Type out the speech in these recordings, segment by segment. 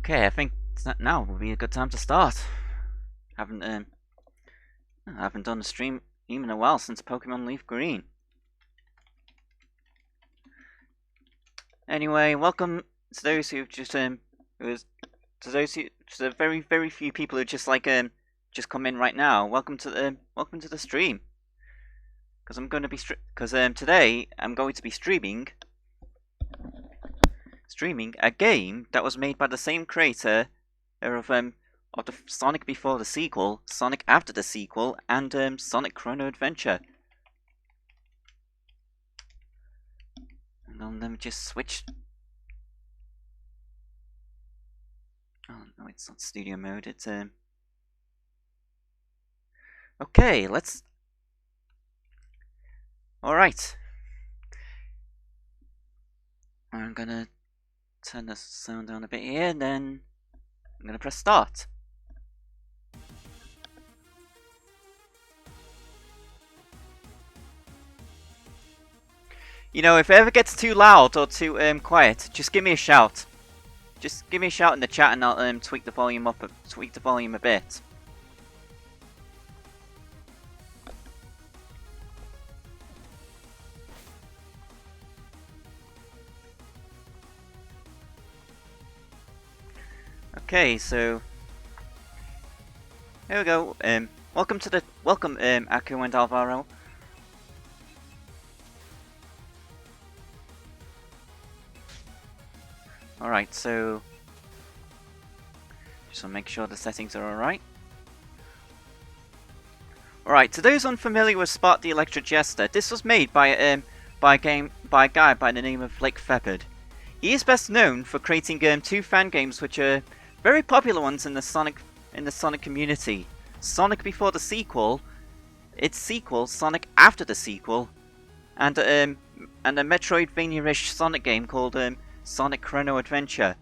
Okay, I think now would be a good time to start. Haven't I haven't done a stream even a while since Pokemon Leaf Green. Anyway, welcome to those who've just to the very few people who just just come in right now. Welcome to the stream. Because I'm going to be today I'm going to be streaming a game that was made by the same creator of the Sonic before the sequel, Sonic after the sequel, and Sonic Chrono Adventure. And let me just switch. Oh no, it's not studio mode. It's Okay, let's. All right. I'm gonna turn the sound down a bit here, and then I'm gonna press start. You know, if it ever gets too loud or too quiet, just give me a shout. Just give me a shout in the chat, and I'll tweak the volume a bit. Okay, so here we go. Welcome Aku and Alvaro. Alright, so just want to make sure the settings are alright. Alright, to those unfamiliar with Spark the Electric Jester, this was made by a guy by the name of Blake Feppard. He is best known for creating two fan games which are very popular ones in the Sonic community. Sonic before the sequel, its sequel, Sonic after the sequel, and a Metroidvania-ish Sonic game called Sonic Chrono Adventure.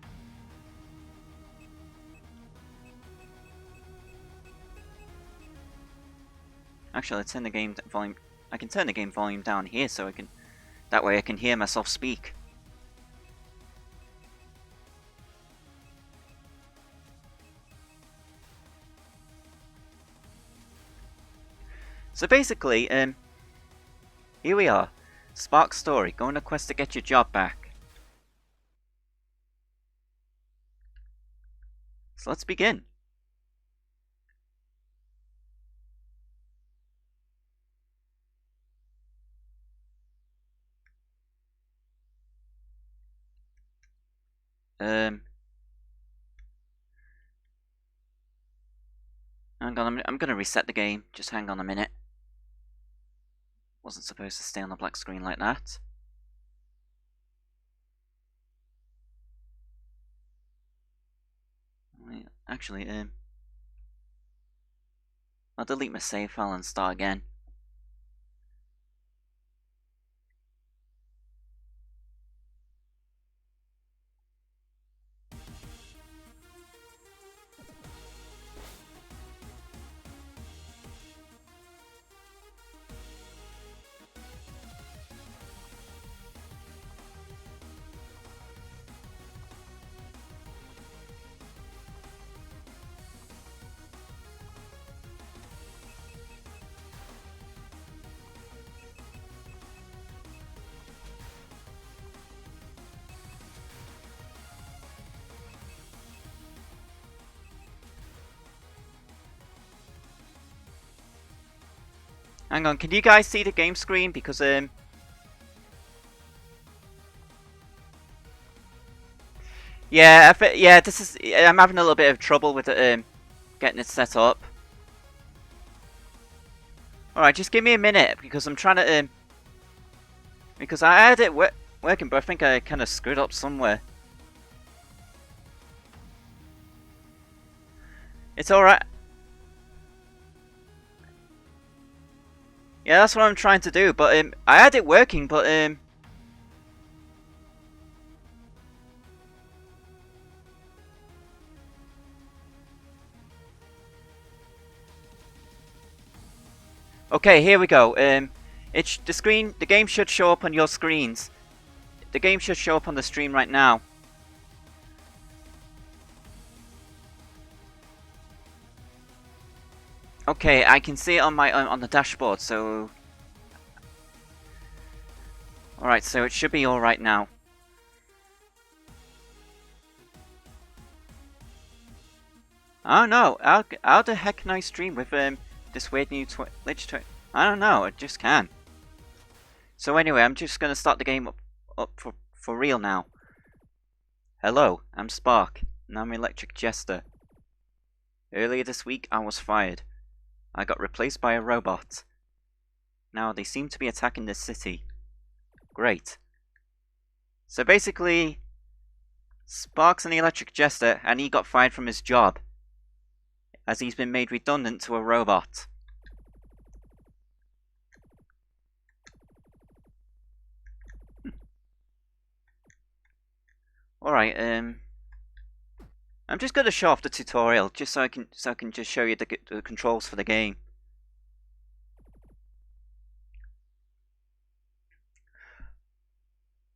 Actually, I can turn the game volume down here so that way I can hear myself speak. So basically, here we are. Spark story. Go on a quest to get your job back. So let's begin. Hang on, I'm gonna reset the game. Just hang on a minute. Wasn't supposed to stay on the black screen like that. Wait, actually, I'll delete my save file and start again. Hang on, can you guys see the game screen? Because yeah, this is. I'm having a little bit of trouble with getting it set up. All right, just give me a minute because I'm trying to because I had it working, but I think I kind of screwed up somewhere. It's all right. Yeah, that's what I'm trying to do, but I had it working, but okay, here we go. The game should show up on your screens. The game should show up on the stream right now. Okay, I can see it on my on the dashboard. So, all right. So it should be all right now. Oh no! How the heck can I stream with this weird new glitch? I don't know. I just can. So anyway, I'm just gonna start the game up for real now. Hello, I'm Spark, and I'm Electric Jester. Earlier this week, I was fired. I got replaced by a robot. Now they seem to be attacking this city. Great. So basically, Spark's an Electric Jester, and he got fired from his job, as he's been made redundant to a robot. Alright, I'm just gonna show off the tutorial, just so I can just show you the controls for the game.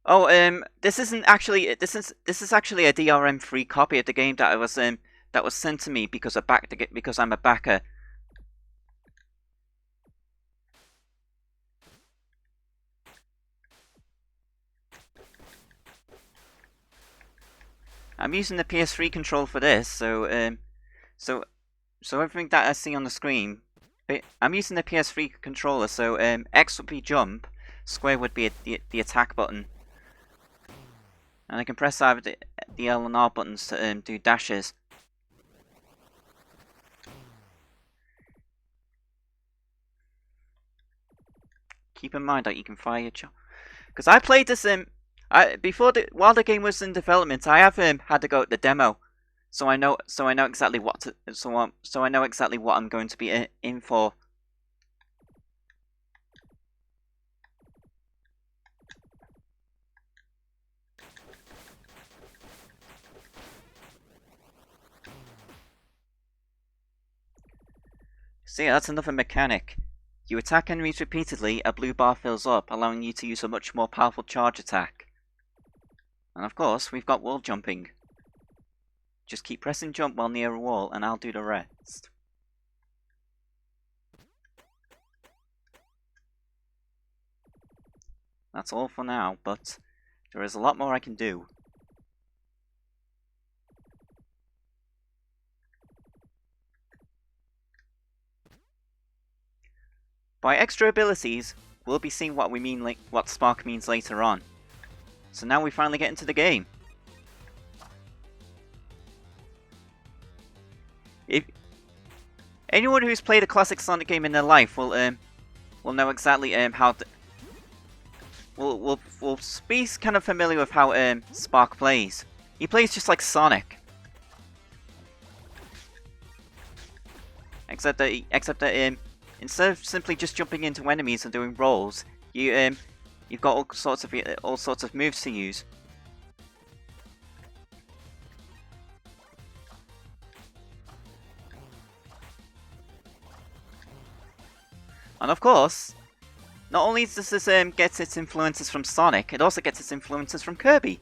Oh, this isn't actually this is actually a DRM-free copy of the game that was sent to me because because I'm a backer. I'm using the PS3 control for this, so so everything that I see on the screen, I'm using the PS3 controller. So X would be jump, square would be the attack button, and I can press either the L and R buttons to do dashes. Keep in mind that you can fire your because I played this while the game was in development. I have had to go at the demo, so I know exactly what to so I know exactly what I'm going to be in for. See, that's another mechanic. You attack enemies repeatedly, a blue bar fills up, allowing you to use a much more powerful charge attack. And of course, we've got wall jumping. Just keep pressing jump while near a wall, and I'll do the rest. That's all for now, but there is a lot more I can do. By extra abilities, we'll be seeing what what Spark means later on. So now we finally get into the game. If anyone who's played a classic Sonic game in their life will know exactly how to will be kind of familiar with how Spark plays. He plays just like Sonic, except that instead of simply just jumping into enemies and doing rolls, you've got all sorts of moves to use. And of course, not only does this get its influences from Sonic, it also gets its influences from Kirby.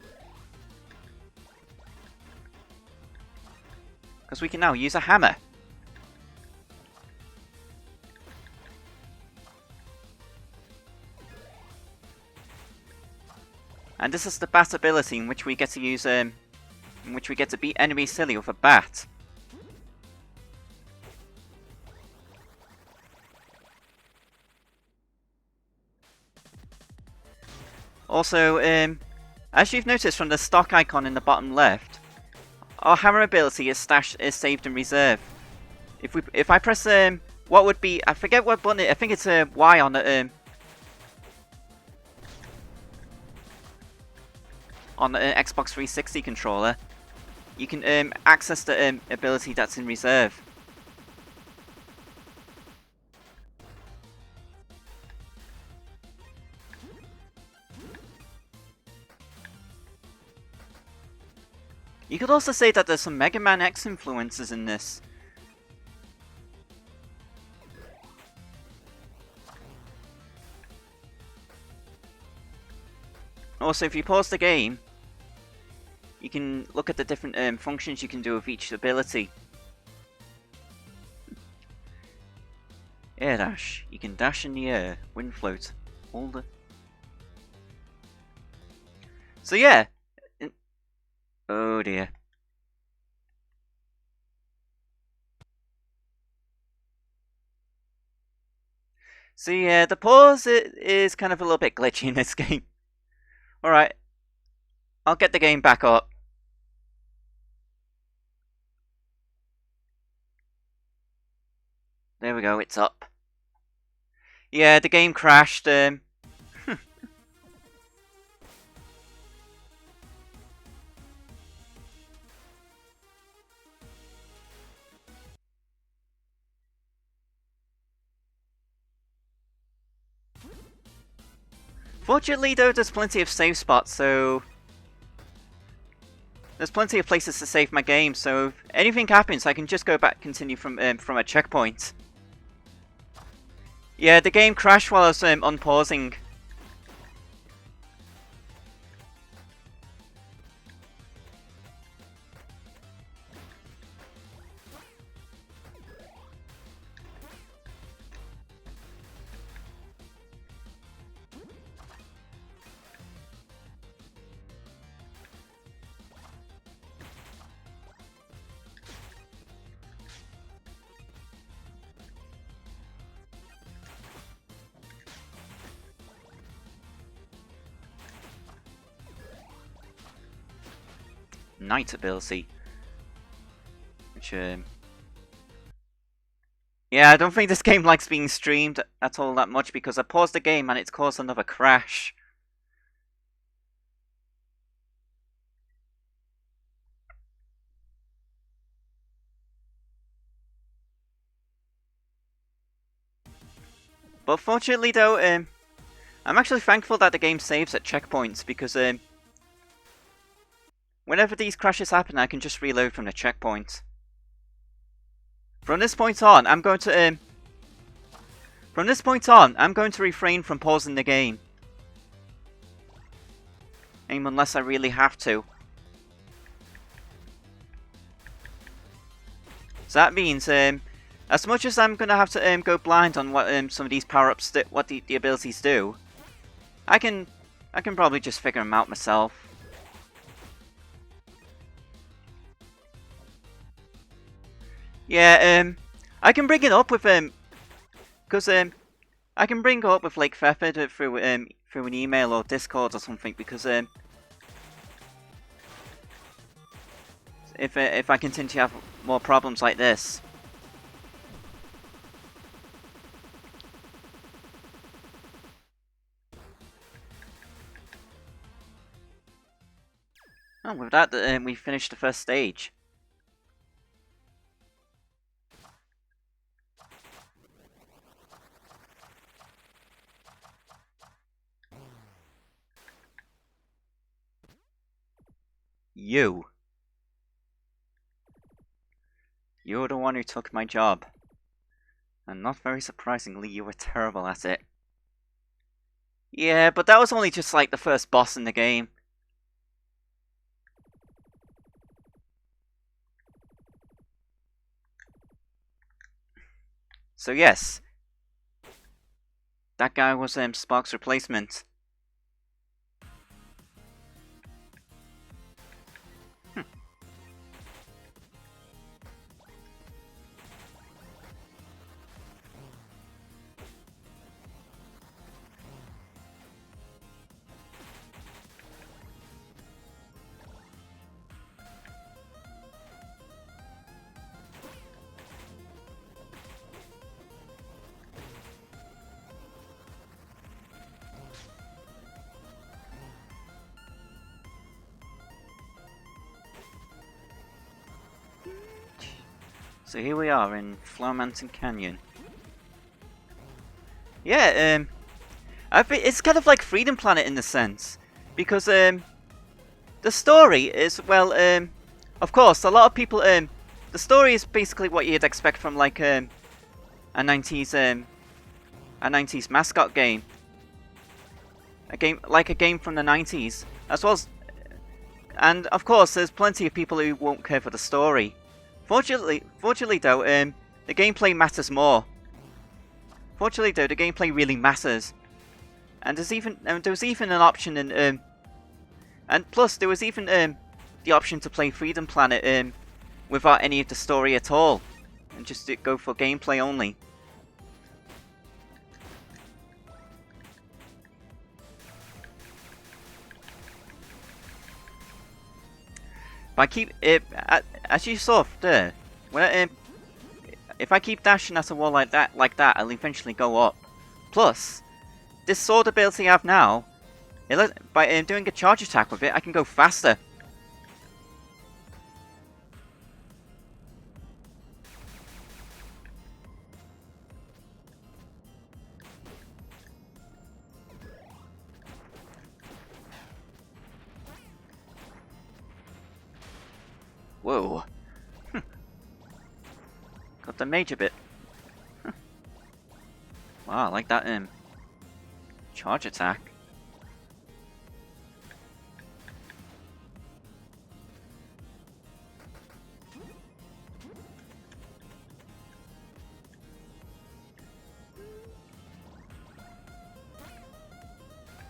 Because we can now use a hammer. And this is the bat ability, in which we get to use in which we get to beat enemies silly with a bat. Also, as you've noticed from the stock icon in the bottom left, our hammer ability is saved in reserve. If I press what would be, I forget what button I think it's a Y on the Xbox 360 controller, you can access the ability that's in reserve. You could also say that there's some Mega Man X influences in this. Also, if you pause the game, you can look at the different functions you can do with each ability. Air dash. You can dash in the air. Wind float. Hold it. So yeah. Oh dear. So yeah, the pause is kind of a little bit glitchy in this game. Alright. I'll get the game back up. There we go, it's up. Yeah, the game crashed. Fortunately though, there's plenty of save spots, so... There's plenty of places to save my game, so if anything happens, I can just go back continue from a checkpoint. Yeah, the game crashed while I was unpausing. Night ability. Which, yeah, I don't think this game likes being streamed at all that much because I paused the game and it's caused another crash. But fortunately though, I'm actually thankful that the game saves at checkpoints because whenever these crashes happen, I can just reload from the checkpoint. From this point on, I'm going to refrain from pausing the game. Unless I really have to. So that means, as much as I'm gonna have to go blind on what some of these power-ups, what the abilities do, I can probably just figure them out myself. Yeah, I can bring it up with because I can bring it up with like Fefford through an email or Discord or something because if I continue to have more problems like this. Oh, with that, we finished the first stage. You're the one who took my job. And not very surprisingly, you were terrible at it. Yeah, but that was only just like the first boss in the game. So yes, that guy was Spark's replacement. So here we are in Flower Mountain Canyon. Yeah, it's kind of like Freedom Planet in the sense, because the story is well, of course, a lot of people the story is basically what you'd expect from like a 90s mascot game, a game from the 90s, as well as, and of course, there's plenty of people who won't care for the story. Fortunately though, the gameplay matters more. Fortunately, though, the gameplay really matters, and there was even an option in and plus there was even the option to play Freedom Planet without any of the story at all, and just to go for gameplay only. But I keep as you saw there, when if I keep dashing at a wall like that, I'll eventually go up. Plus, this sword ability I have now, by doing a charge attack with it, I can go faster. Whoa. Got the major bit. Wow, I like that charge attack.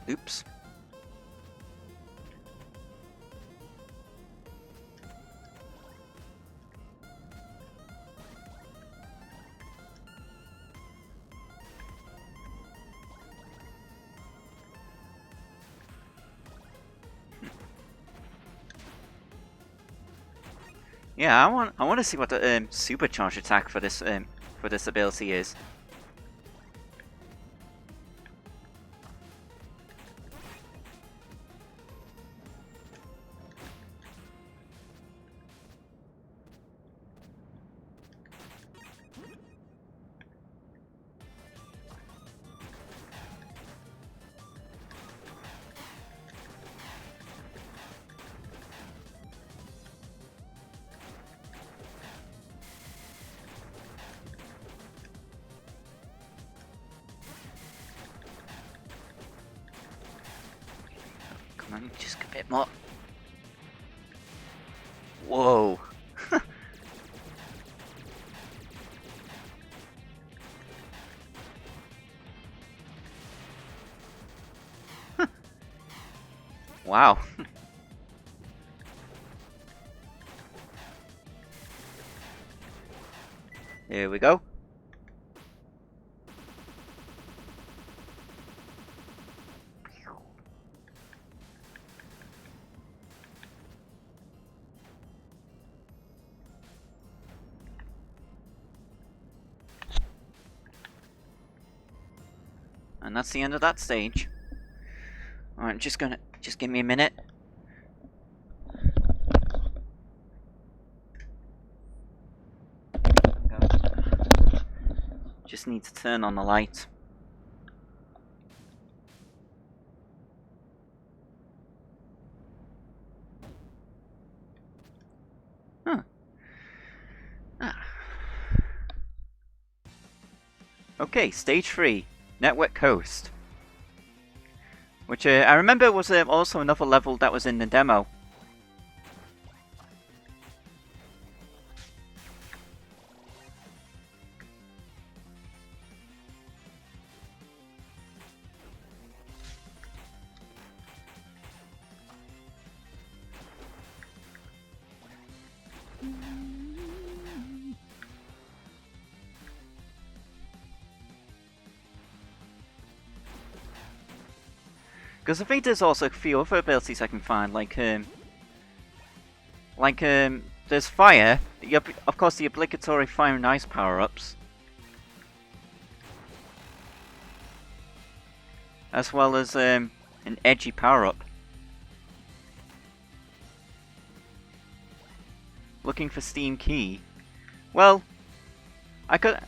Oops. Yeah, I want to see what the supercharge attack for this ability is. Come on, just a bit more. Whoa. Wow. Here we go. And that's the end of that stage. Alright, just give me a minute. Just need to turn on the light. Huh. Ah. Okay, stage 3, Network Coast. Which I remember was also another level that was in the demo. Because I think there's also a few other abilities I can find, like there's fire, of course the obligatory fire and ice power-ups, as well as an edgy power-up. Looking for Steam Key. Well, I could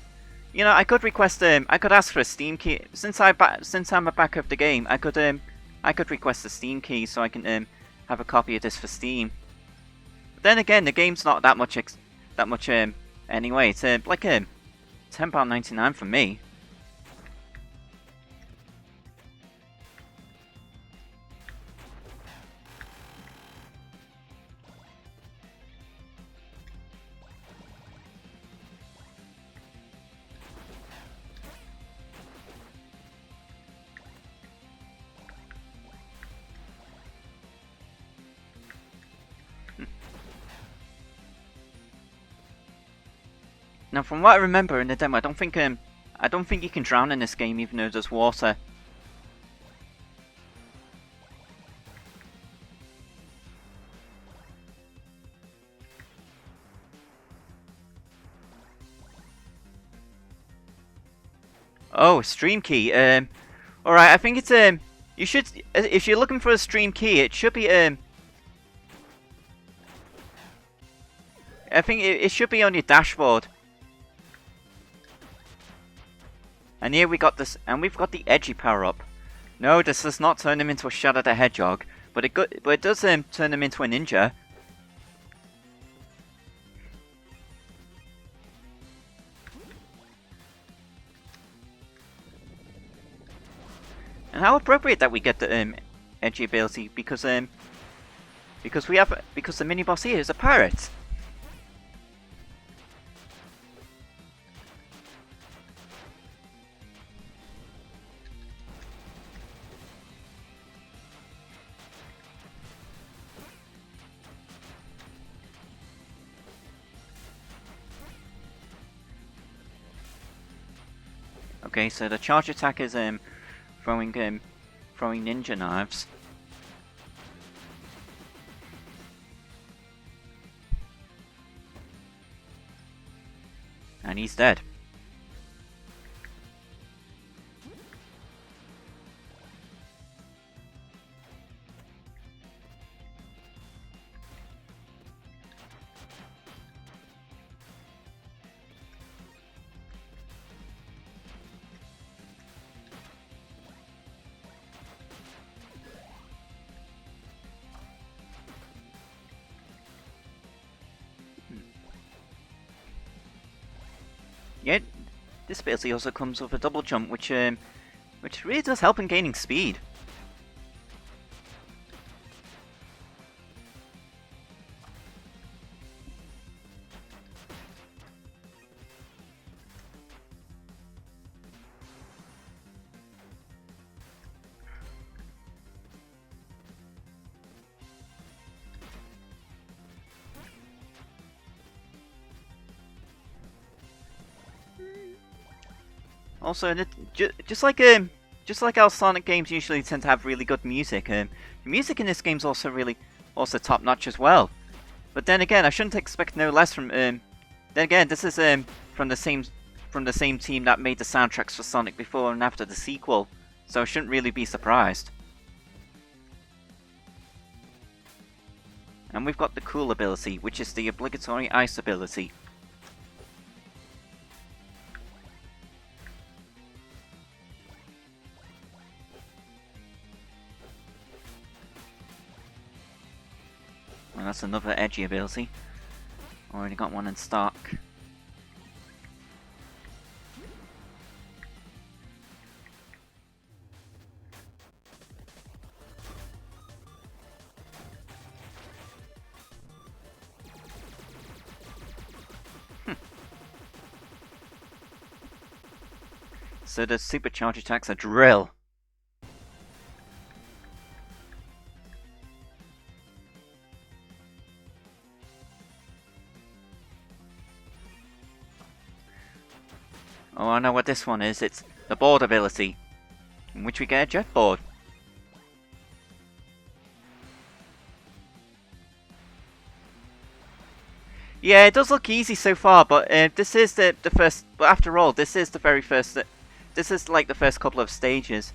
request I could ask for a Steam Key since I'm a back of the game. I could request a Steam Key so I can have a copy of this for Steam. But then again, the game's not that much anyway. It's like £10.99 for me. Now, from what I remember in the demo, I don't think you can drown in this game, even though there's water. Oh, stream key. Alright, I think it's you should, if you're looking for a stream key, it should be I think it should be on your dashboard. And here we got this, and we've got the edgy power up. No, this does not turn him into a Shadow the Hedgehog, but it does turn him into a ninja. And how appropriate that we get the edgy ability, because the mini boss here is a pirate. Okay, so the charge attack is throwing ninja knives. And he's dead. Yet, this ability also comes with a double jump, which really does help in gaining speed. Also, just like our Sonic games usually tend to have really good music, the music in this game's also top notch as well. But then again, I shouldn't expect no less from. Then again, this is from the same team that made the soundtracks for Sonic before and after the sequel, so I shouldn't really be surprised. And we've got the cool ability, which is the obligatory ice ability. Well, that's another edgy ability. Already got one in stock. So the supercharge attacks are drill. Oh, I know what this one is. It's the board ability, in which we get a jet board. Yeah, it does look easy so far, but this is the first. But after all, this is the very first. This is like the first couple of stages.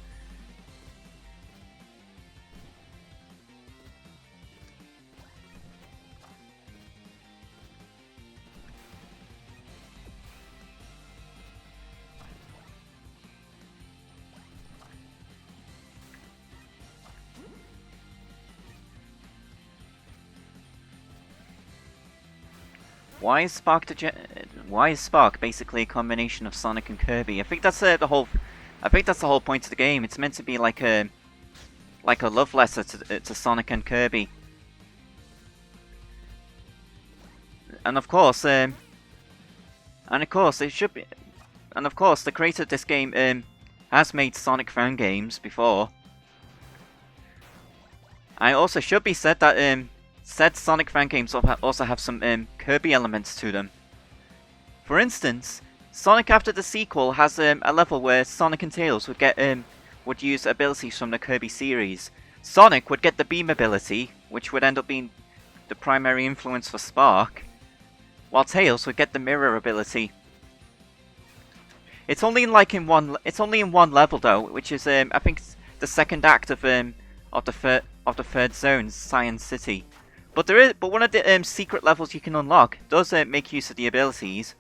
Why is Spark basically a combination of Sonic and Kirby? I think that's the whole point of the game. It's meant to be like a love letter to Sonic and Kirby. And of course, it should be. And of course, the creator of this game has made Sonic fan games before. I also should be said that said Sonic fan games also have some Kirby elements to them. For instance, Sonic after the sequel has a level where Sonic and Tails would use abilities from the Kirby series. Sonic would get the Beam ability, which would end up being the primary influence for Spark, while Tails would get the Mirror ability. It's only in one level though, which is I think it's the second act of the third zone, Science City. But one of the secret levels you can unlock does make use of the abilities.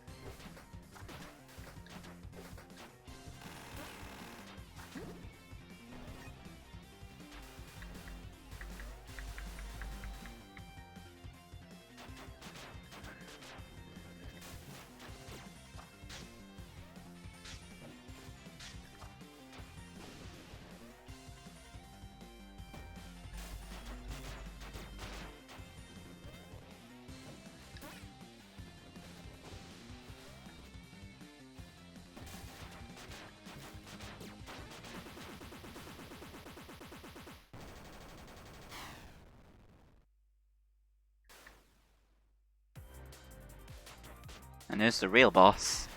And there's the real boss.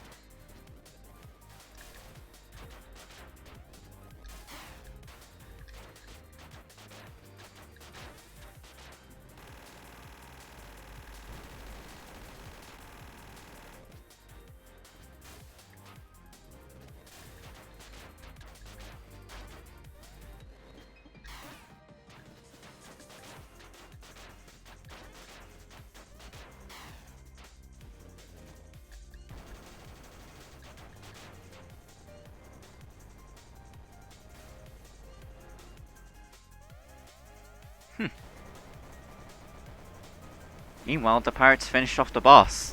Meanwhile, the pirates finished off the boss.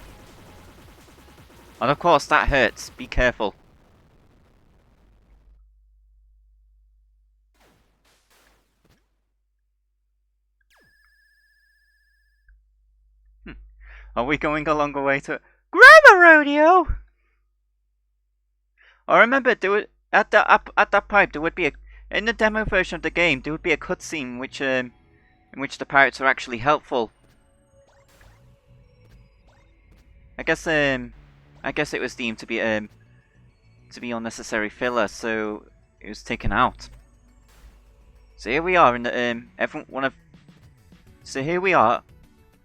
And of course, that hurts. Be careful. Are we going a longer way to Grammar Rodeo? I remember at that pipe there would be in the demo version of the game there would be a cutscene in which the pirates are actually helpful. I guess it was deemed to be unnecessary filler, so it was taken out. So here we are in the So here we are,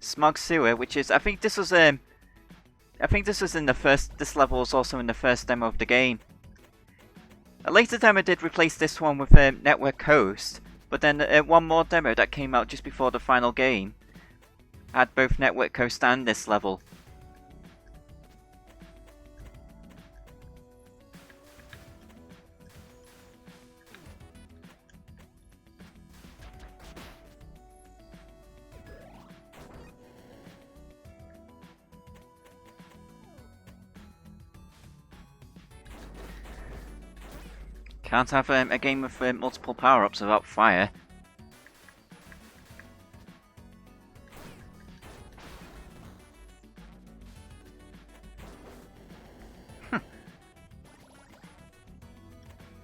Smog Sewer, which is I think this was in the first. This level was also in the first demo of the game. A later demo did replace this one with Network Coast, but then one more demo that came out just before the final game had both Network Coast and this level. Can't have a game with multiple power-ups without fire.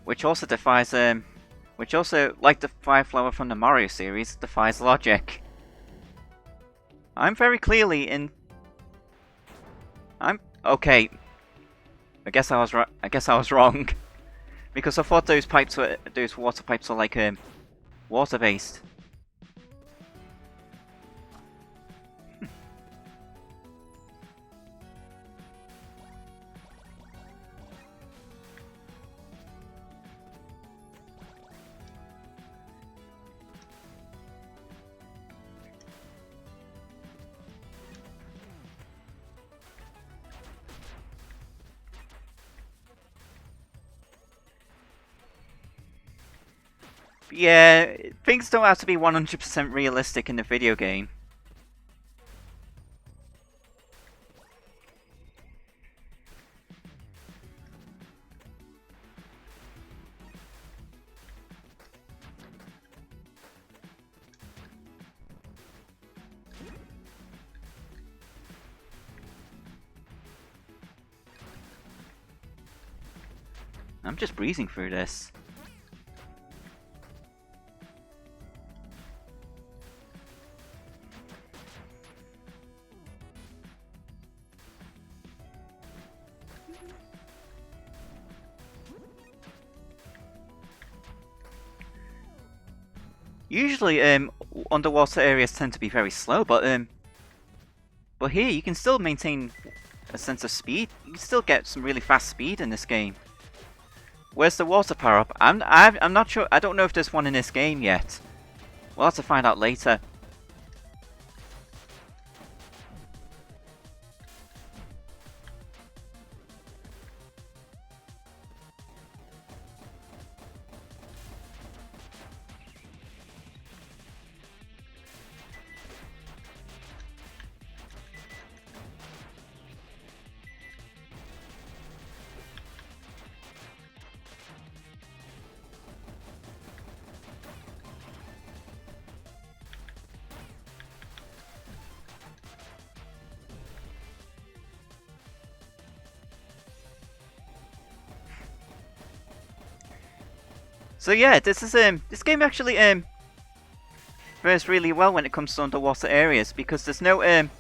Which also defies which also, like the fire flower from the Mario series, defies logic. I'm very clearly in. Okay. I guess I was wrong. Because I thought those water pipes were like water based. Yeah, things don't have to be 100% realistic in the video game. I'm just breezing through this. Usually, underwater areas tend to be very slow, but here you can still maintain a sense of speed. You can still get some really fast speed in this game. Where's the water power up? I'm not sure. I don't know if there's one in this game yet. We'll have to find out later. So yeah, this game actually fares really well when it comes to underwater areas because there's no air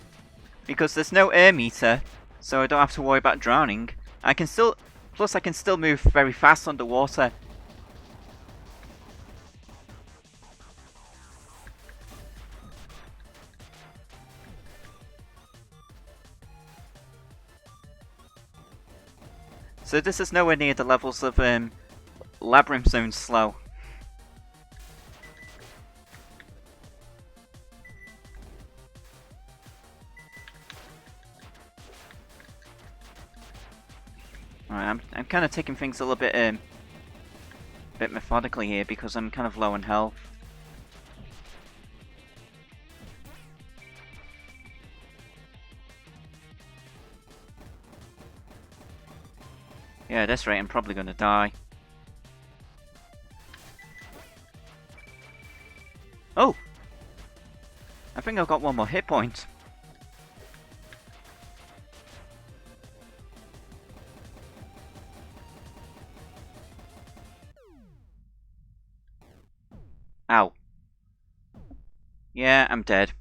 meter, so I don't have to worry about drowning. I can still move very fast underwater. So this is nowhere near the levels of Labyrinth Zone slow. Alright, I'm kind of taking things a little bit methodically here because I'm kind of low on health. Yeah, at this rate I'm probably gonna die. Oh! I think I've got one more hit point. Ow. Yeah, I'm dead.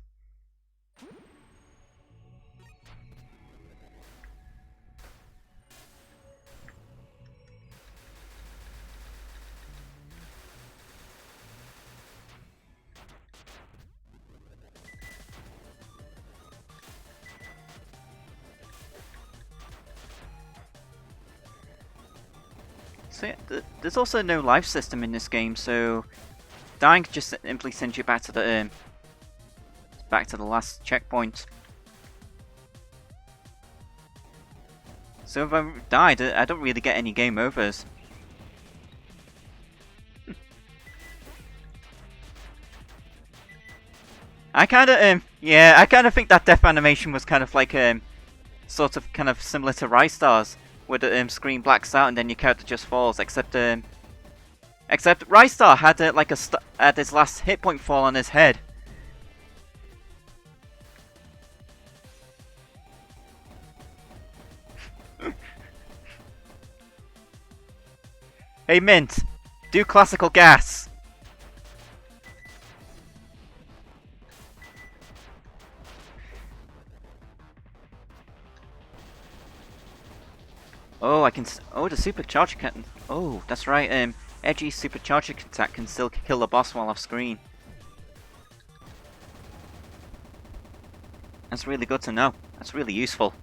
So yeah, there's also no life system in this game, so dying just simply sends you back to the last checkpoint. So if I died, I don't really get any game overs. I kind of think that death animation was kind of like sort of kind of similar to Rystars, where the screen blacks out and then your character just falls. Except Rystar had had his last hit point fall on his head. Hey Mint, do classical gas. Oh, oh, the supercharger can. Oh, that's right. Edgy supercharger attack can still kill the boss while off screen. That's really good to know. That's really useful.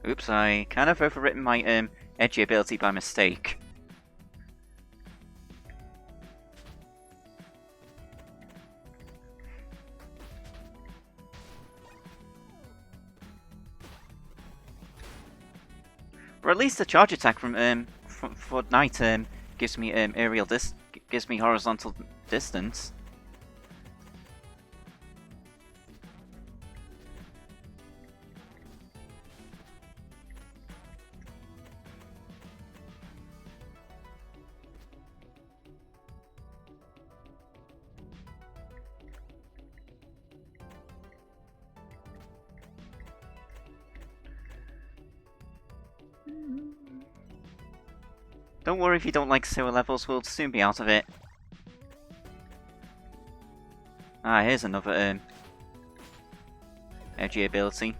Oops, I kind of overwritten my edgy ability by mistake. Or at least the charge attack from Fortnite gives me gives me horizontal distance. Don't worry if you don't like sewer levels, we'll soon be out of it. Ah, here's another edgy ability.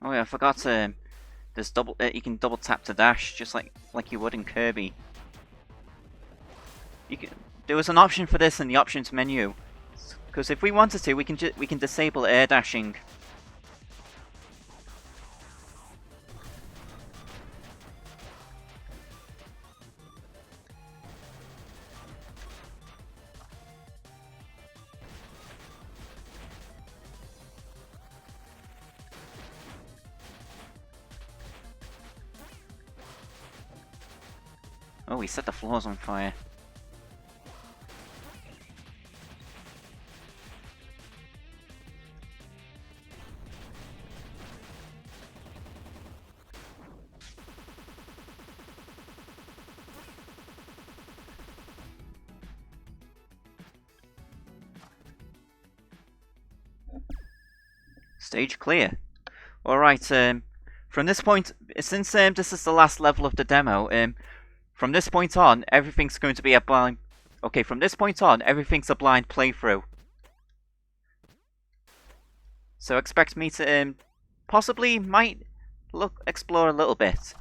Oh yeah, I forgot. There's double. You can double tap to dash, just like you would in Kirby. There was an option for this in the options menu, because if we wanted to, we can disable air dashing. Oh, we set the floors on fire. Stage clear. Alright, from this point, since this is the last level of the demo, from this point on, everything's going to be a blind... Okay, from this point on, everything's a blind playthrough. So expect me to, possibly might explore a little bit.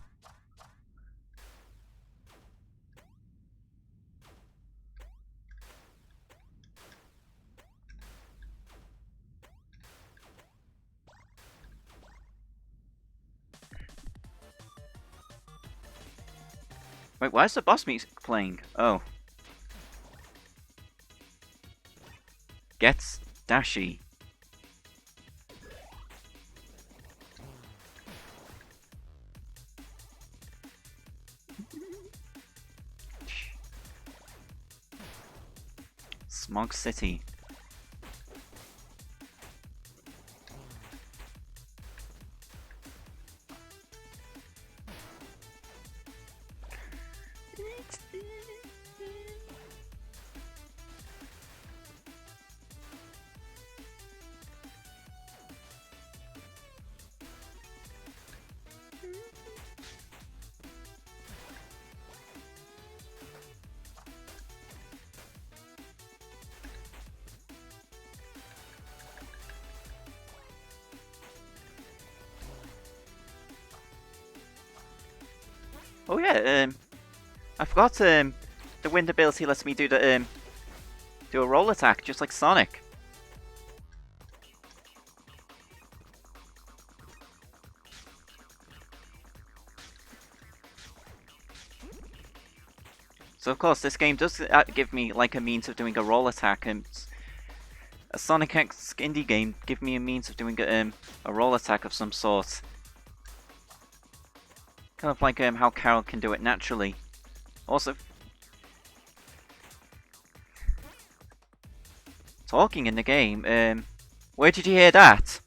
Wait, why is the boss music playing? Oh. Gets dashy. Smog City. Oh yeah, I forgot, the wind ability lets me do the, do a roll attack, just like Sonic. So of course, this game does give me, like, a means of doing a roll attack, and a Sonic X indie game give me a means of doing a roll attack of some sort. Kind of like how Carol can do it naturally. Also, talking in the game, where did you hear that?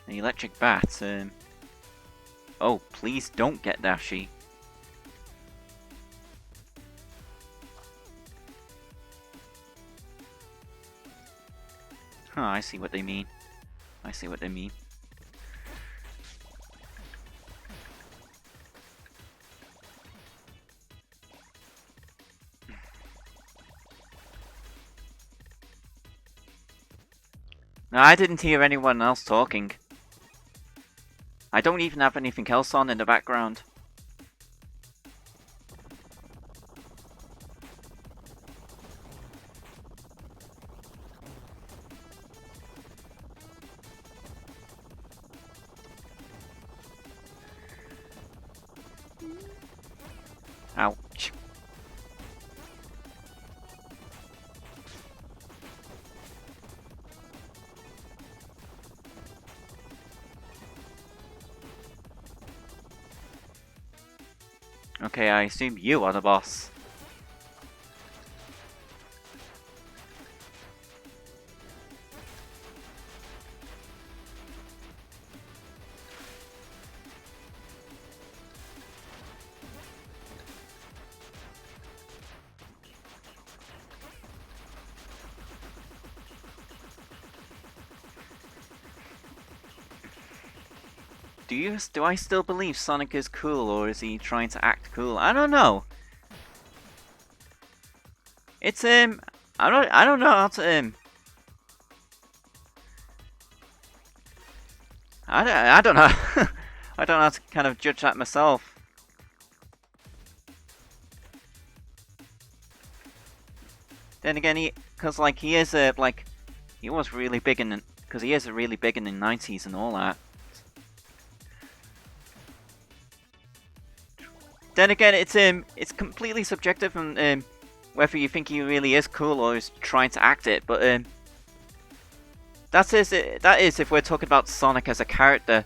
The electric bat, oh, please don't get dashy. Huh, I see what they mean. I see what they mean. No, I didn't hear anyone else talking. I don't even have anything else on in the background. Okay, I assume you are the boss. Do I still believe Sonic is cool, or is he trying to act cool? I don't know. It's I don't know how to I don't know. I don't know how to kind of judge that myself. Then again, because like he is like he was really big in because he is really big in the 90s and all that. Then again, it's completely subjective on whether you think he really is cool or is trying to act it. But that is if we're talking about Sonic as a character.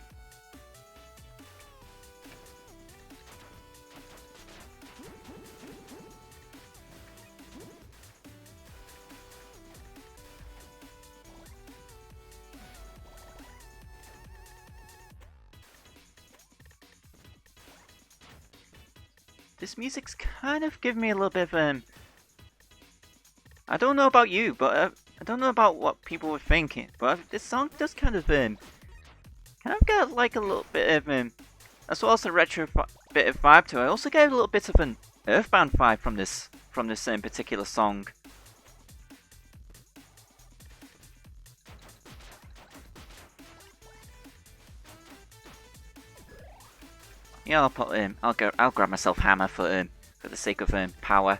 This music's kind of giving me a little bit of I don't know about you, but I don't know about what people were thinking, but this song does kind of get like a little bit of as well as a retro bit of vibe to it. I also get a little bit of an Earthbound vibe from this particular song. Yeah, I'll put I'll grab myself hammer for the sake of power.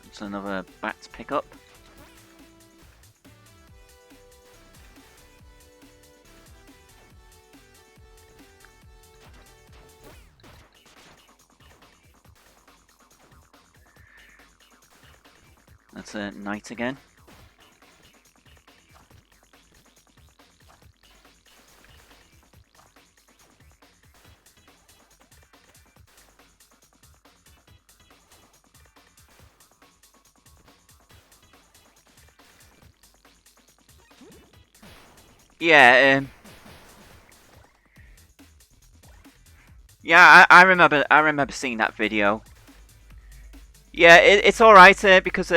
It's another bat to pick up. That's a knight again. Yeah, yeah, I remember seeing that video. Yeah, it's alright because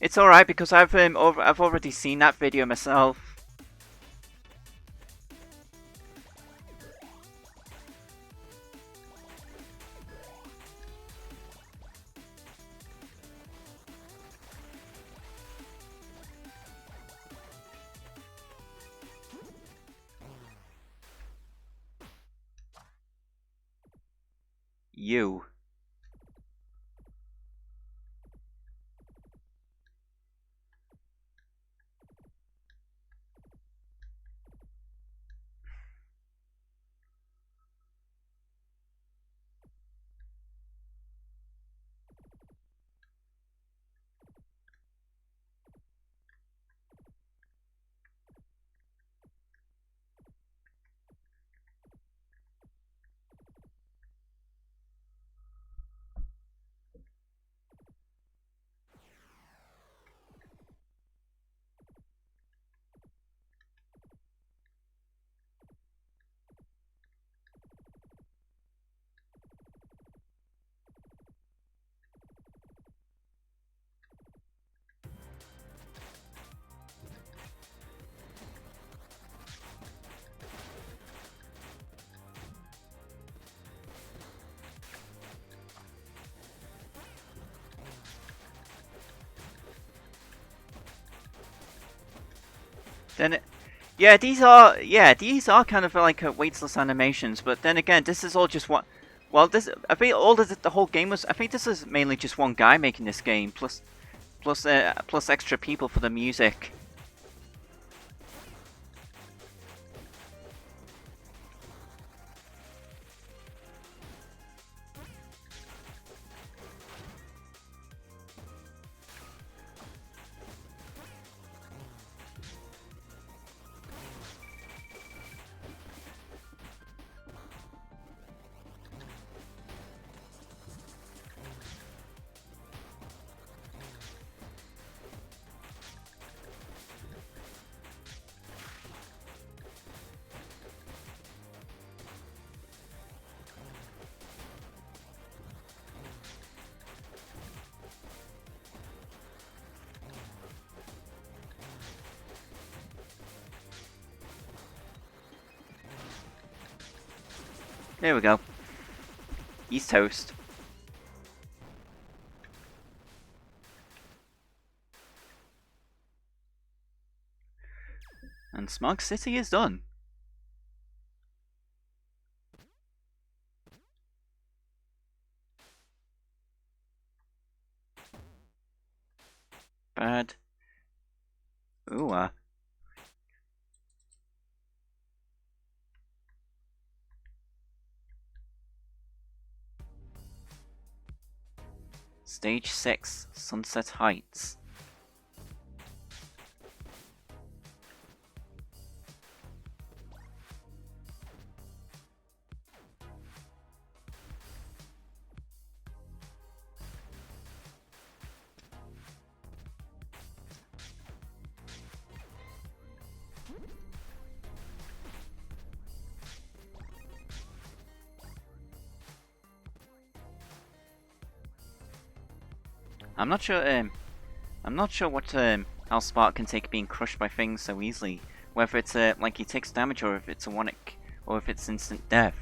it's alright because I've already seen that video myself. You. Then yeah, these are kind of like weightless animations, but then again, this is all just what. Well, I think all the whole game was. I think this is mainly just one guy making this game, plus extra people for the music. There we go. He's toast. And Smog City is done. Bad. Ooh, Stage 6, Sunset Heights. I'm not sure what how Spark can take being crushed by things so easily. Whether it's like he takes damage, or if it's a one-hit, or if it's instant death.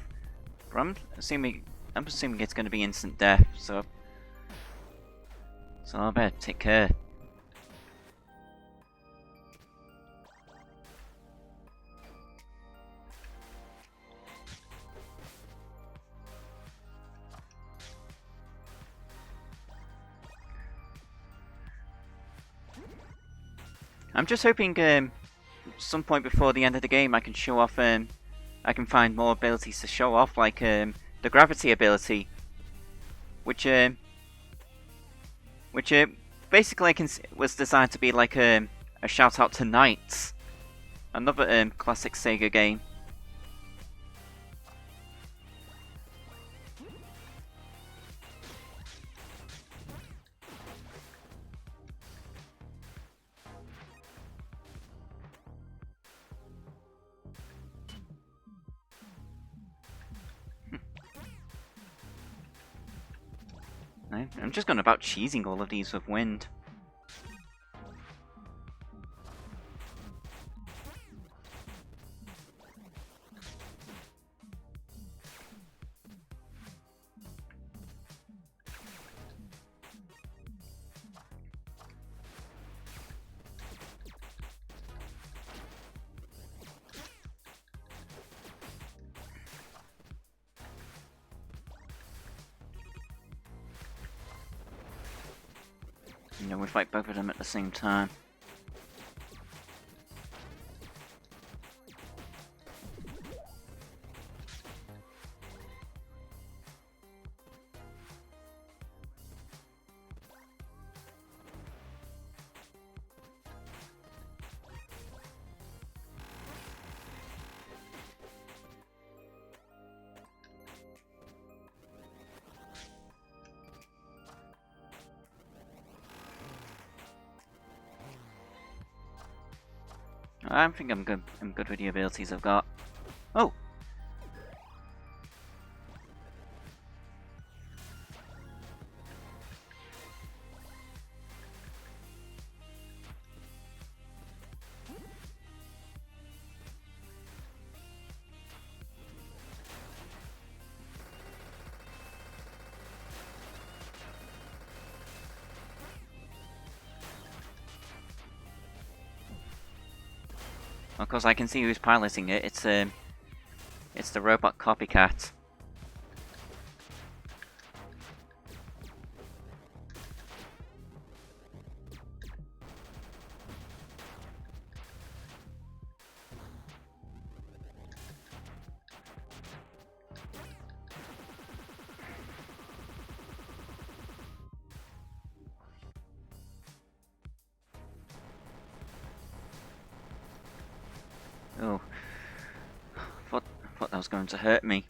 But I'm assuming it's going to be instant death. So I better take care. I'm just hoping some point before the end of the game I can show off I can find more abilities to show off, like the gravity ability, which basically was designed to be like a shout out to Knights, another classic Sega game. I'm just going about cheesing all of these with wind. You know, we fight both of them at the same time. I think I'm good. I'm good with the abilities I've got. Oh. Of course, I can see who's piloting it. It's the robot copycat. Oh, thought that was going to hurt me.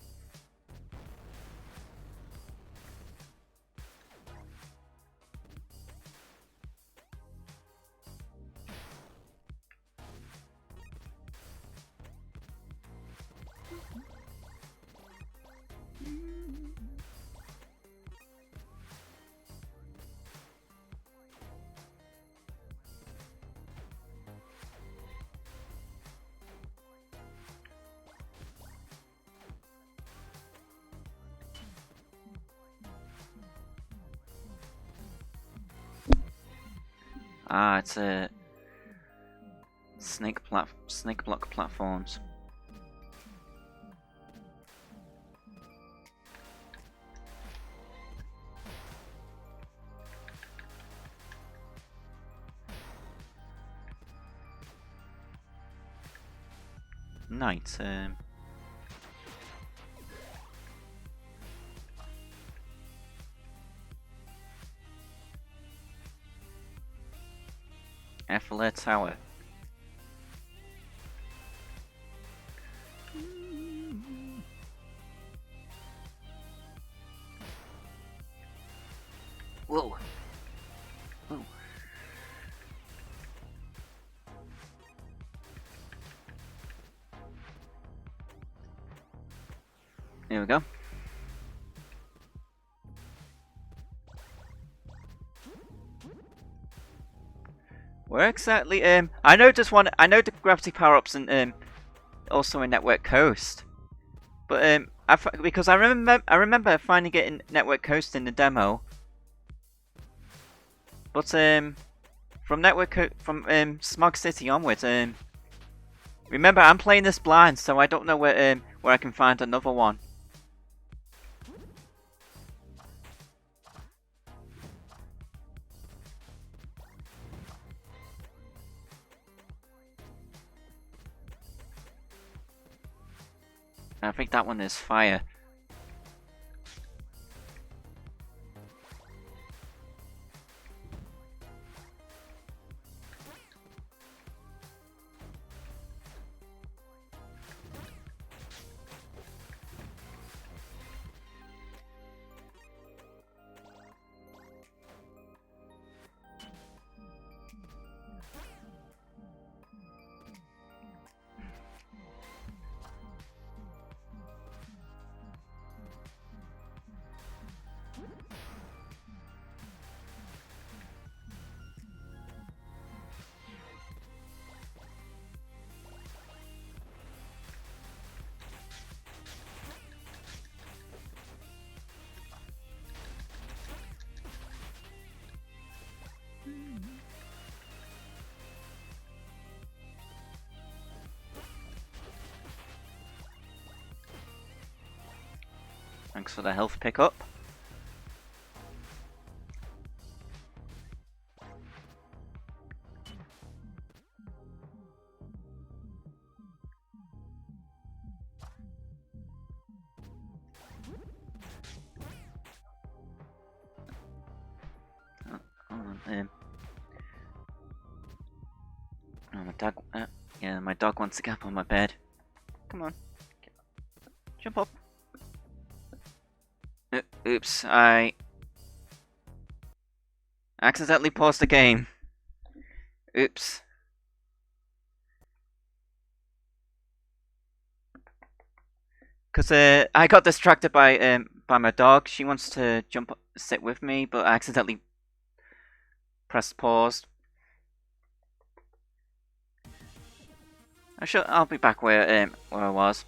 Ah, it's a snake block platforms. Night. Effler Tower. Whoa. Whoa. Here we go. Where exactly? I know just one. I know the gravity power-ups and also in Network Coast, but because I remember finding it in Network Coast in the demo, but from Smog City onwards, remember I'm playing this blind, so I don't know where I can find another one. I think that one is fire. Thanks for the health pickup. Oh, my dog. Yeah, my dog wants to get up on my bed. Come on, jump up. Oops, I accidentally paused the game. Oops. Cause I got distracted by my dog. She wants to sit with me, but I accidentally pressed pause. I'll be back where I was.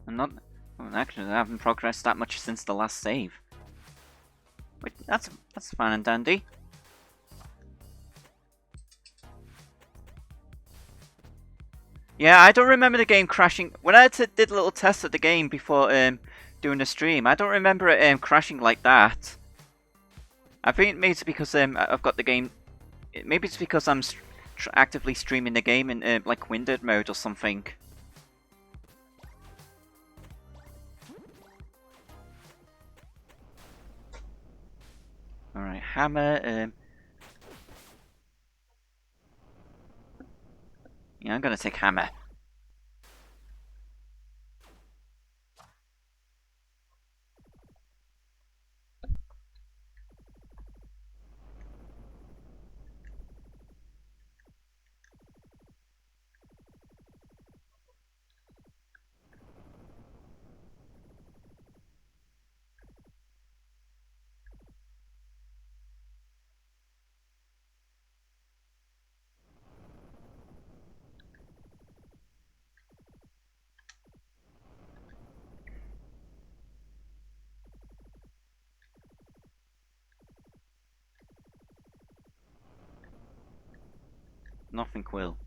I'm not. Well, actually, I haven't progressed that much since the last save. Wait, that's fine and dandy. Yeah, I don't remember the game crashing. When I did a little test of the game before doing the stream, I don't remember it crashing like that. I think maybe it's because I've got the game. Maybe it's because I'm actively streaming the game in like windowed mode or something. Alright, hammer. Yeah, I'm gonna take hammer. Nothing will.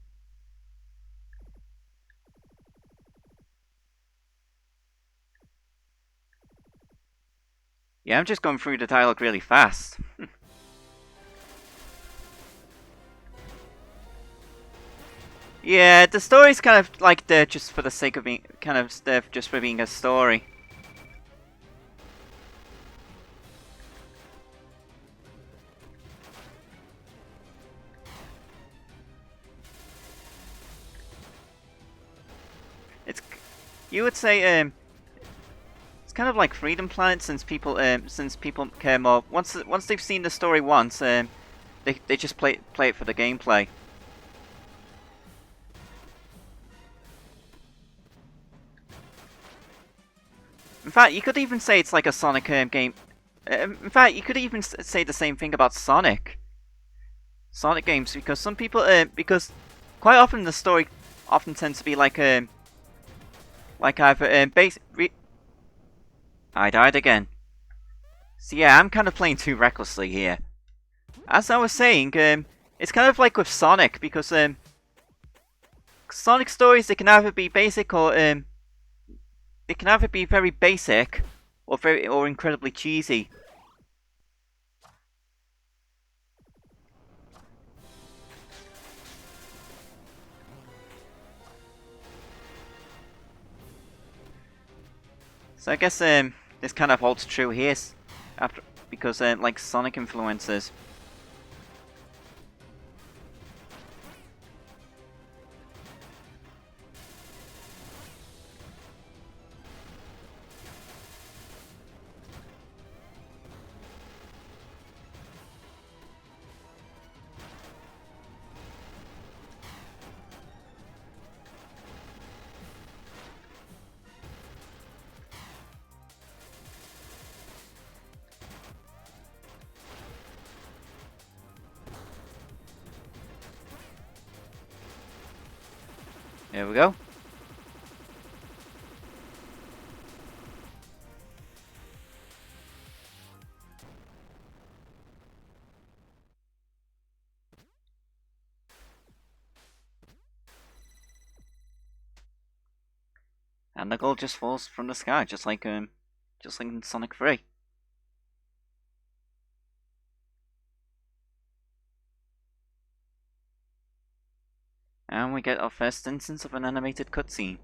Yeah, I'm just going through the dialogue really fast. Yeah, the story's kind of like there just for the sake of being, kind of there just for being a story. It's, you would say, it's kind of like Freedom Planet since people care more. Once they've seen the story once, they just play it for the gameplay. In fact, you could even say it's like a Sonic game. In fact, you could even say the same thing about Sonic games, because some people, because quite often the story often tends to be like either I died again. So yeah, I'm kind of playing too recklessly here. As I was saying, it's kind of like with Sonic, because Sonic stories, they can either be basic or they can either be very basic or incredibly cheesy. So I guess this kind of holds true here, because like Sonic influences. There we go. And the gold just falls from the sky, just like in Sonic 3. And we get our first instance of an animated cutscene.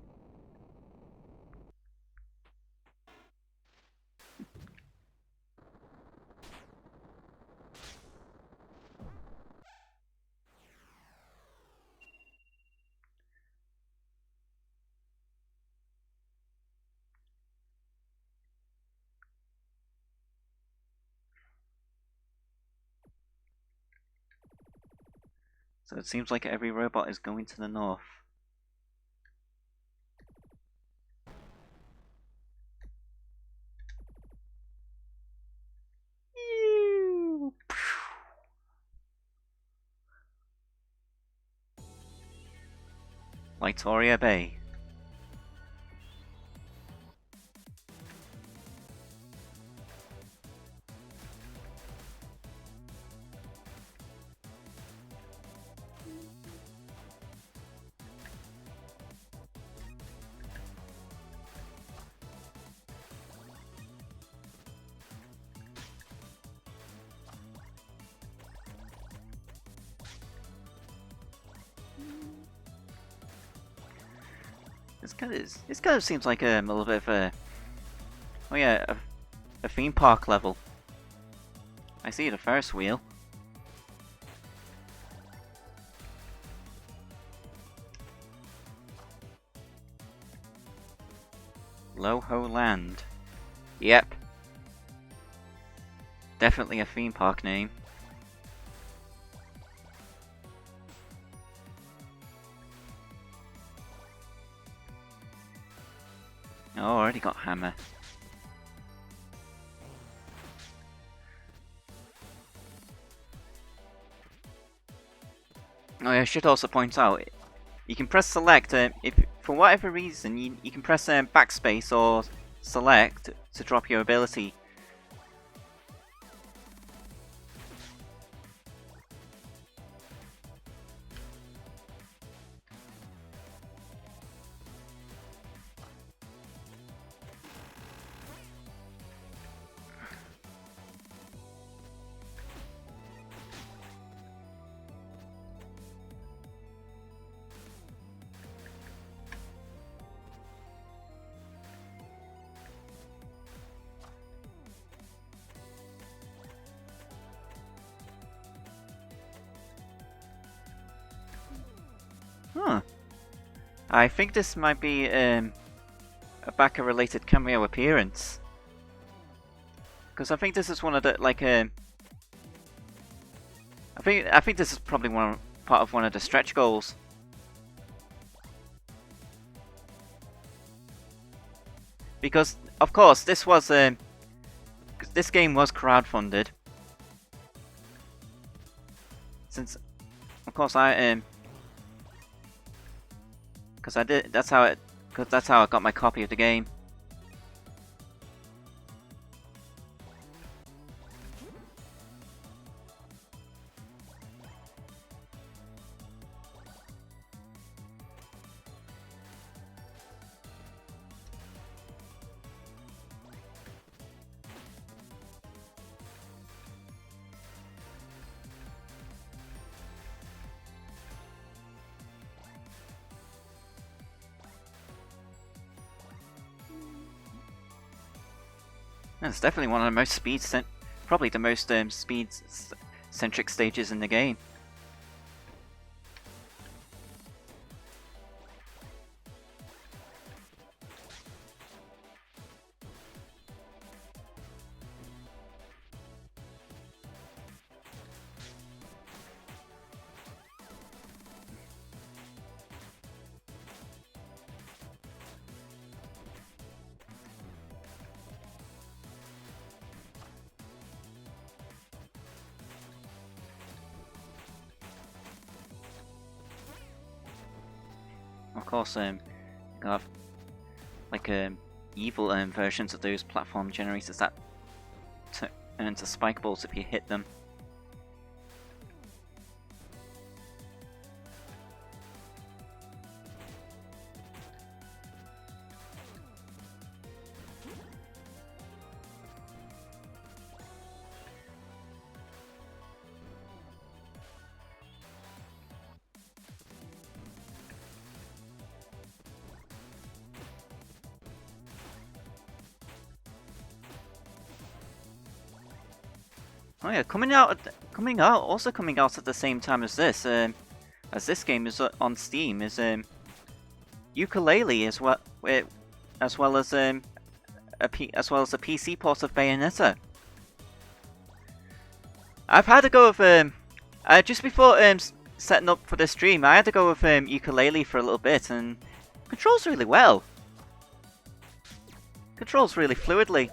So it seems like every robot is going to the north. Victoria Bay. This kind of seems like a little bit of a, oh yeah, a theme park level. I see the Ferris wheel. Loho Land. Yep. Definitely a theme park name. Oh, already got Hammer. Oh yeah, I should also point out, you can press select if for whatever reason you can press backspace or select to drop your ability. Huh. I think this might be a Baka-related cameo appearance. Because I think this is one of the I think this is probably part of one of the stretch goals. Because of course this was this game was crowdfunded. Since of course because that's how I got my copy of the game. It's definitely one of the most probably the most speed-centric stages in the game. Of course, you have like evil versions of those platform generators that turn into spike balls if you hit them. Oh yeah, also coming out at the same time as this game is on Steam is Yooka-Laylee as well as well as a PC port of Bayonetta. I've had a go of just before setting up for the stream. I had to go with Yooka-Laylee for a little bit and controls really well. Controls really fluidly.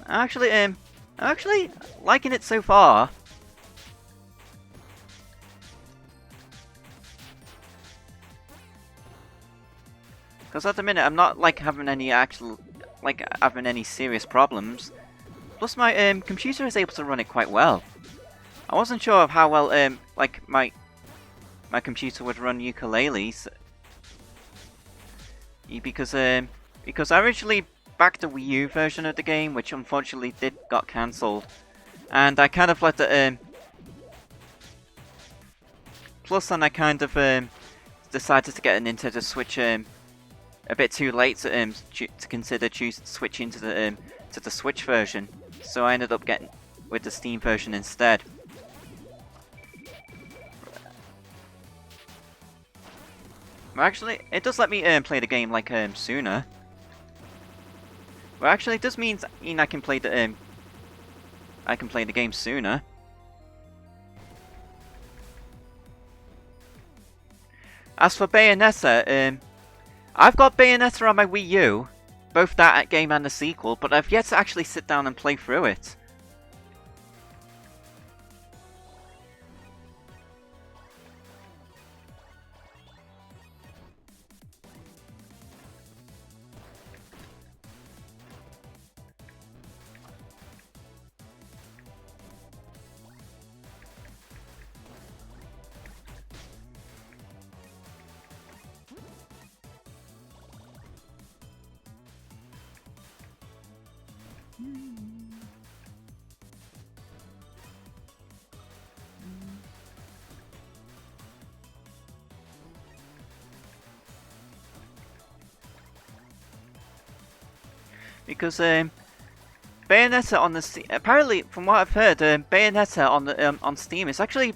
I'm actually liking it so far. Because at the minute I'm not having any serious problems. Plus my computer is able to run it quite well. I wasn't sure of how well my computer would run Yooka-Laylee, so, because I originally backed the Wii U version of the game, which unfortunately got cancelled, and I kind of let the plus, and I kind of decided to get a Nintendo Switch a bit too late to consider switching to the Switch version, so I ended up getting with the Steam version instead. Well, actually, it does let me play the game sooner. Well, actually, it does mean I can play the game sooner. As for Bayonetta, I've got Bayonetta on my Wii U, both that game and the sequel, but I've yet to actually sit down and play through it. Because Bayonetta on the apparently, from what I've heard, Bayonetta on Steam is actually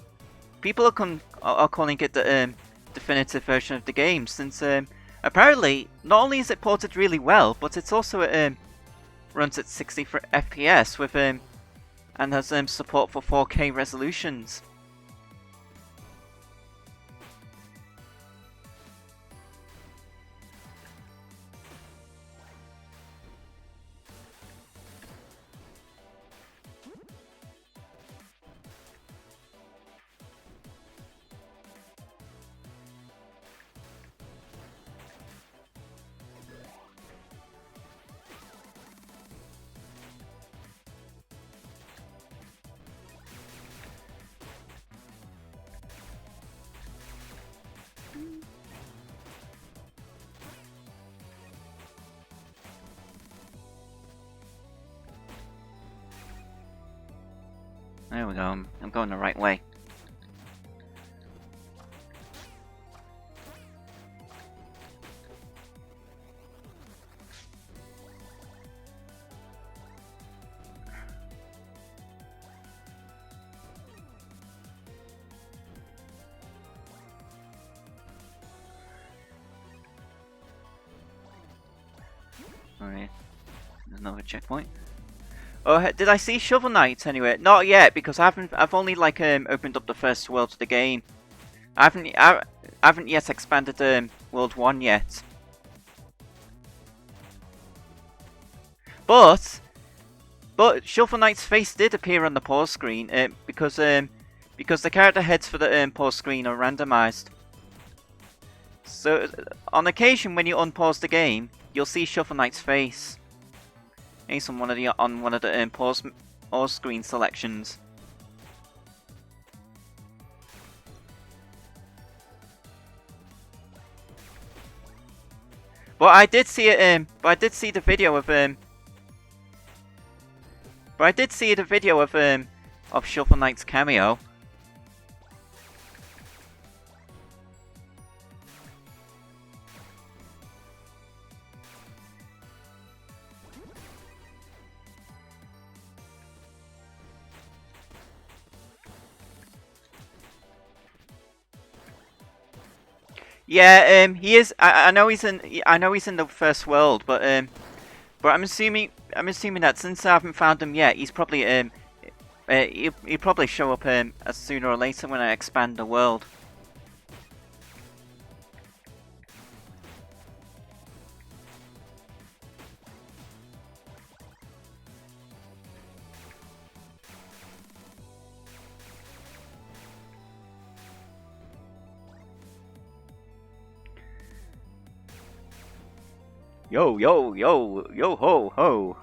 people are are calling it the definitive version of the game, since apparently not only is it ported really well, but it's also runs at 60 FPS with and has support for 4K resolutions. There we go, I'm going the right way. Alright, there's another checkpoint. Oh, did I see Shovel Knight anyway? Not yet, because I've only like opened up the first world of the game. I haven't yet expanded World 1 yet. But Shovel Knight's face did appear on the pause screen because the character heads for the pause screen are randomized. So on occasion when you unpause the game, you'll see Shovel Knight's face. He's on one of the pause screen selections. But I did see it. But I did see the video of of Shovel Knight's cameo. Yeah, he is. I know he's in. I know he's in the first world, but I'm assuming that since I haven't found him yet, he's probably he'll probably show up as sooner or later when I expand the world. Yo, yo, yo, yo, ho, ho.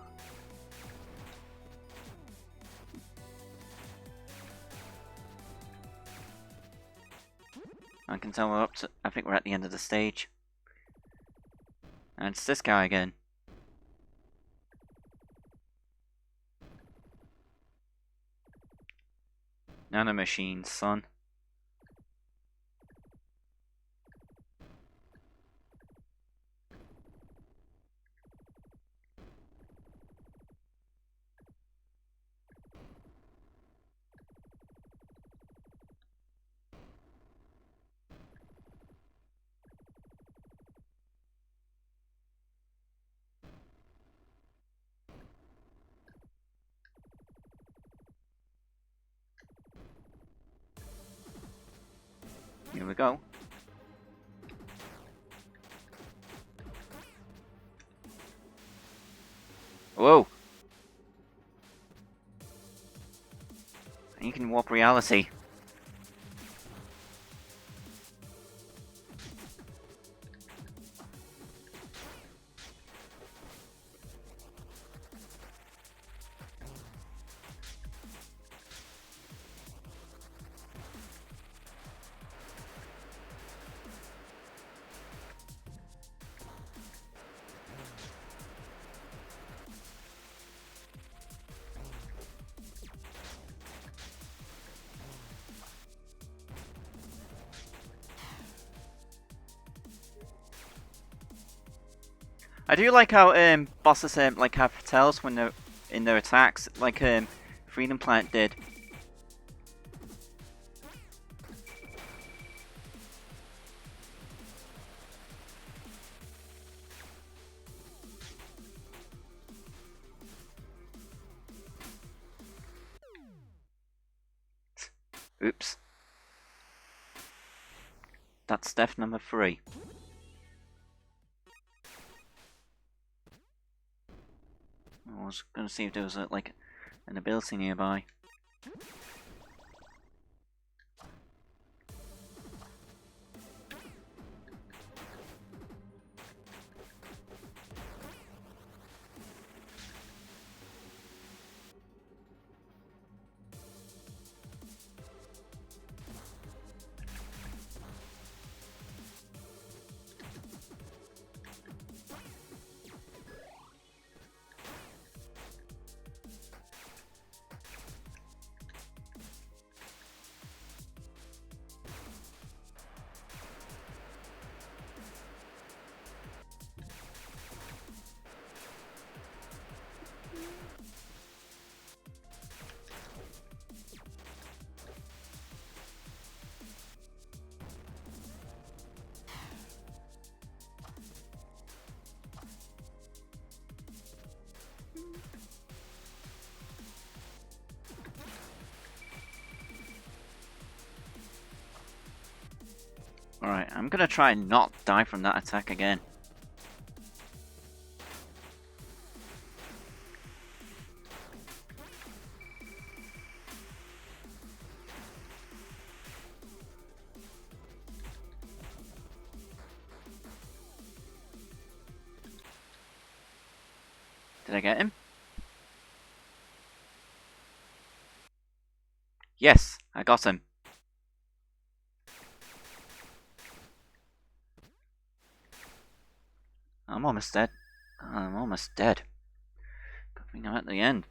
I can tell we're up to, I think we're at the end of the stage. And it's this guy again. Nanomachines, son. Here we go. Whoa! You can warp reality. I do like how bosses like have tails when they're in their attacks, like Freedom Plant did. Oops. That's step number 3. I was gonna see if there was like an ability nearby. Alright, I'm gonna try and not die from that attack again. Did I get him? Yes, I got him. I'm almost dead. I'm almost dead. Good thing I'm at the end.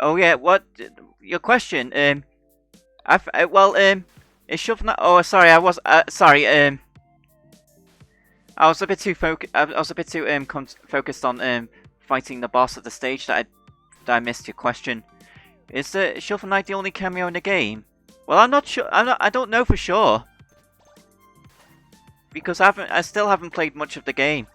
Oh yeah, what? Your question? Is Shovel? Oh, sorry, I was. Sorry. I was a bit too I was a bit too focused on fighting the boss at the stage that I missed your question. Is the Shovel Knight the only cameo in the game? Well, I'm not sure. I don't know for sure because I still haven't played much of the game.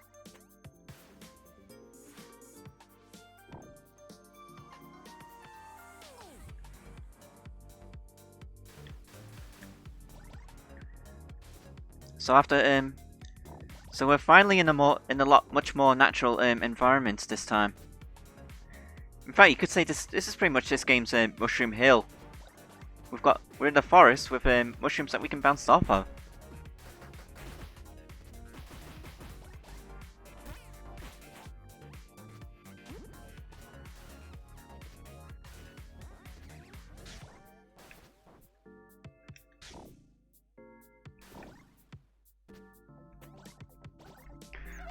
So after so we're finally in a much more natural environment this time. In fact, you could say this is pretty much this game's Mushroom Hill. We're in the forest with mushrooms that we can bounce off of.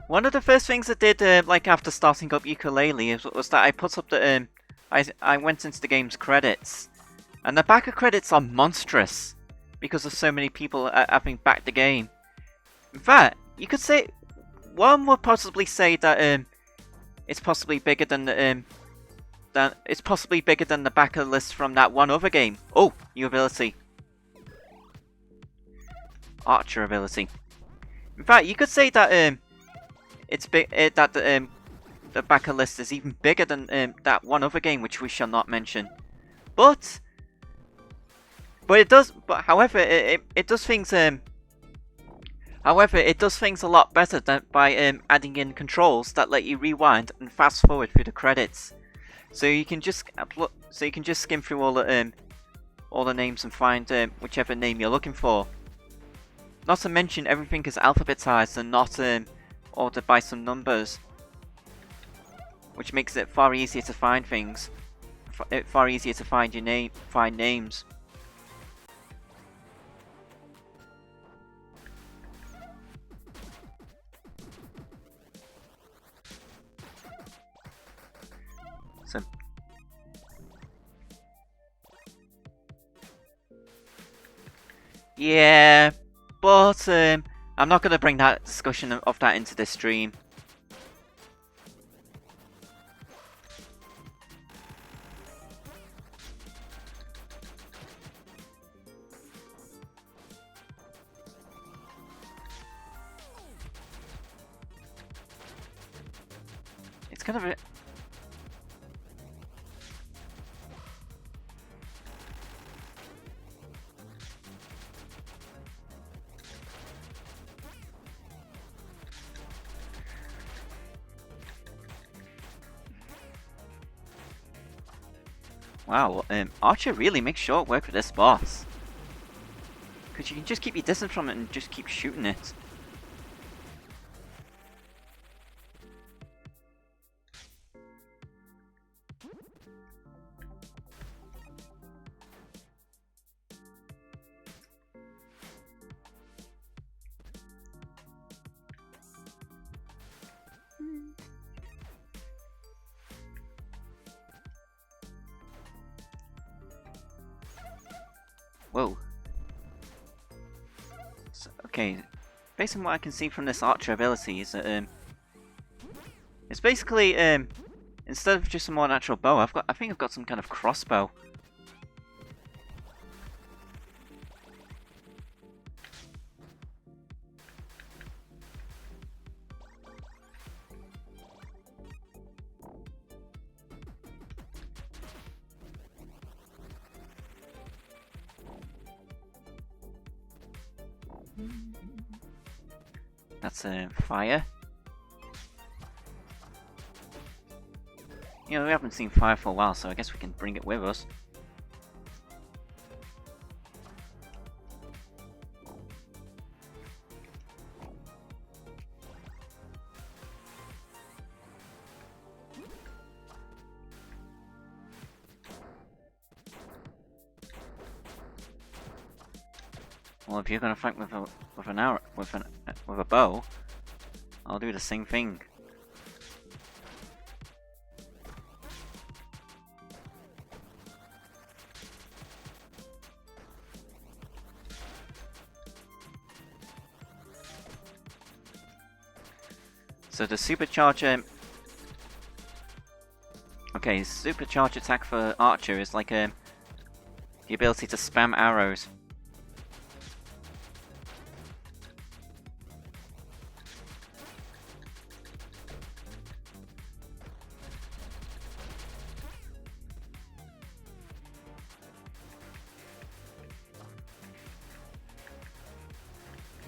One of the first things I did, like after starting up Ukulele, was that I put up the I went into the game's credits, and the back of credits are monstrous because of so many people having backed the game. In fact, you could say one would possibly say that it's possibly bigger than the back of the list from that one other game. Oh, new ability, Archer ability. In fact, you could say that it's big that the backer list is even bigger than that one other game, which we shall not mention. But it does. But however, it does things. However, it does things a lot better by adding in controls that let you rewind and fast forward through the credits. So you can just skim through all the names and find whichever name you're looking for. Not to mention, everything is alphabetized and not ordered by some numbers, which makes it far easier to find things. Far easier to find names. So, yeah, but I'm not going to bring that discussion of that into this stream. kind of a... Wow, Archer really makes short work with this boss. Because you can just keep your distance from it and just keep shooting it. Whoa. So, okay, based on what I can see from this Archer ability is that it's basically instead of just a more natural bow, I think I've got some kind of crossbow. That's fire. You know, we haven't seen fire for a while, so I guess we can bring it with us. Well, if you're gonna fight with a bow, I'll do the same thing. So the supercharge, okay, supercharge attack for Archer is like the ability to spam arrows.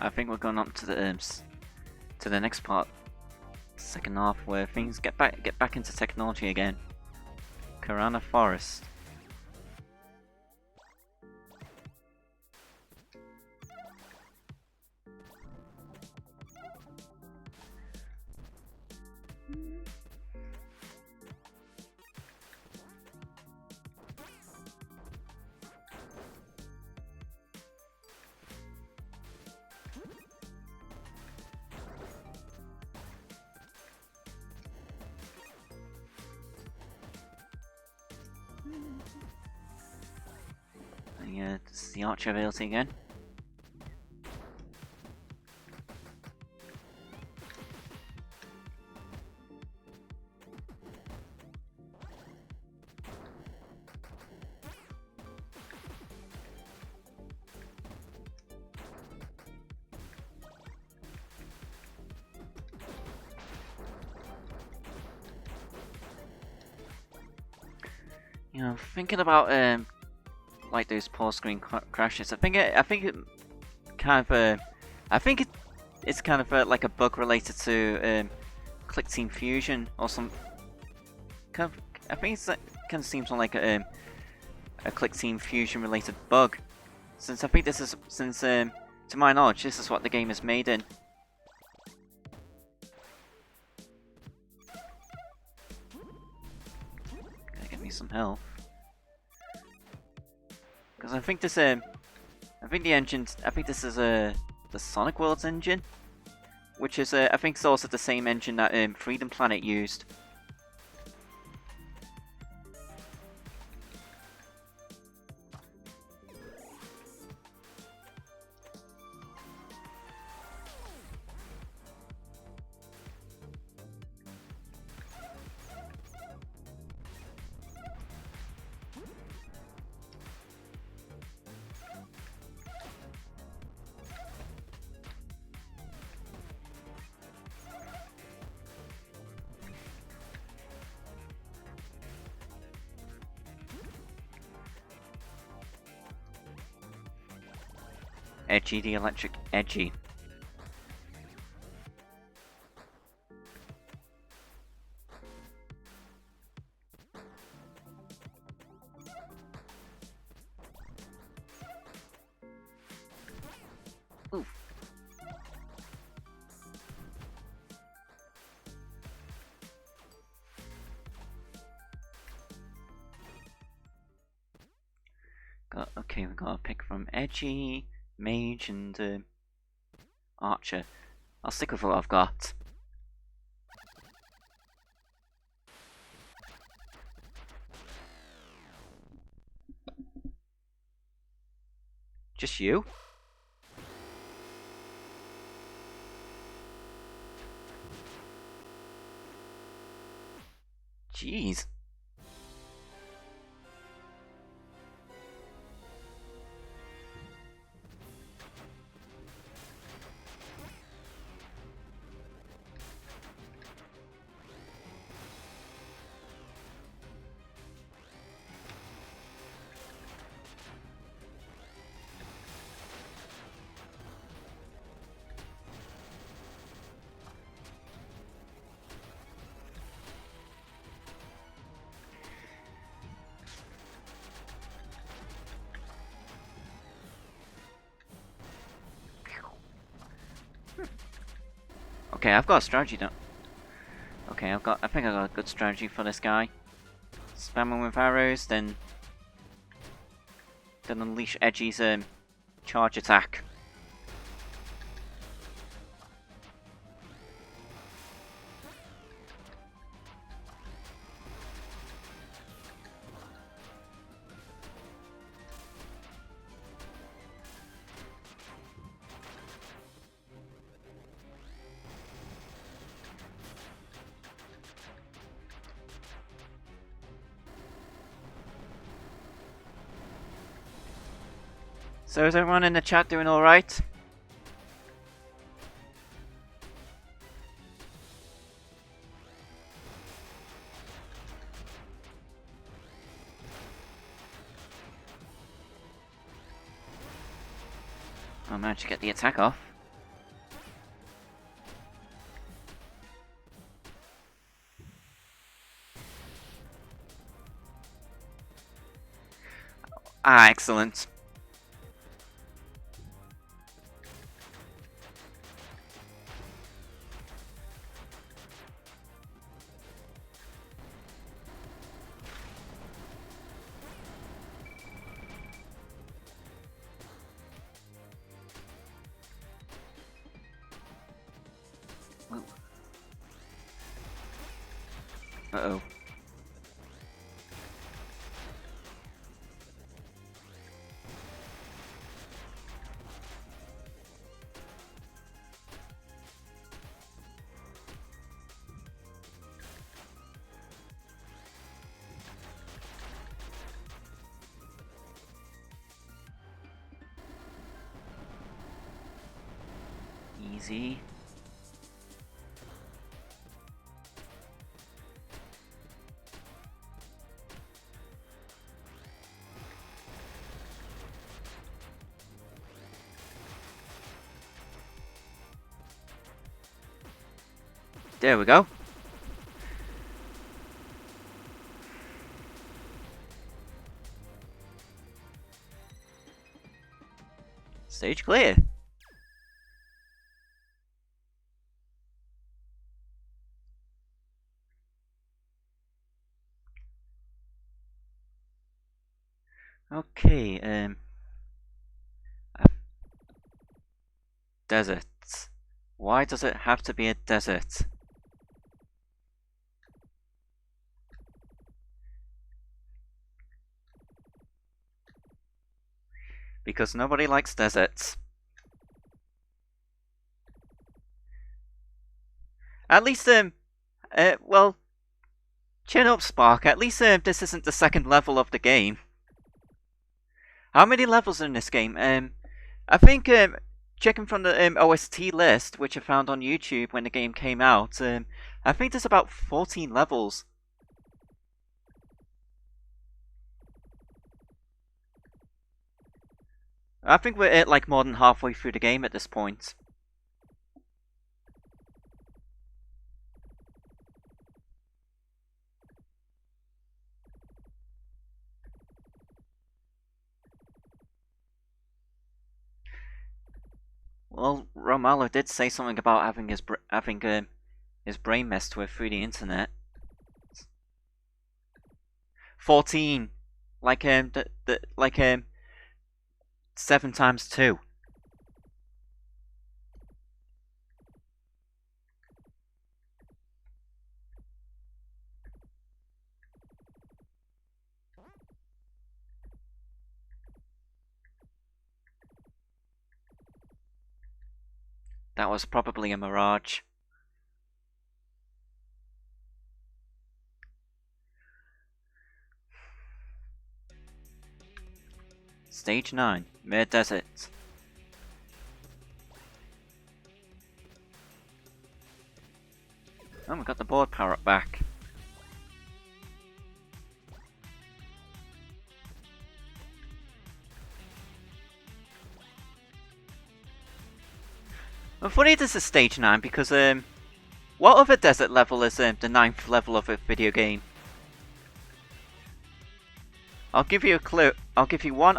I think we're going up to the next part, second half, where things get back into technology again. Karana Forest. Yeah, this is the Archer ability again. You know, thinking about like those pause screen crashes. I think it kind of it's kind of like a bug related to Click Team Fusion or some kind of. I think it's like, kind of seems like a Click Team Fusion related bug. Since I think this is to my knowledge, this is what the game is made in. Gotta get me some health. Because I think this I think the engine, I think this is the Sonic Worlds engine, which is I think it's also the same engine that Freedom Planet used. Edgy the Electric Edgy. Ooh. Okay, we got a pick from Edgy, Mage, and Archer. I'll stick with what I've got. Just you? Jeez. Okay, I've got a strategy down. Okay, I think I got a good strategy for this guy. Spam him with arrows, then unleash Edgy's charge attack. So is everyone in the chat doing alright? I managed to get the attack off. Ah, excellent. Uh-oh. Easy. There we go. Stage clear. Okay, desert. Why does it have to be a desert? Because nobody likes deserts. At least, well, chin up, Spark. At least, this isn't the second level of the game. How many levels are in this game? I think, checking from the OST list, which I found on YouTube when the game came out, I think there's about 14 levels. I think we're at like more than halfway through the game at this point. Well, Romalo did say something about having his brain messed with through the internet. 14, like 7 times 2. That was probably a mirage. Stage 9, Mere Desert. Oh, we got the board power up back. Well, funny this is stage 9 because what other desert level is the 9th level of a video game? I'll give you a clue. I'll give you one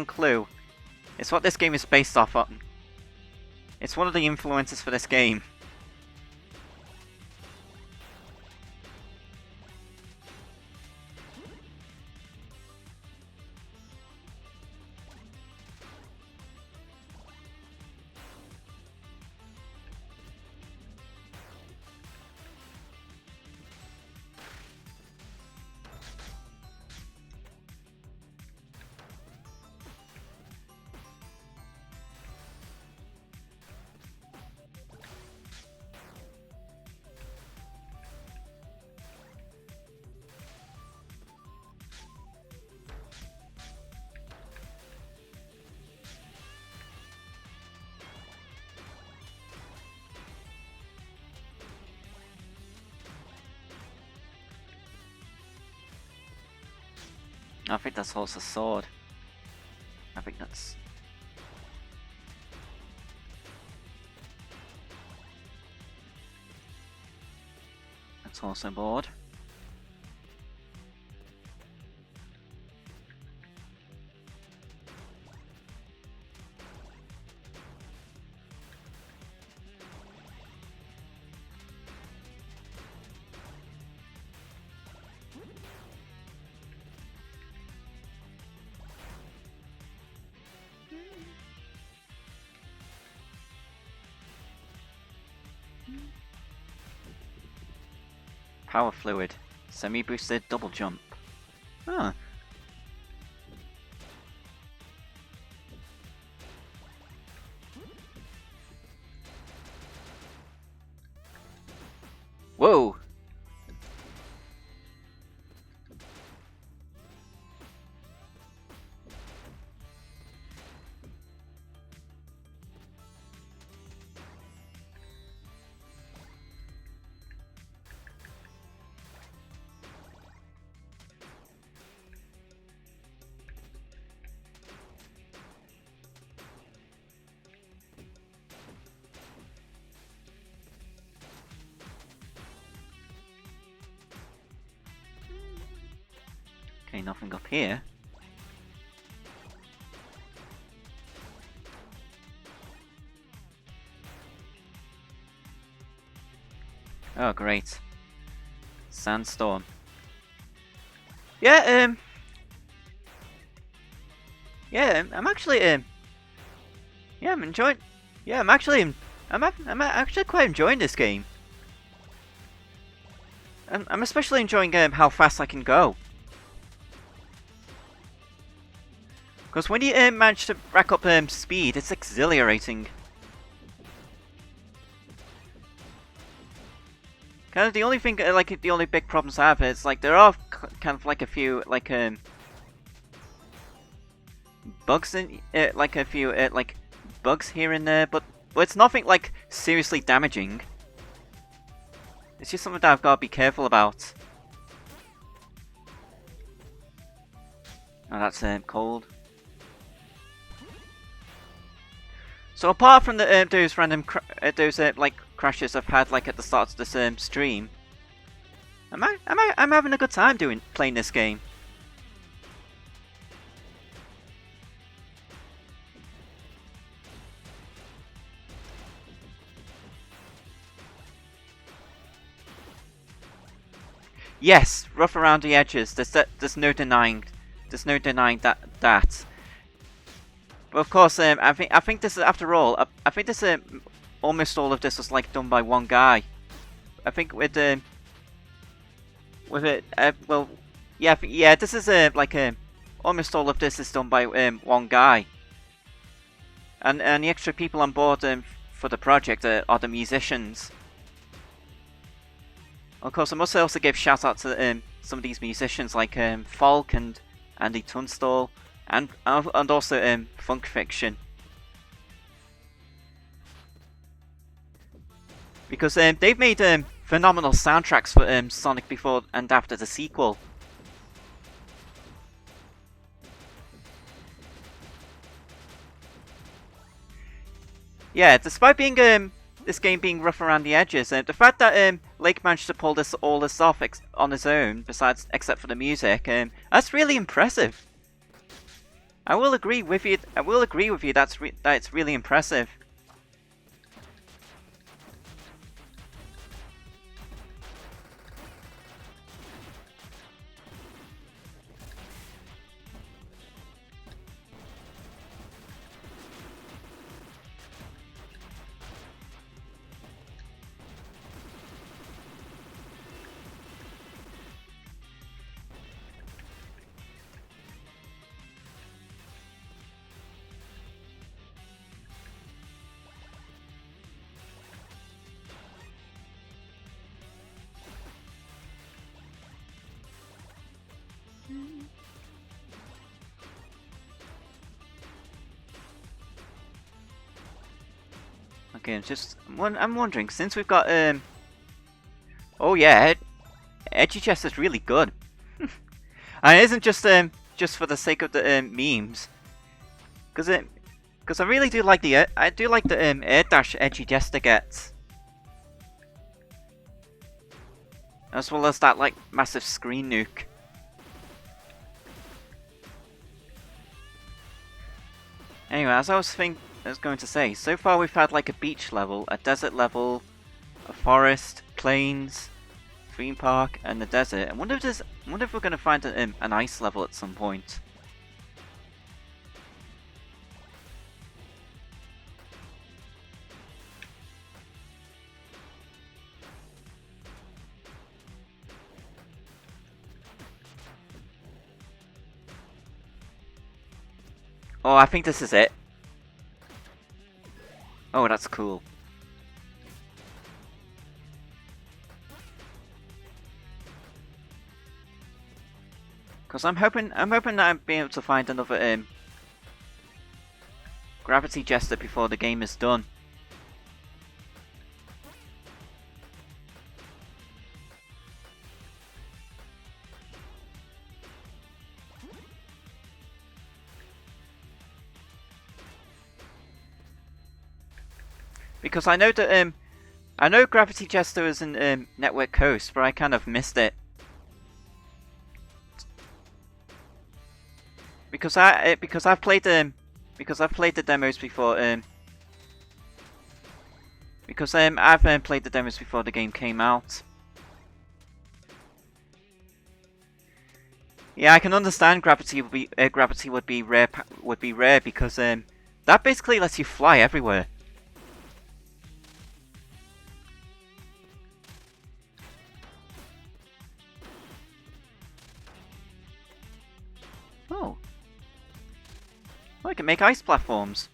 clue. It's what this game is based off on. It's one of the influences for this game. I think that's also a sword. I think that's... That's also a board. Power fluid. Semi-boosted double jump. Huh. Whoa! Okay, nothing up here. Oh, great. Sandstorm. Yeah, yeah, I'm actually, yeah, I'm enjoying, yeah, I'm actually quite enjoying this game. I'm especially enjoying how fast I can go. Because when you manage to rack up speed, it's exhilarating. Kind of the only thing, like the only big problems I have is like there are kind of like a few like bugs in like a few like bugs here and there, but it's nothing like seriously damaging. It's just something that I've got to be careful about. Oh, that's cold. So apart from the those random those like crashes I've had like at the start of this stream, I'm having a good time playing this game. Yes, rough around the edges. There's no denying. There's no denying that. But of course, I think this is, after all, I think this almost all of this was like done by one guy. I think with it, well, yeah, this is like almost all of this is done by one guy. And the extra people on board for the project are the musicians. Of course, I must also give shout out to some of these musicians like Falk and Andy Tunstall. And also Funk Fiction, because they've made phenomenal soundtracks for Sonic before and after the sequel. Yeah, despite being this game being rough around the edges, the fact that Lake managed to pull all this off on his own, except for the music, that's really impressive. I will agree with you. That it's really impressive. Okay, I'm wondering, since we've got oh yeah, Edgy Chest is really good. And it isn't just for the sake of the memes, because I really do like the air dash Edgy Jester gets, as well as that like massive screen nuke. Anyway, as I was going to say, so far we've had like a beach level, a desert level, a forest, plains, theme park, and the desert. I wonder if we're going to find an ice level at some point. Oh, I think this is it. Oh, that's cool. Because I'm hoping that I'll be able to find another Gravity Jester before the game is done. Because I know that I know Gravity Jester is in Network Coast, but I kind of missed it. Because I've played the demos before. I've played the demos before the game came out. Yeah, I can understand gravity would be rare because that basically lets you fly everywhere. Oh. I can make ice platforms.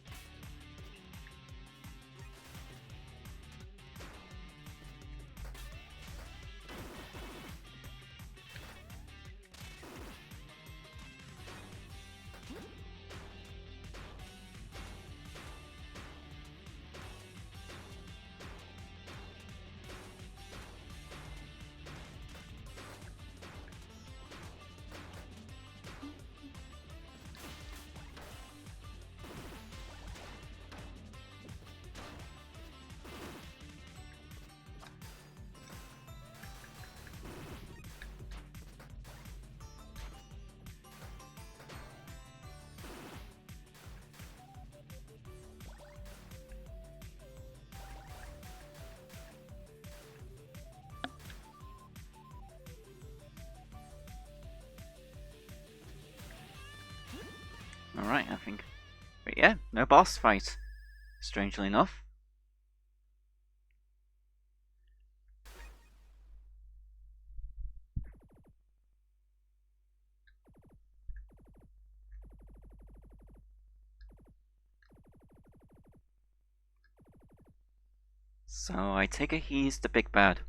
Alright, I think. But yeah, no boss fight. Strangely enough. So I take it he's the big bad.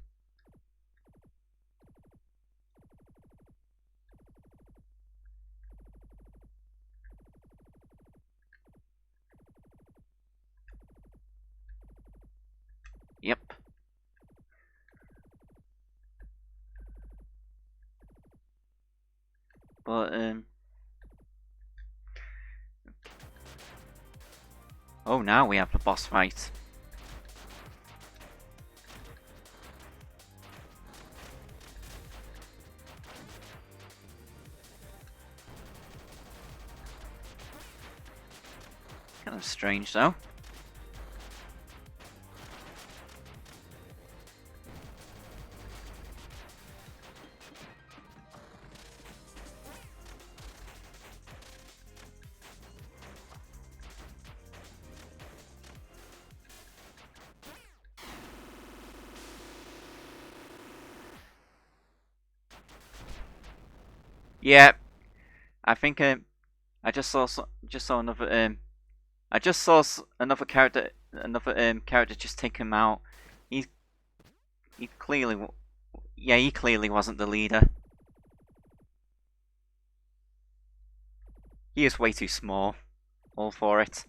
Yep. But oh, now we have the boss fight. Kind of strange though. Yeah, I think I just saw another I just saw another character just take him out. He he clearly yeah, he clearly wasn't the leader. He is way too small. All for it.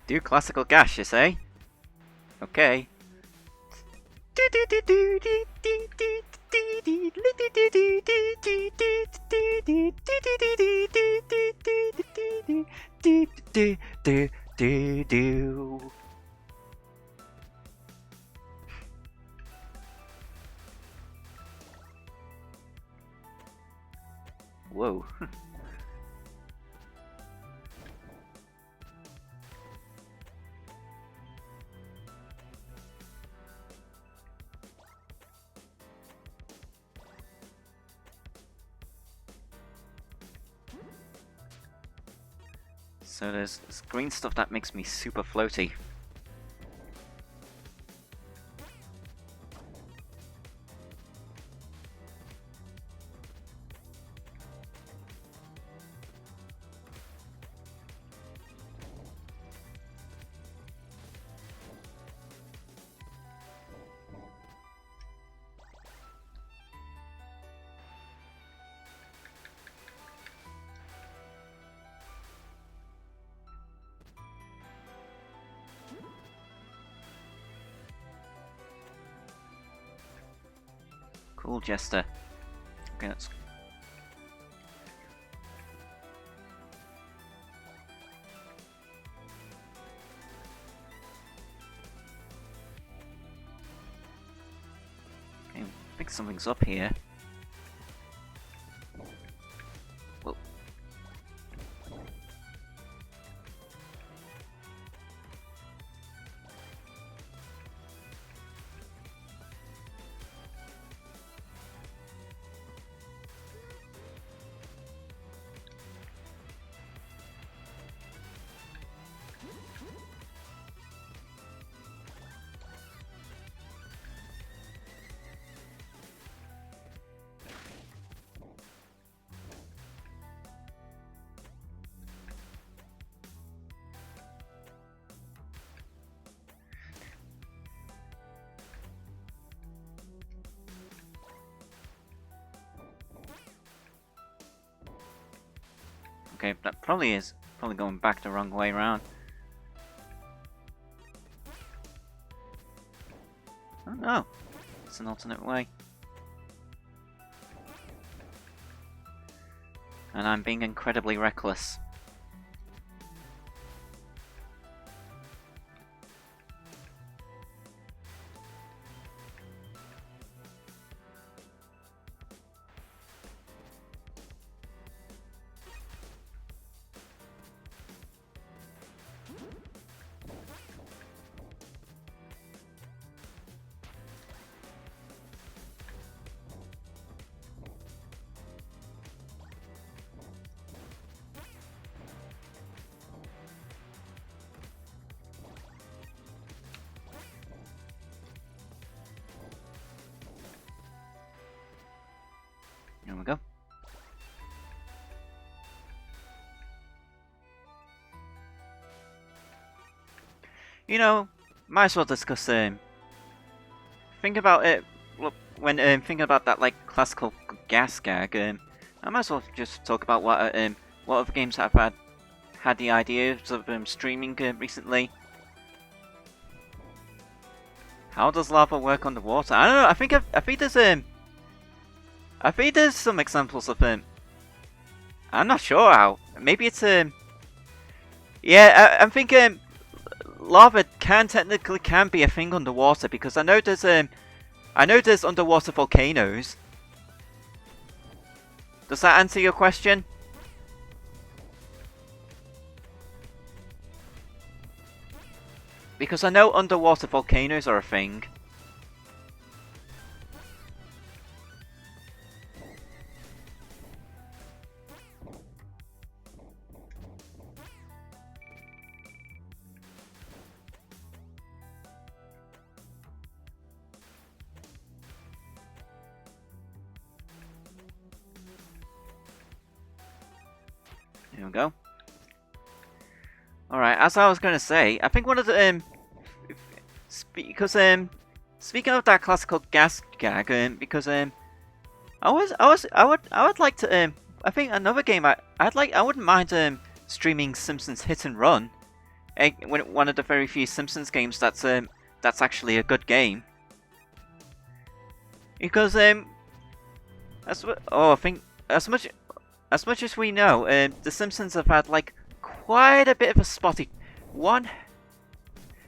Do classical gaseous, eh? Okay. Whoa. So there's this green stuff that makes me super floaty. Cool, Jester. Okay, let's... Okay, I think something's up here. Whoa. Okay, that probably is going back the wrong way around. Oh no, it's an alternate way. And I'm being incredibly reckless. There we go. You know, might as well discuss, think about it, when, thinking about that, like, classical gas gag, I might as well just talk about what other games I've had the ideas of, streaming, recently. How does lava work underwater? I don't know, I think there's some examples of, I'm not sure how. Maybe it's, yeah, I'm thinking, lava technically can be a thing underwater, because I know there's underwater volcanoes. Does that answer your question? Because I know underwater volcanoes are a thing. There we go. Alright, as I was gonna say, I think one of the because speaking of that classical gas gag, because I would like to I think another game I wouldn't mind streaming Simpsons Hit and Run. One of the very few Simpsons games that's actually a good game. Because I think as much as we know, the Simpsons have had like quite a bit of a spotty one.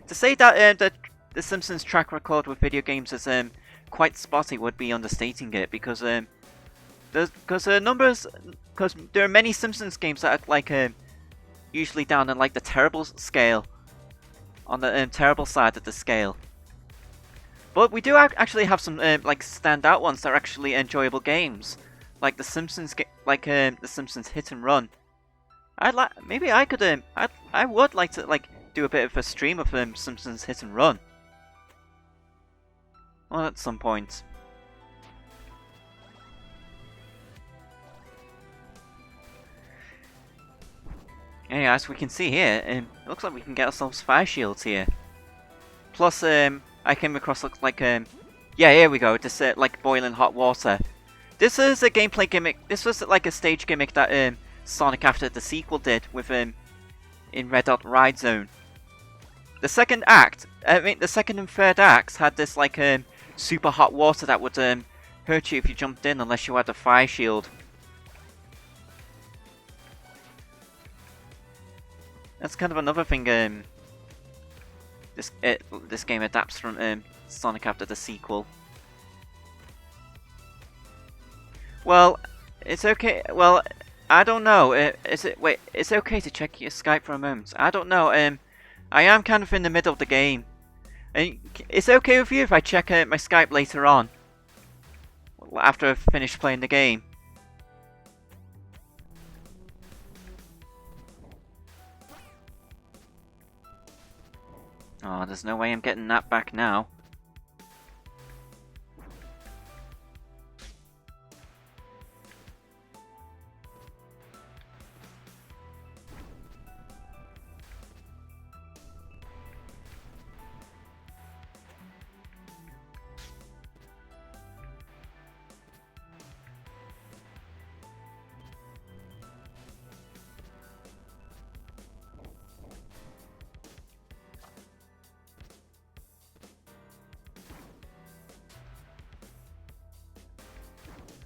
To say that the Simpsons' track record with video games is quite spotty would be understating it, because there are many Simpsons games that are like usually down in like the terrible scale, on the terrible side of the scale. But we do actually have some like standout ones that are actually enjoyable games, like the Simpsons, the Simpsons Hit and Run. Maybe I could I would like to like do a bit of a stream of Simpsons Hit and Run. Well, at some point. Anyway, as we can see here, it looks like we can get ourselves fire shields here. Plus, I came across like yeah, here we go. This like boiling hot water. This is a gameplay gimmick. This was like a stage gimmick that Sonic After the Sequel did with in Red Hot Ride Zone. The second act, the second and third acts had this like super hot water that would hurt you if you jumped in unless you had a fire shield. That's kind of another thing this game adapts from Sonic After the Sequel. Well, it's okay. Well, I don't know. Wait, it's okay to check your Skype for a moment. I don't know. I am kind of in the middle of the game. It's okay with you if I check my Skype later on, after I've finished playing the game. Oh, there's no way I'm getting that back now.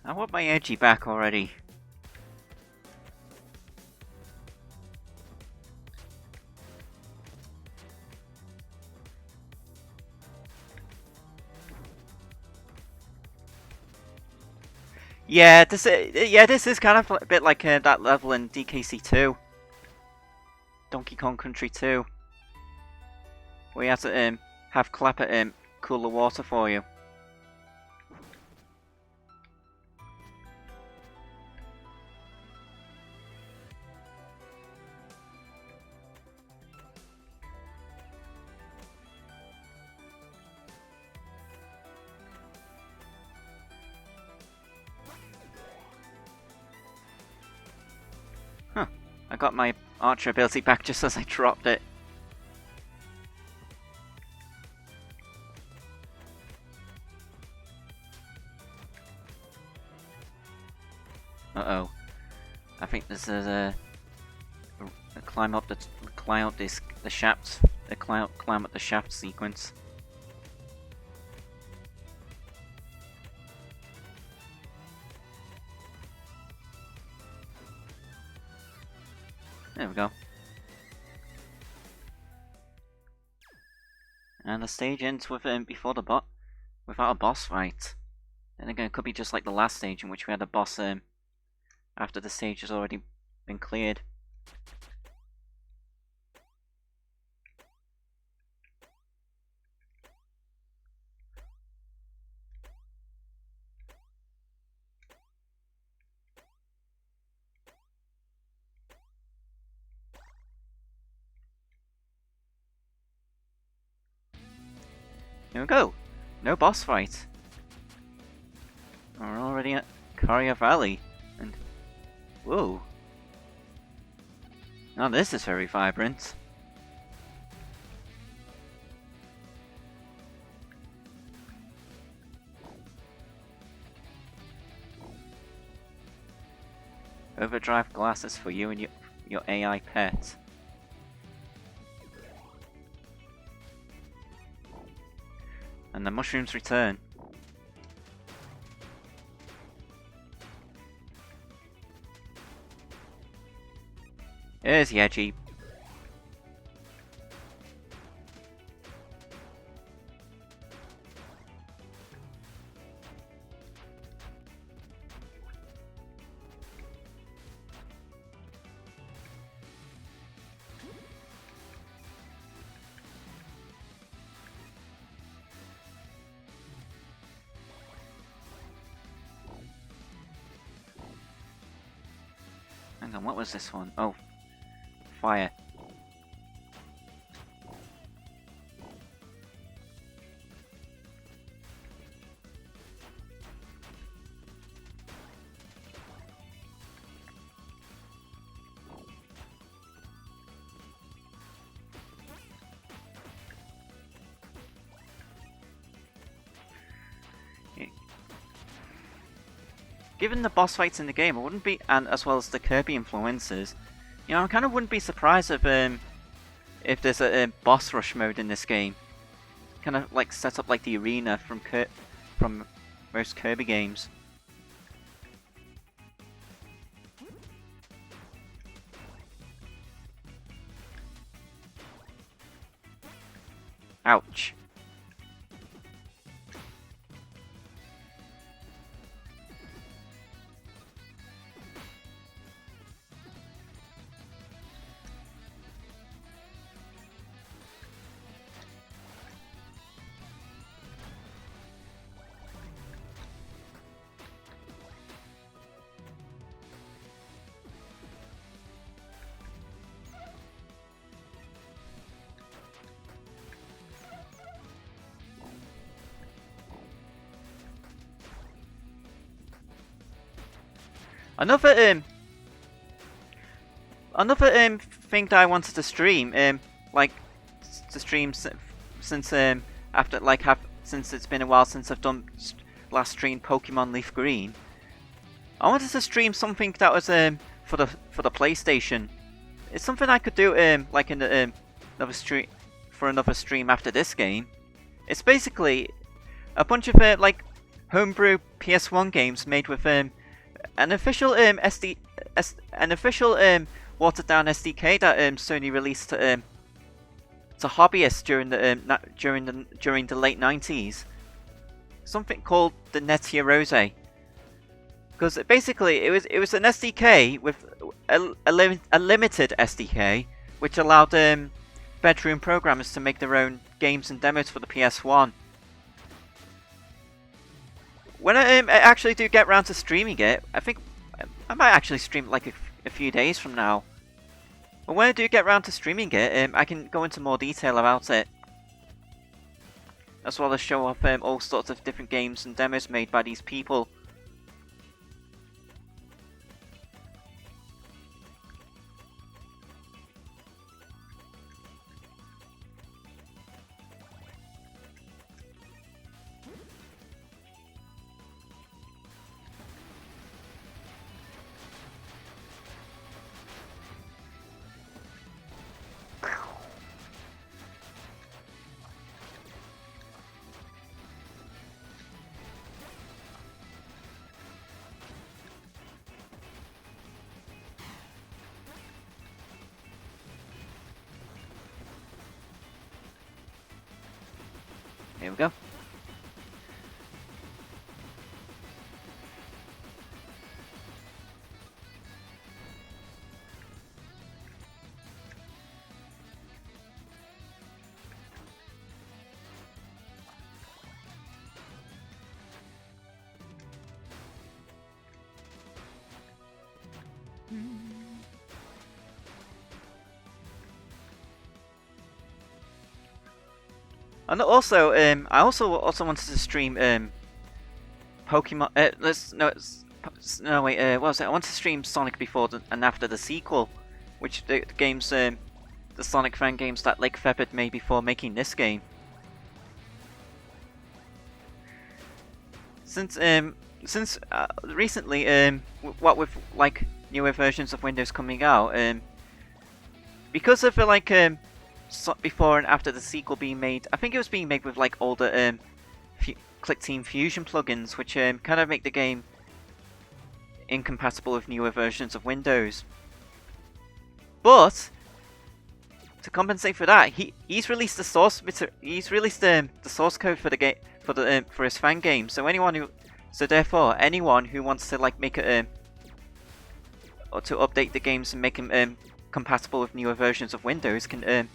I want my edgy back already. this is kind of a bit like that level in DKC2, Donkey Kong Country 2, where you have to have Clapper cool the water for you. Huh, I got my archer ability back just as I dropped it. Uh-oh. I think this is a climb up the shaft, climb up the shaft sequence. There we go. And the stage ends with without a boss fight. Then again, it could be just like the last stage in which we had a boss after the stage has already been cleared. Here we go. No boss fight. We're already at Karia Valley, and whoa! Now this is very vibrant. Overdrive glasses for you and your AI pet. And the mushrooms return. Here's Yeji. Hang on, what was this one? Oh, fire. Given the boss fights in the game, I wouldn't be, and as well as the Kirby influences, you know, I kind of wouldn't be surprised if there's a boss rush mode in this game. Kind of like set up like the arena from most Kirby games. Ouch. Another thing that I wanted to stream, since since it's been a while since I've done last stream Pokemon Leaf Green. I wanted to stream something that was for the PlayStation. It's something I could do like in the another stream after this game. It's basically a bunch of like homebrew PS1 games made with an official watered down SDK that Sony released to hobbyists during the late 90s. Something called the Netia Rose. because basically it was an SDK with a limited SDK, which allowed bedroom programmers to make their own games and demos for the PS1. When I actually do get around to streaming it, I think I might actually stream it like a few days from now. But when I do get around to streaming it, I can go into more detail about it, as well as show off all sorts of different games and demos made by these people. Here we go. And also, I also wanted to stream Pokemon. What was it? I wanted to stream Sonic before and after the sequel, which the games, the Sonic fan games that Lake Fepard made before making this game. Since recently, what with like newer versions of Windows coming out, because of before and after the sequel being made, I think it was being made with like older ClickTeam Fusion plugins, which kind of make the game incompatible with newer versions of Windows. But to compensate for that, he's released the source the source code for the game for his fan game. So therefore anyone who wants to like make it or to update the games and make them compatible with newer versions of Windows can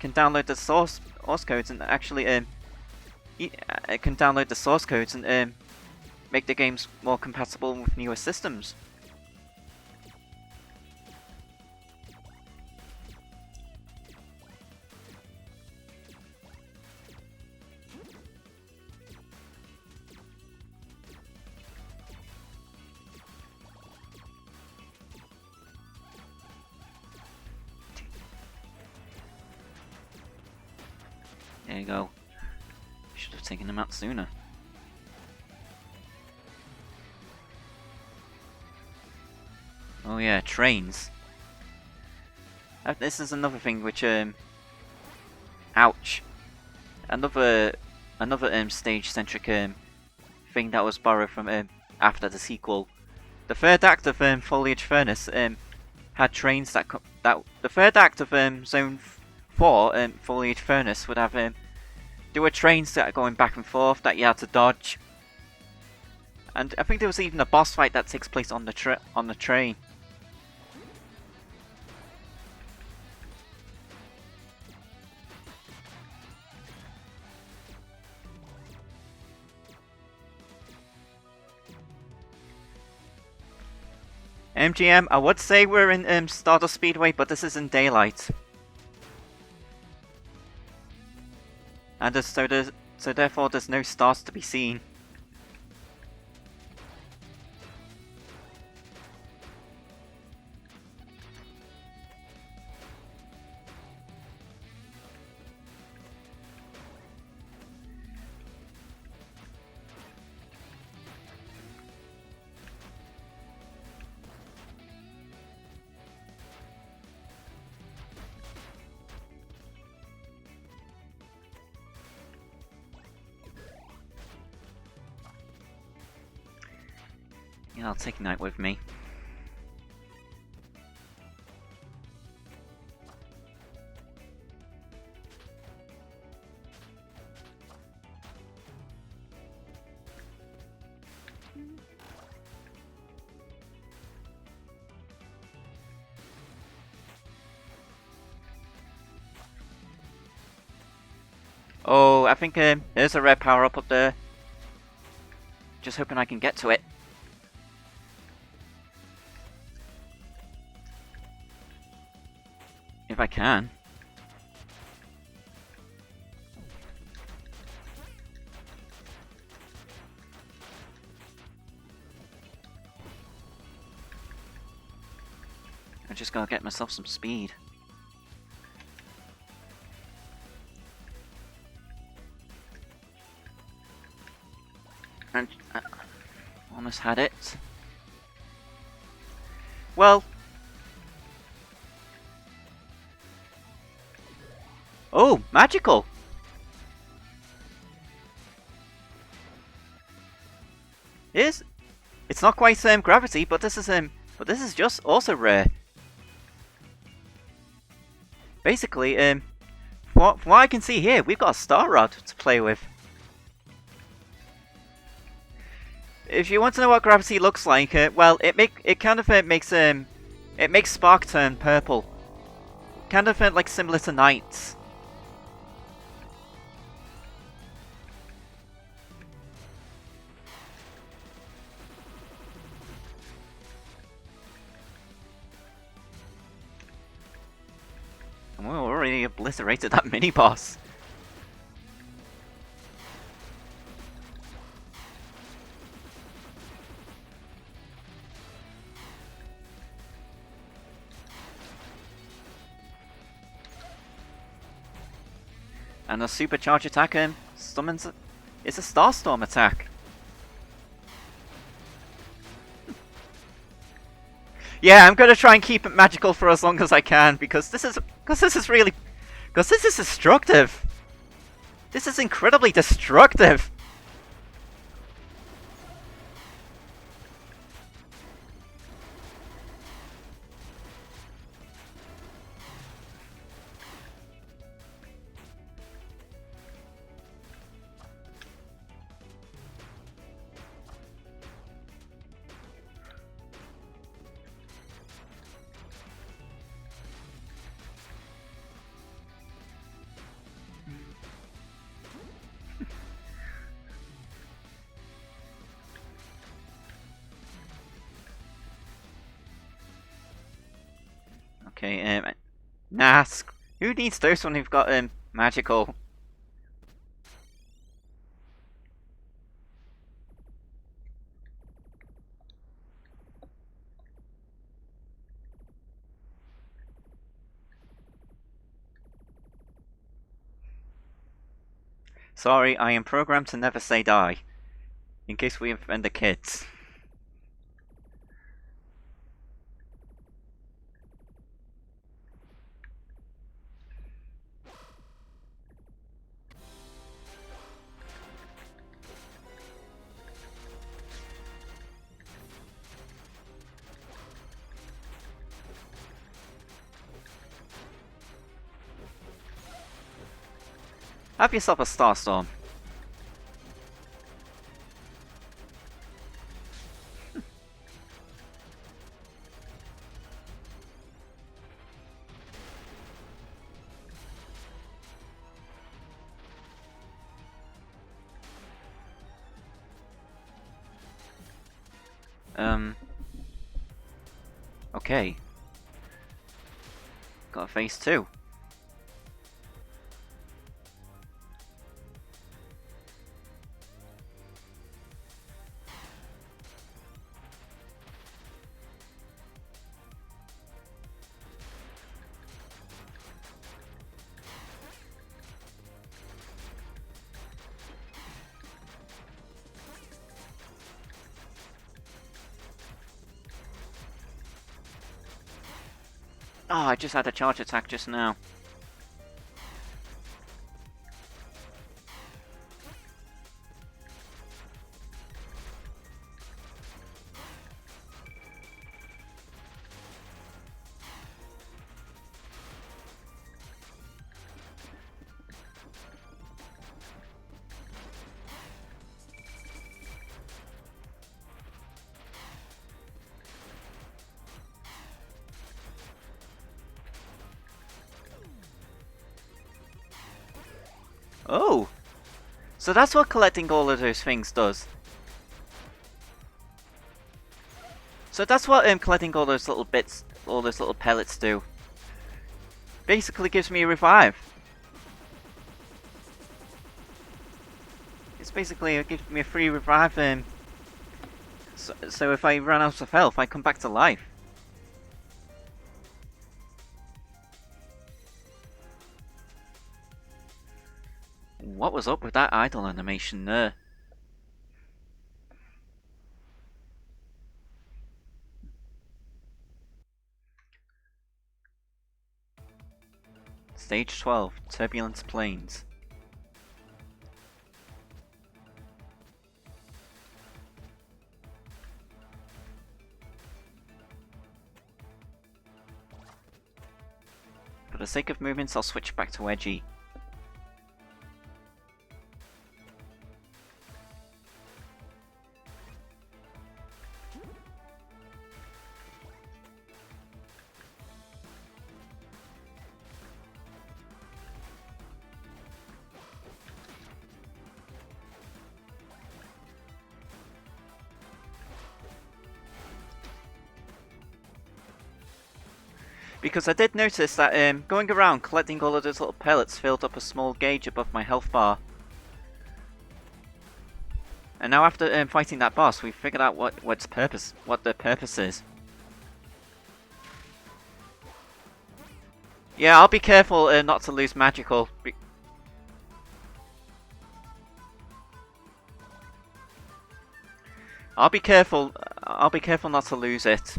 download the source codes and actually can download the source codes and make the games more compatible with newer systems. There you go. Should have taken them out sooner. Oh yeah, trains. This is another thing which ouch. Another stage-centric thing that was borrowed from after the sequel. The third act of Foliage Furnace had trains that the third act of Zone 4 Foliage Furnace would have there were trains that are going back and forth that you had to dodge, and I think there was even a boss fight that takes place on the train. MGM, I would say we're in Stardust Speedway, but this is in daylight. And so therefore there's no stars to be seen. Yeah, I'll take Knight with me. Oh, I think there's a rare power-up up there. Just hoping I can get to it. If I can. I just gotta get myself some speed. And almost had it. Well. Oh, magical! It's not quite gravity, but this is just also rare. Basically, from what I can see here, we've got a star rod to play with. If you want to know what gravity looks like, well, it makes Spark turn purple, kind of like similar to Knights. And we already obliterated that mini boss. And the supercharge attack summons it's a Starstorm attack. Yeah, I'm gonna try and keep it magical for as long as I can because this is destructive. This is incredibly destructive. Okay, Nask. Who needs those when you've got magical? Sorry, I am programmed to never say die. In case we offend the kids. Have yourself a Starstorm. Okay. Got a phase 2. Oh, I just had a charge attack just now. Oh! So that's what collecting all of those things does. So that's what collecting all those little bits, all those little pellets do. Basically gives me a revive. It's basically it gives me a free revive. So if I run out of health, I come back to life. What was up with that idle animation there? Stage 12, Turbulent Plains. For the sake of movements, I'll switch back to Edgy. Because I did notice that going around collecting all of those little pellets filled up a small gauge above my health bar. And now after fighting that boss, we've figured out what the purpose is. Yeah, I'll be careful not to lose magical. I'll be careful not to lose it.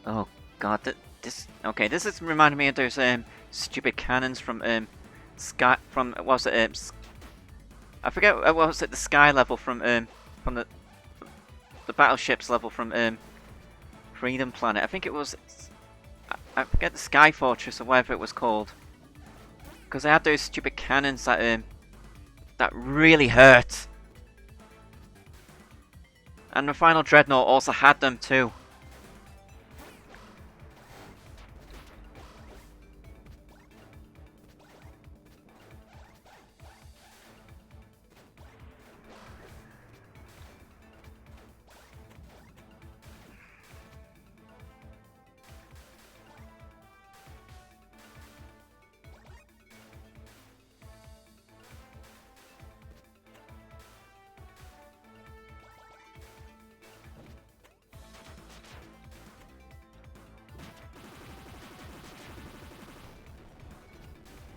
Oh god, this is reminding me of those stupid cannons from Sky from what was it I forget what was it, the Sky level from the battleships level from Freedom Planet. I think it was I forget, the Sky Fortress or whatever it was called. Because they had those stupid cannons that really hurt. And the final Dreadnought also had them too.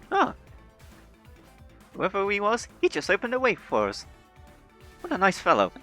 Ah, whoever he was, he just opened the way for us. What a nice fellow.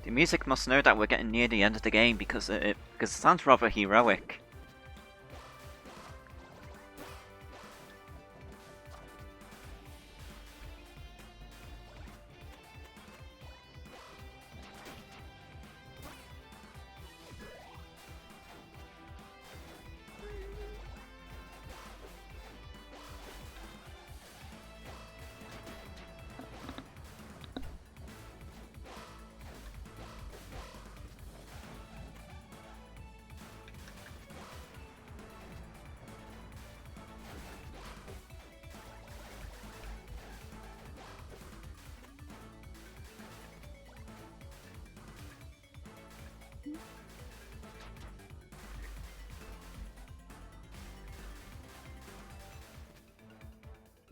The music must know that we're getting near the end of the game because it sounds rather heroic.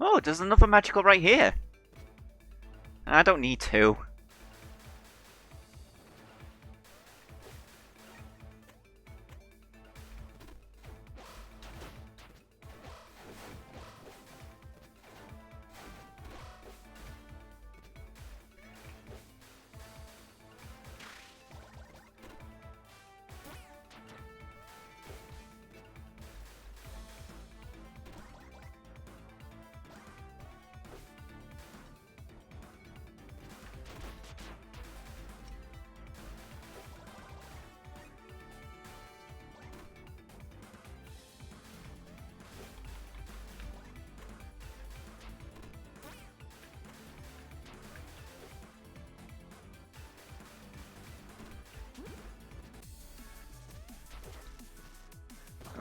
Oh, there's another magical right here. I don't need two.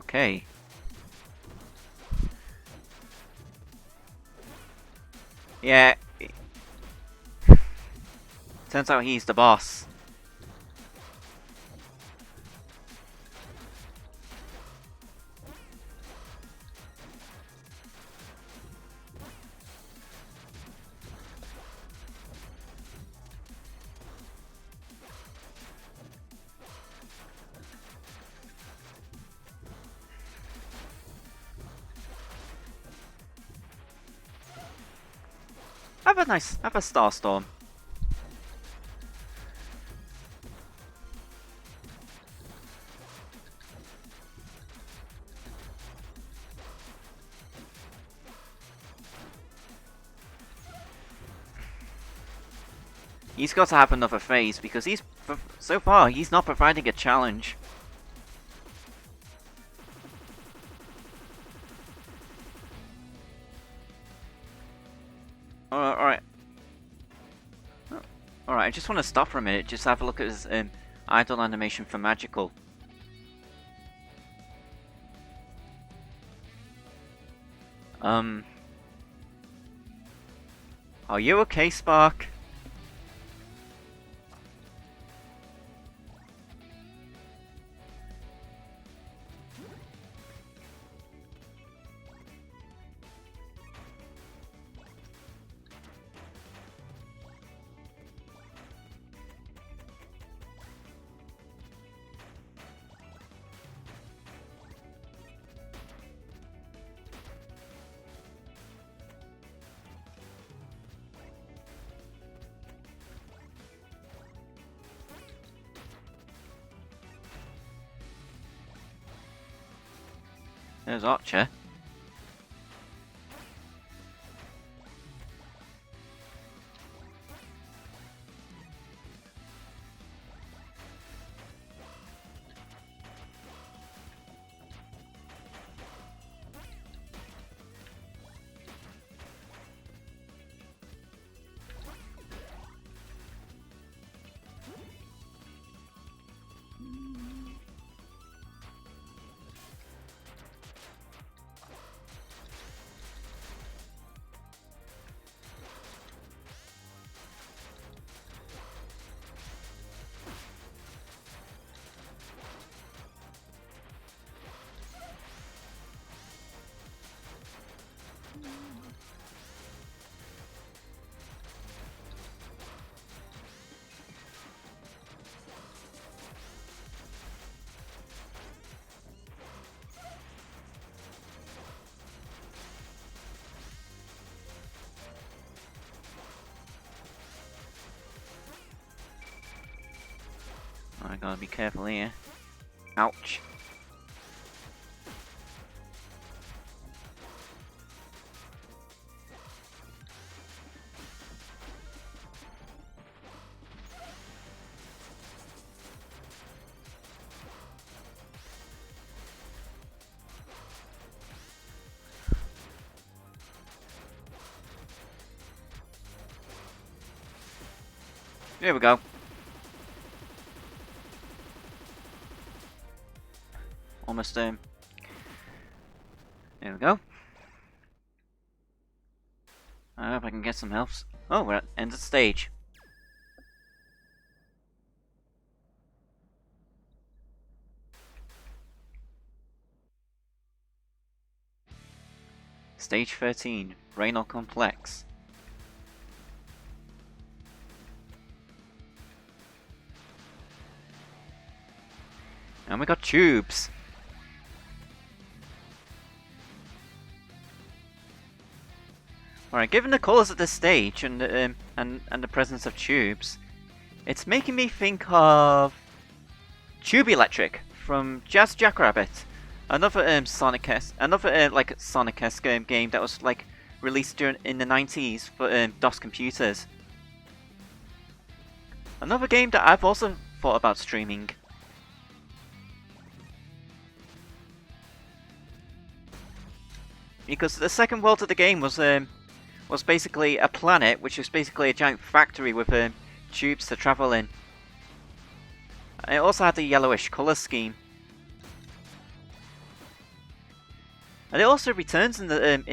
Okay. Yeah. Turns out he's the boss. Have a Starstorm. He's got to have another phase because so far he's not providing a challenge. Alright. Alright, I just want to stop for a minute, just have a look at his idle animation for magical. Are you okay, Spark? There's Archer. I gotta be careful here. Ouch. There we go. Almost there we go. I hope I can get some health. Oh, we're at the end of the stage. Stage 13, Renal Complex. And we got tubes. Alright, given the colours of this stage and the presence of tubes, it's making me think of Tube Electric from Jazz Jackrabbit, another Sonic-esque game that was like released in the 90s for DOS computers. Another game that I've also thought about streaming. Because the second world of the game was basically a planet, which was basically a giant factory with tubes to travel in. And it also had a yellowish colour scheme. And it also returns in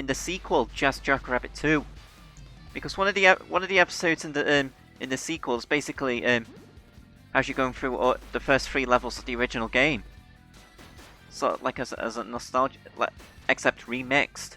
the sequel, Jazz Jackrabbit 2, because one of the episodes in the sequel is basically as you're going through the first 3 levels of the original game. So like as a nostalgia, except remixed.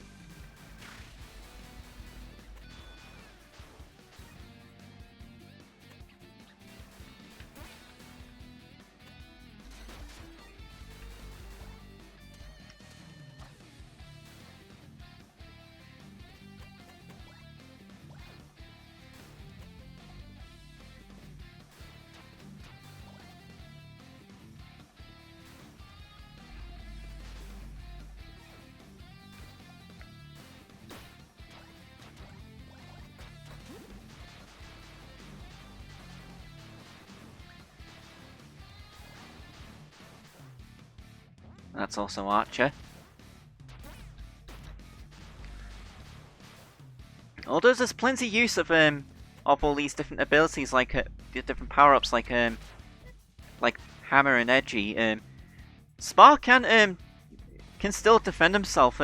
That's also Archer. Although there's plenty use of all these different abilities, like the different power-ups, like Hammer and Edgy, Spark can still defend himself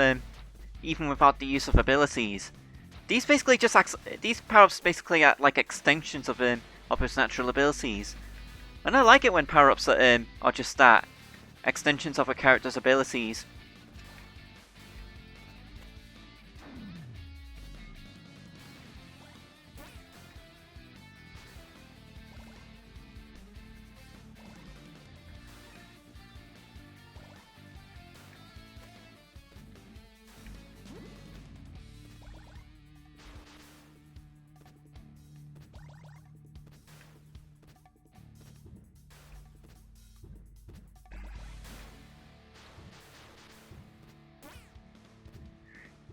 even without the use of abilities. These power-ups basically act like extensions of his natural abilities, and I like it when power-ups are just that. Extensions of a character's abilities.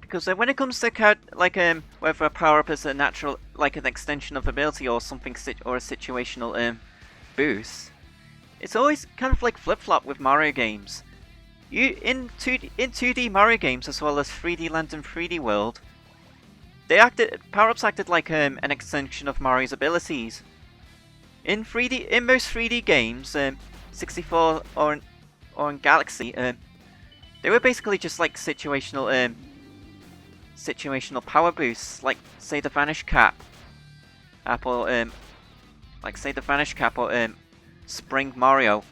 Because when it comes to whether a power-up is a natural, like an extension of ability or something, or a situational boost, it's always kind of like flip-flop with Mario games. In 2D Mario games as well as 3D Land and 3D World, power-ups acted like an extension of Mario's abilities. In most 3D games, 64 or in Galaxy, they were basically just like situational power boosts, like say the Vanish Cap, or Spring Mario.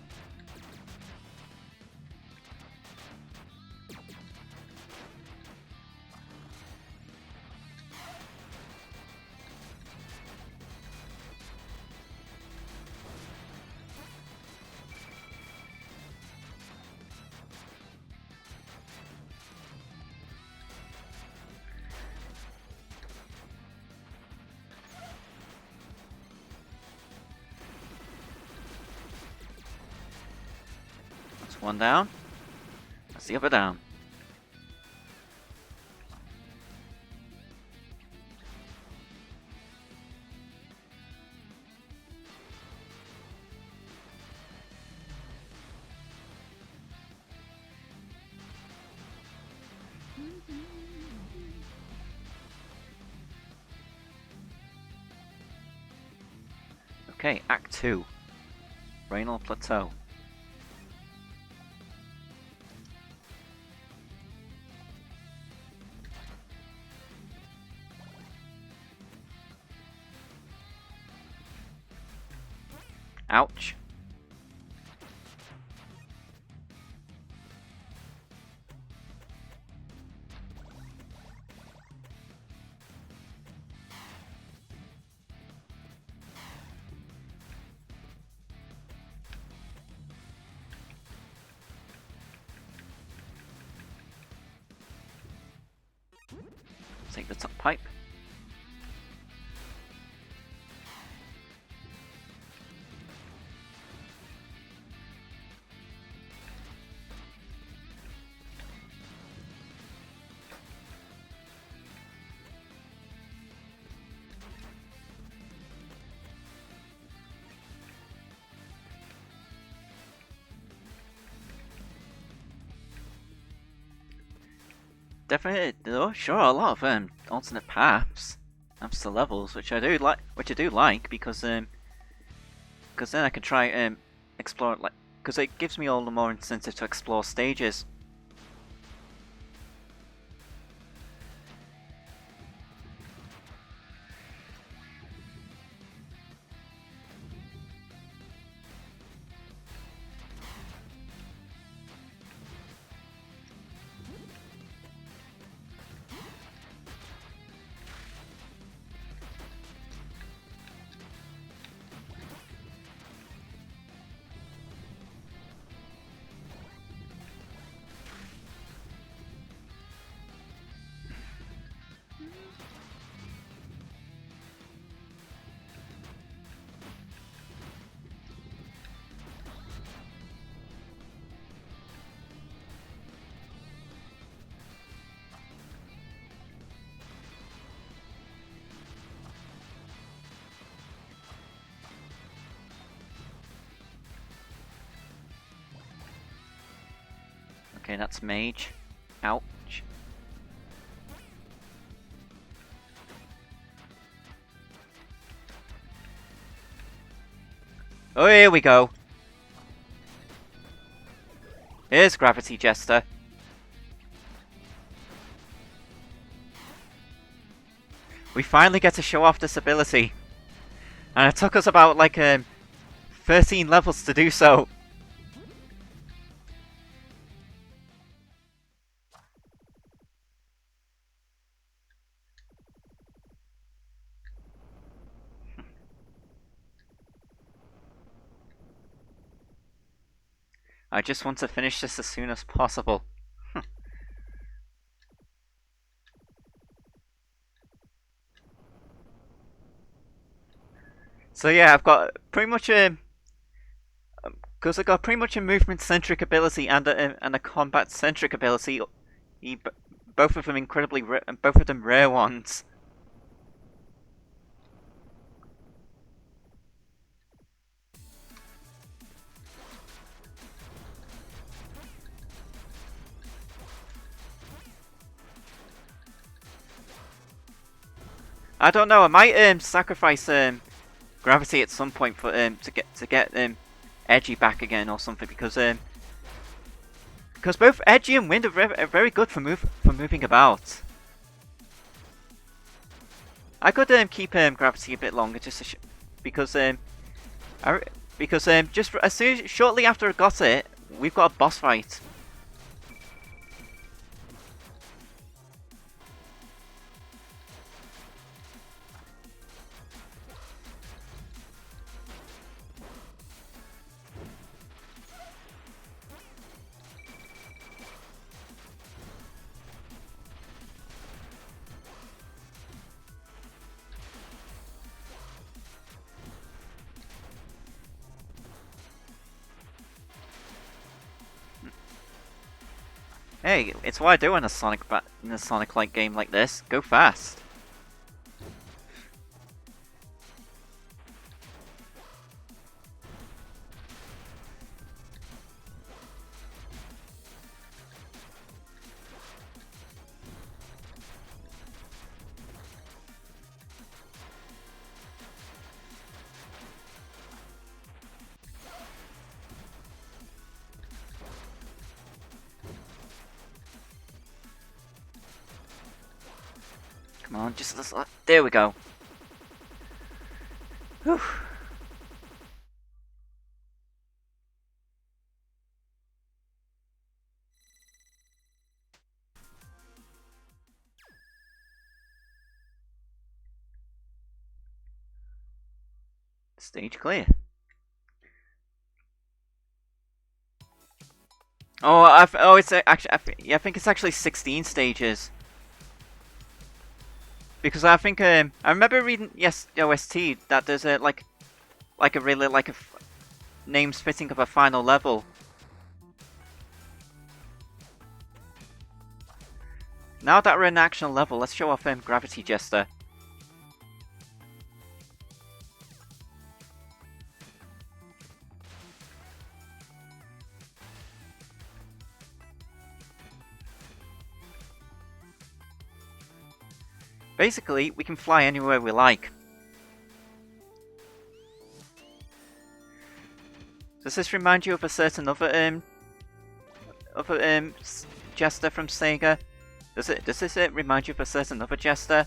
One down. That's the other down. Okay, Act 2. Renal Plateau. Ouch. Take the top pipe. Definitely, though, sure, a lot of alternate paths, to levels, which I do like, because then I can try explore like, because it gives me all the more incentive to explore stages. Okay, that's mage. Ouch. Oh, here we go. Here's Gravity Jester. We finally get to show off this ability. And it took us about like 13 levels to do so. I just want to finish this as soon as possible. So yeah, I've got pretty much because I got pretty much a movement-centric ability and a combat-centric ability. Both of them incredibly both of them rare ones. I don't know. I might sacrifice gravity at some point for to get edgy back again or something, because both edgy and wind are very good for moving about. I could keep gravity a bit longer just because just shortly after I got it, we've got a boss fight. Hey, it's what I do in a Sonic-like game like this. Go fast. Come on, just this. There we go. Whew. Stage clear. Oh, it's actually. I think it's actually 16 stages. Because I think I remember reading OST that there's a a really names fitting of a final level. Now that we're in action level, let's show off Gravity Jester. Basically, we can fly anywhere we like. Does this remind you of a certain other Jester from Sega? Does this remind you of a certain other Jester?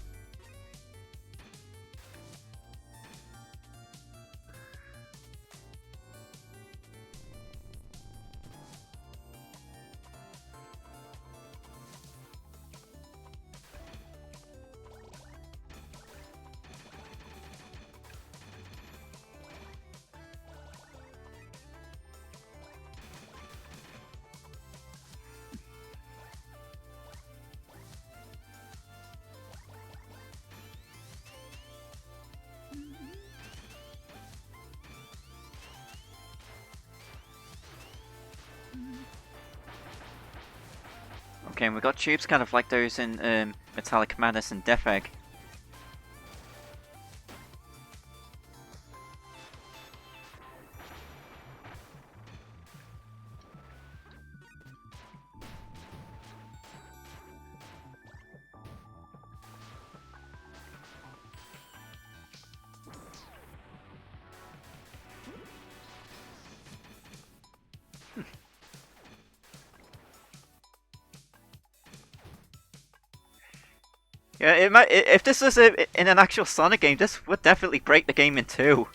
Okay, and we've got tubes kind of like those in Metallic Madness and Death Egg. Yeah, it might. If this was in an actual Sonic game, this would definitely break the game in two.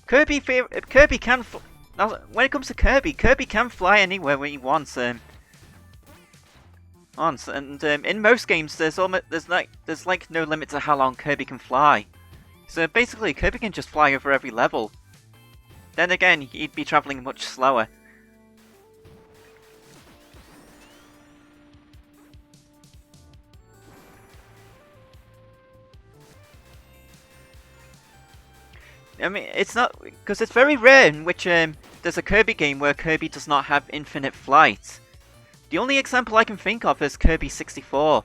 Kirby can. Now, when it comes to Kirby can fly anywhere when he wants. And in most games, there's like no limit to how long Kirby can fly. So basically, Kirby can just fly over every level. Then again, he'd be travelling much slower. I mean, it's not because it's very rare in which there's a Kirby game where Kirby does not have infinite flight. The only example I can think of is Kirby 64.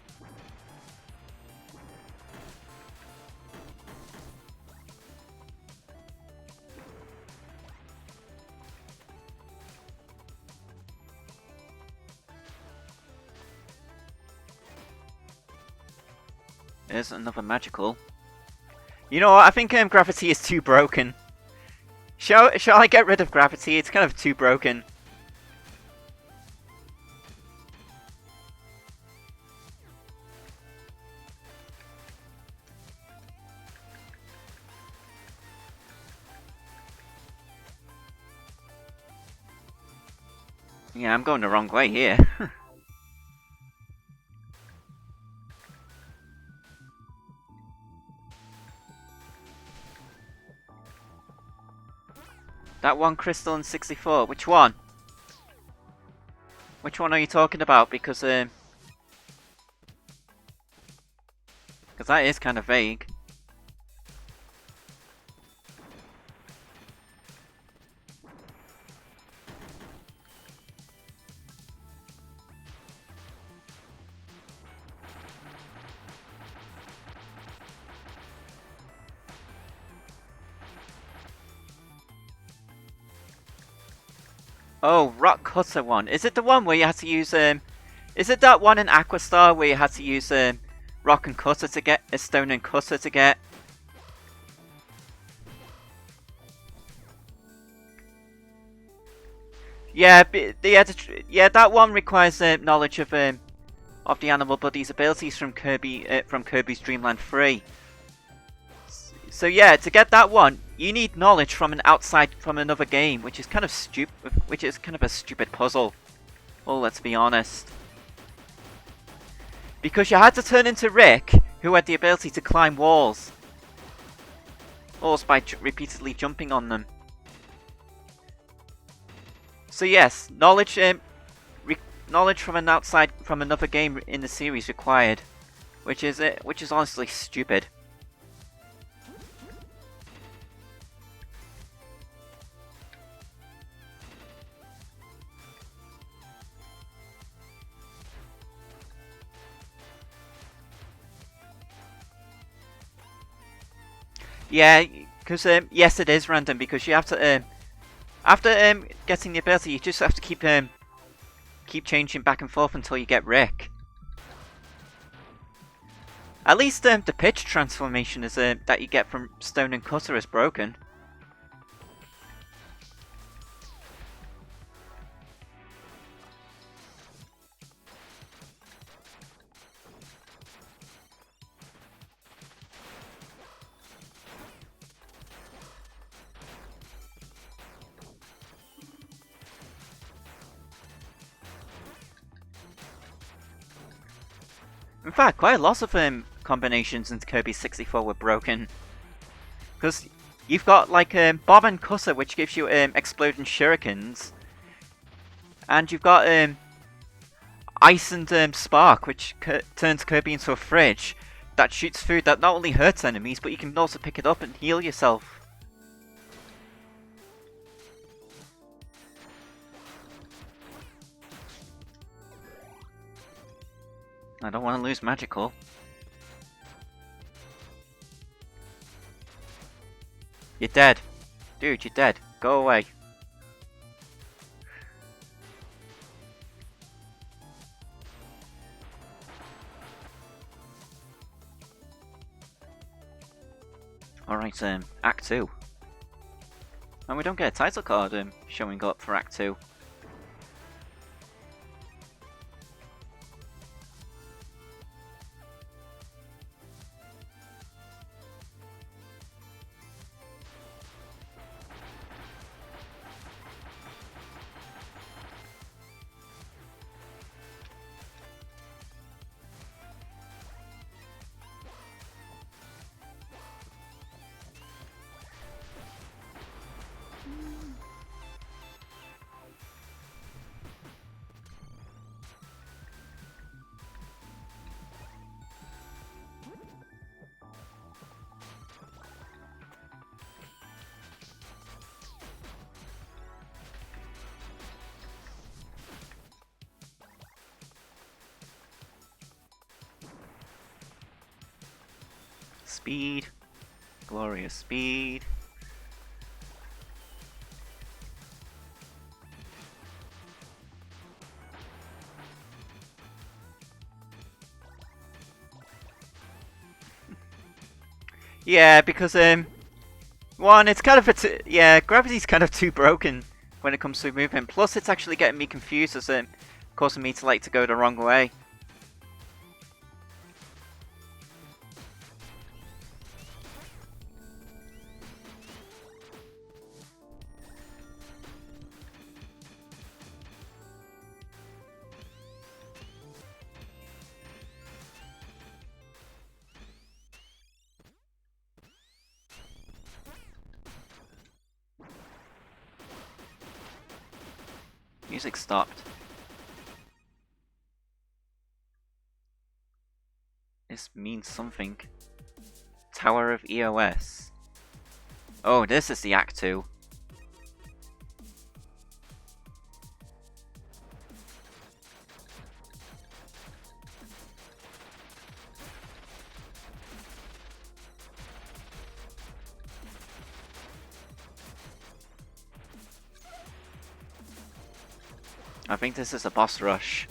There's another magical. You know what? I think gravity is too broken. Shall I get rid of gravity? It's kind of too broken. Yeah, I'm going the wrong way here. That one crystal in 64. Which one? Which one are you talking about? Because that is kind of vague. Oh, Rock Cutter one. Is it the one where you had to use is it that one in Aquastar where you had to use rock and cutter to get a stone and cutter to get? Yeah, that one requires knowledge of the animal body's abilities from Kirby's Dream Land 3. So yeah, to get that one, you need knowledge from another game, which is kind of a stupid puzzle. Well, let's be honest. Because you had to turn into Rick, who had the ability to climb walls. Walls by repeatedly jumping on them. So yes, knowledge from from another game in the series required, which is honestly stupid. Yeah, because yes, it is random because you have to after getting the ability, you just have to keep changing back and forth until you get Rick. At least the pitch transformation is that you get from Stone and Cutter is broken. In fact, quite a lot of combinations in Kirby 64 were broken. Because you've got like Bob and Cutter, which gives you exploding shurikens. And you've got Ice and Spark, which turns Kirby into a fridge that shoots food that not only hurts enemies, but you can also pick it up and heal yourself. I don't want to lose Magical. You're dead. Dude, you're dead. Go away. Alright, Act 2. And we don't get a title card showing up for Act 2. Speed. Glorious speed. Yeah, because one, it's kind of yeah, gravity's kind of too broken when it comes to movement. Plus, it's actually getting me confused as causing me to like to go the wrong way. Music stopped. This means something. Tower of EOS. Oh, this is the Act 2. I think this is a boss rush.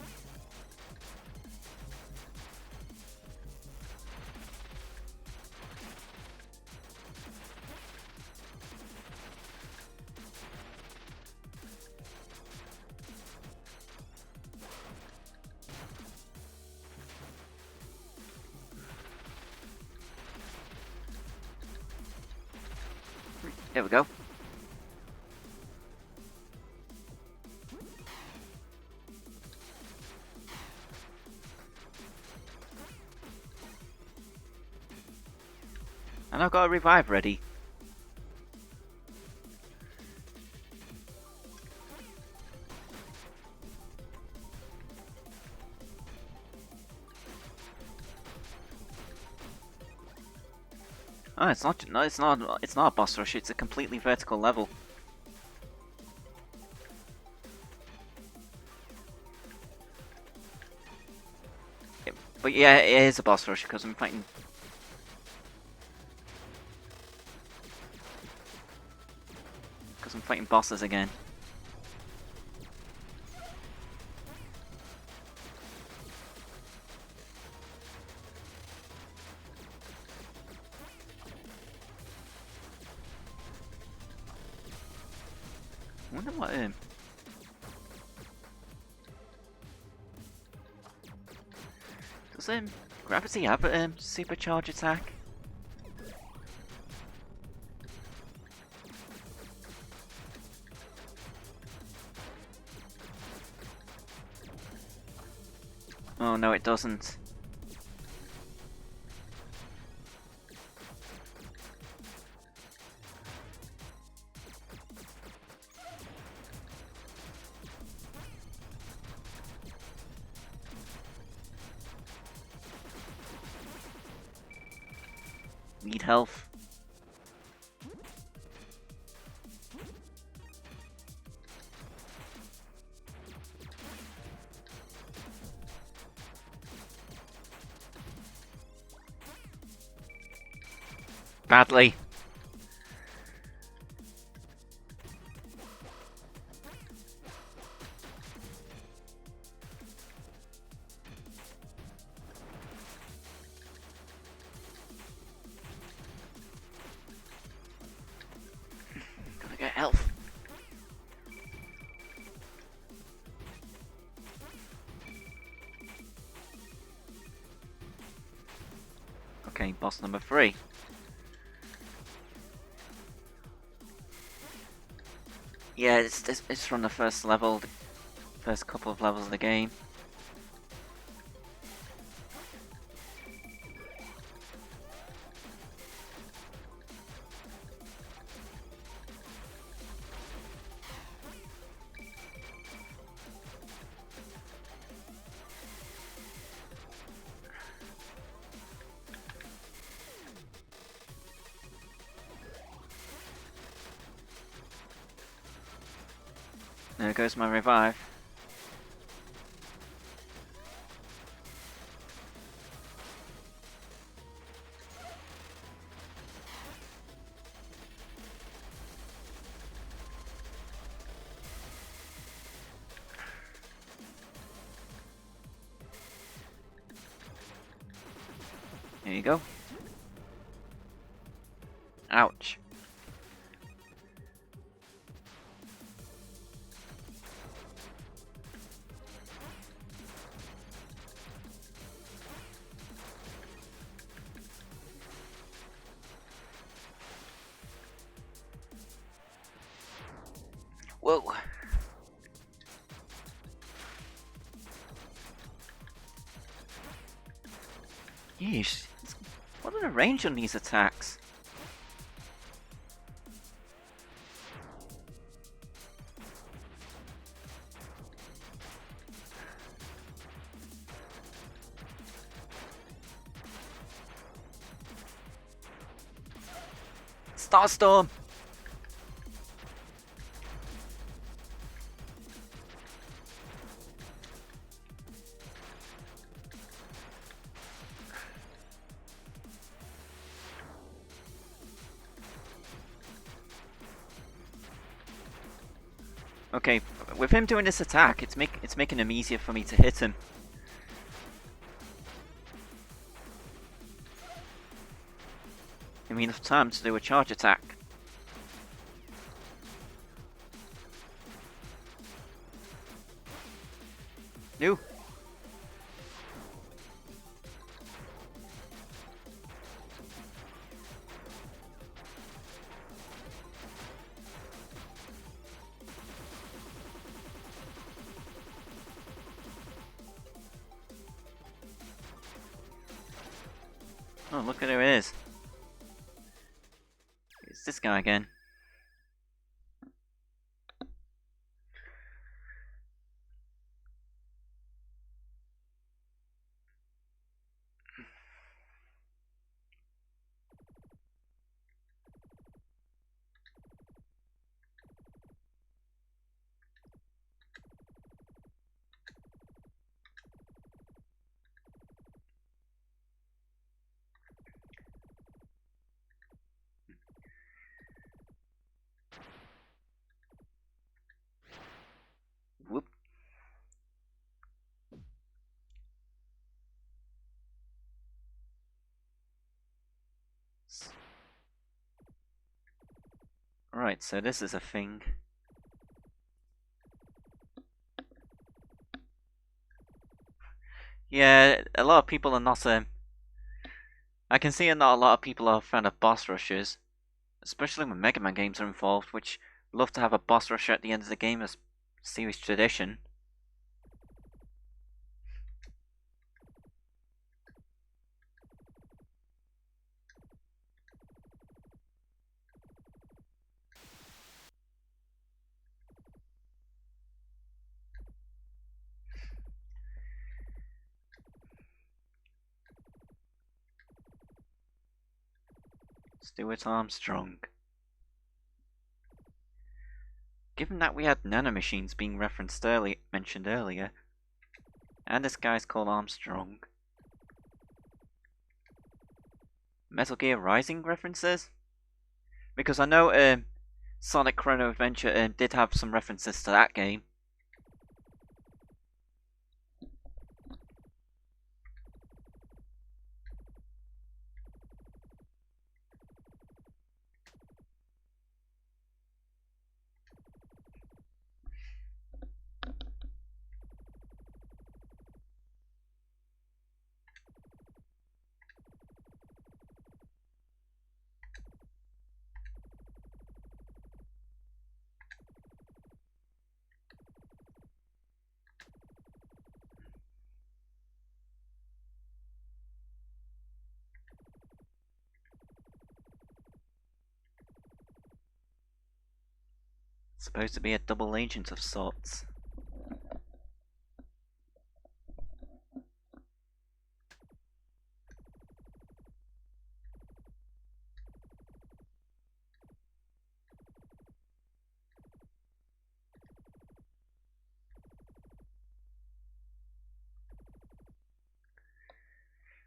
There we go. And I've got a revive ready. Oh, it's not. No, it's not. It's not a boss rush. It's a completely vertical level. But yeah, it is a boss rush because I'm fighting. Because I'm fighting bosses again. I wonder what does Gravity have a supercharge attack? Oh no, it doesn't. Need health. Badly. Gotta get health. Okay, boss number 3. Yeah, it's from the first level, the first couple of levels of the game. There goes my revive. Here you go. Ouch. Whoa. Yeesh. What are the range on these attacks? Starstorm! Okay, with him doing this attack, it's making him easier for me to hit him. Give me enough time to do a charge attack. No. Oh, look at who it is. It's this guy again. Right, so this is a thing. Yeah, a lot of people are not. I can see not a lot of people are a fan of boss rushes, especially when Mega Man games are involved, which love to have a boss rush at the end of the game as series tradition. Stuart Armstrong. Given that we had nanomachines being mentioned earlier, and this guy's called Armstrong. Metal Gear Rising references? Because I know Sonic Chrono Adventure did have some references to that game. Supposed to be a double agent of sorts.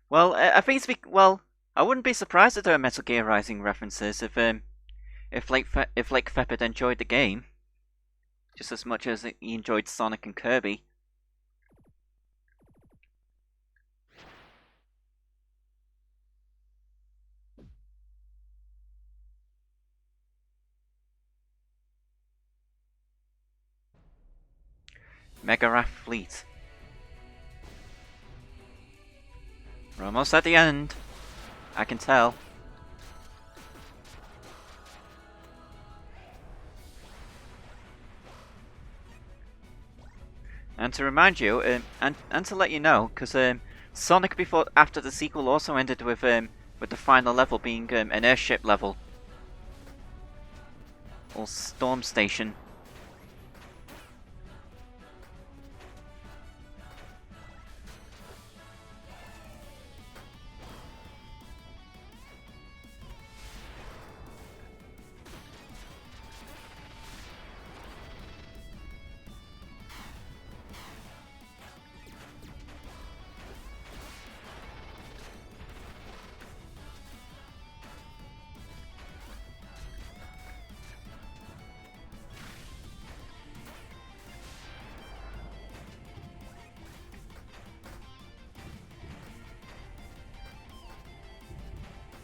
Well, I think I wouldn't be surprised if there are Metal Gear Rising references if Lake Fepard enjoyed the game just as much as he enjoyed Sonic and Kirby. Megarath Fleet. We're almost at the end. I can tell. And to remind you, and to let you know, because Sonic after the sequel also ended with the final level being an airship level, or Storm Station.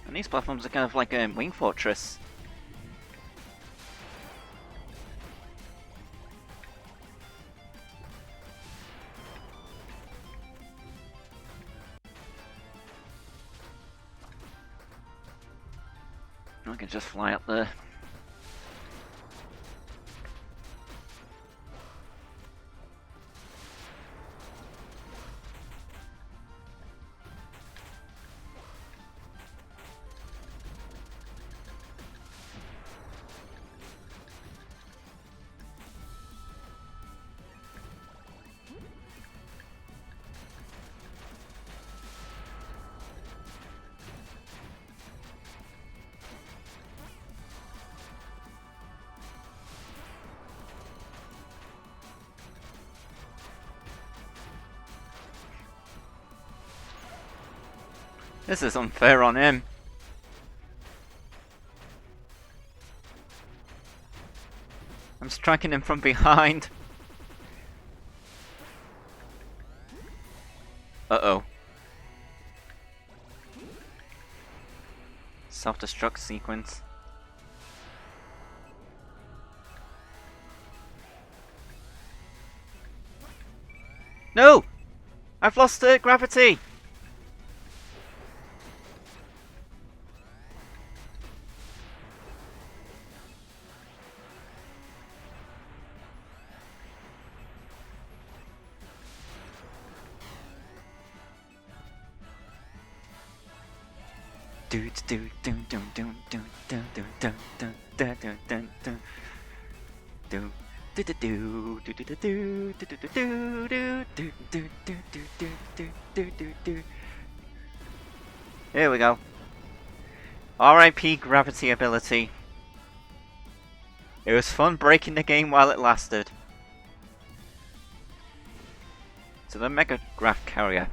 And these platforms are kind of like a Wing Fortress. I can just fly up there. This is unfair on him. I'm striking him from behind. Uh-oh. Self-destruct sequence. No! I've lost gravity! Here we go. RIP gravity ability. It was fun breaking the game while it lasted. To the Mega Graph Carrier.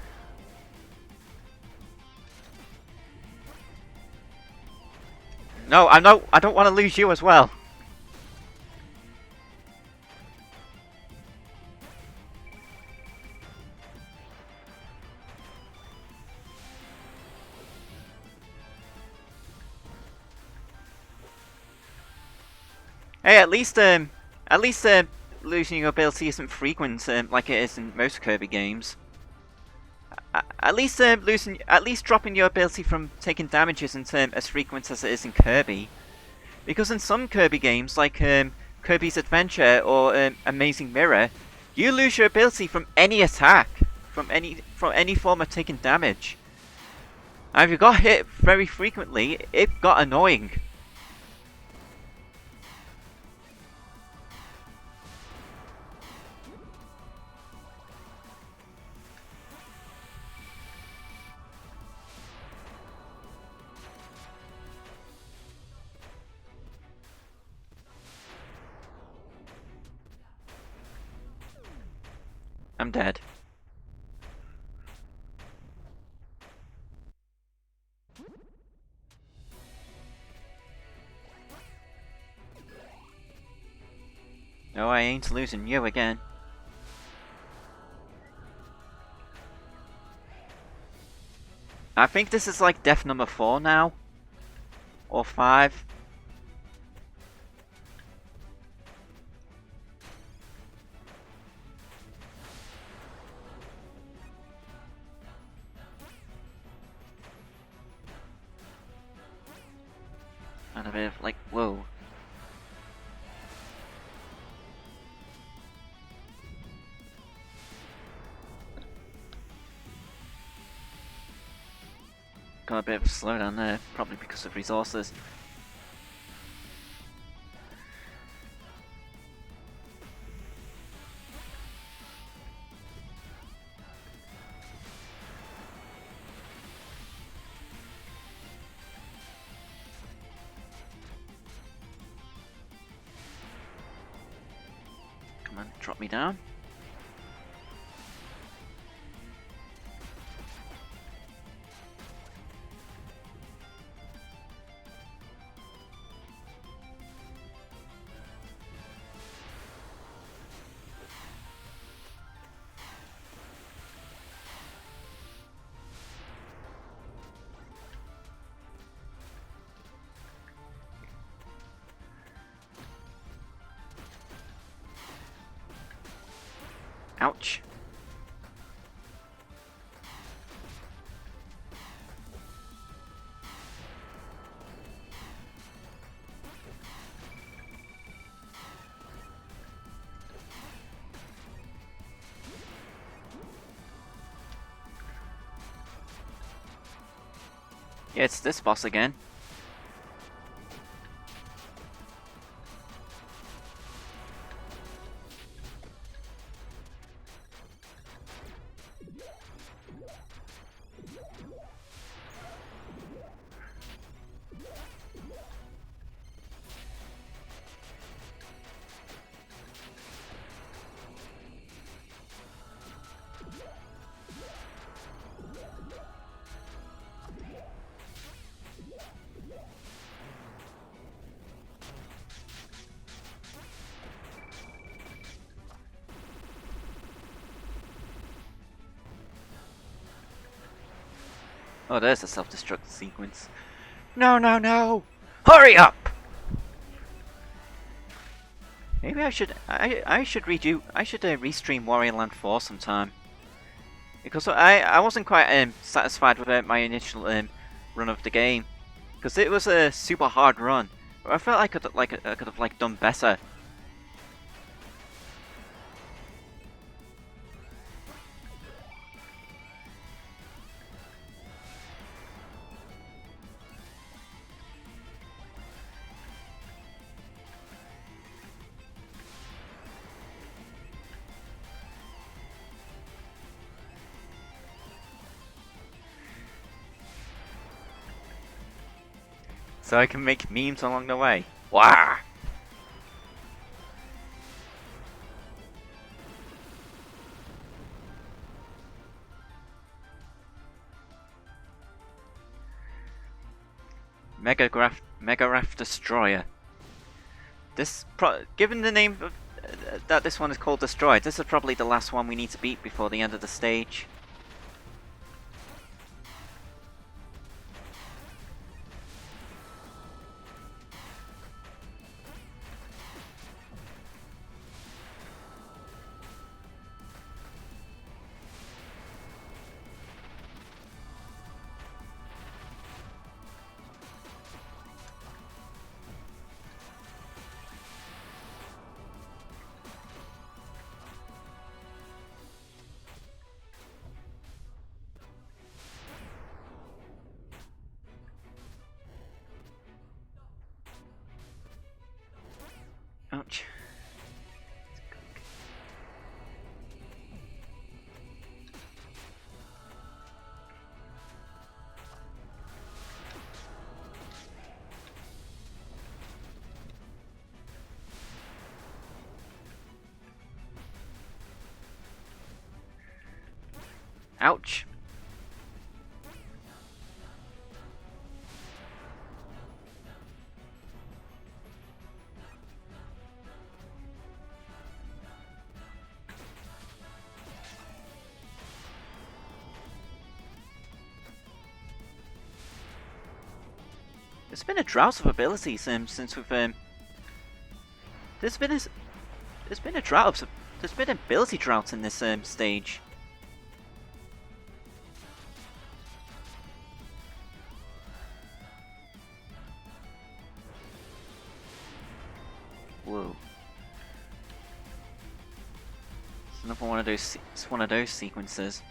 No, I don't want to lose you as well. Hey, at least losing your ability isn't frequent like it is in most Kirby games. At least dropping your ability from taking damage isn't as frequent as it is in Kirby. Because in some Kirby games, like Kirby's Adventure or Amazing Mirror, you lose your ability from any attack, from any form of taking damage. And if you got hit very frequently, it got annoying. I'm dead. No, I ain't losing you again. I think this is like death number 4 now. Or 5. And a bit of like, whoa. Got a bit of a slowdown there, probably because of resources. Come on, drop me down. Ouch. Yeah, it's this boss again. Oh, there's a self-destruct sequence. No, no, no! Hurry up! Maybe I should restream Warrior Land 4 sometime. Because I wasn't quite satisfied with my initial run of the game, because it was a super hard run. But I felt I could have done better. So I can make memes along the way. Wow! Megaraph Destroyer. Given the name of, that this one is called Destroyer, this is probably the last one we need to beat before the end of the stage. Ouch. Ouch. There's been a drought of abilities since we've there's been a drought of there's been ability drought in this stage. Whoa. It's another one of those. It's one of those sequences.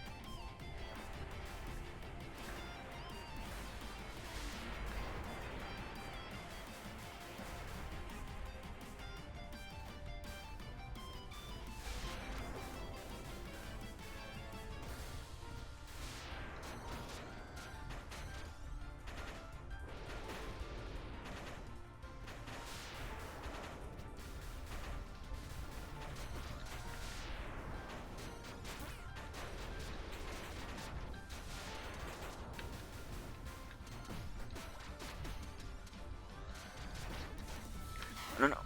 No, no.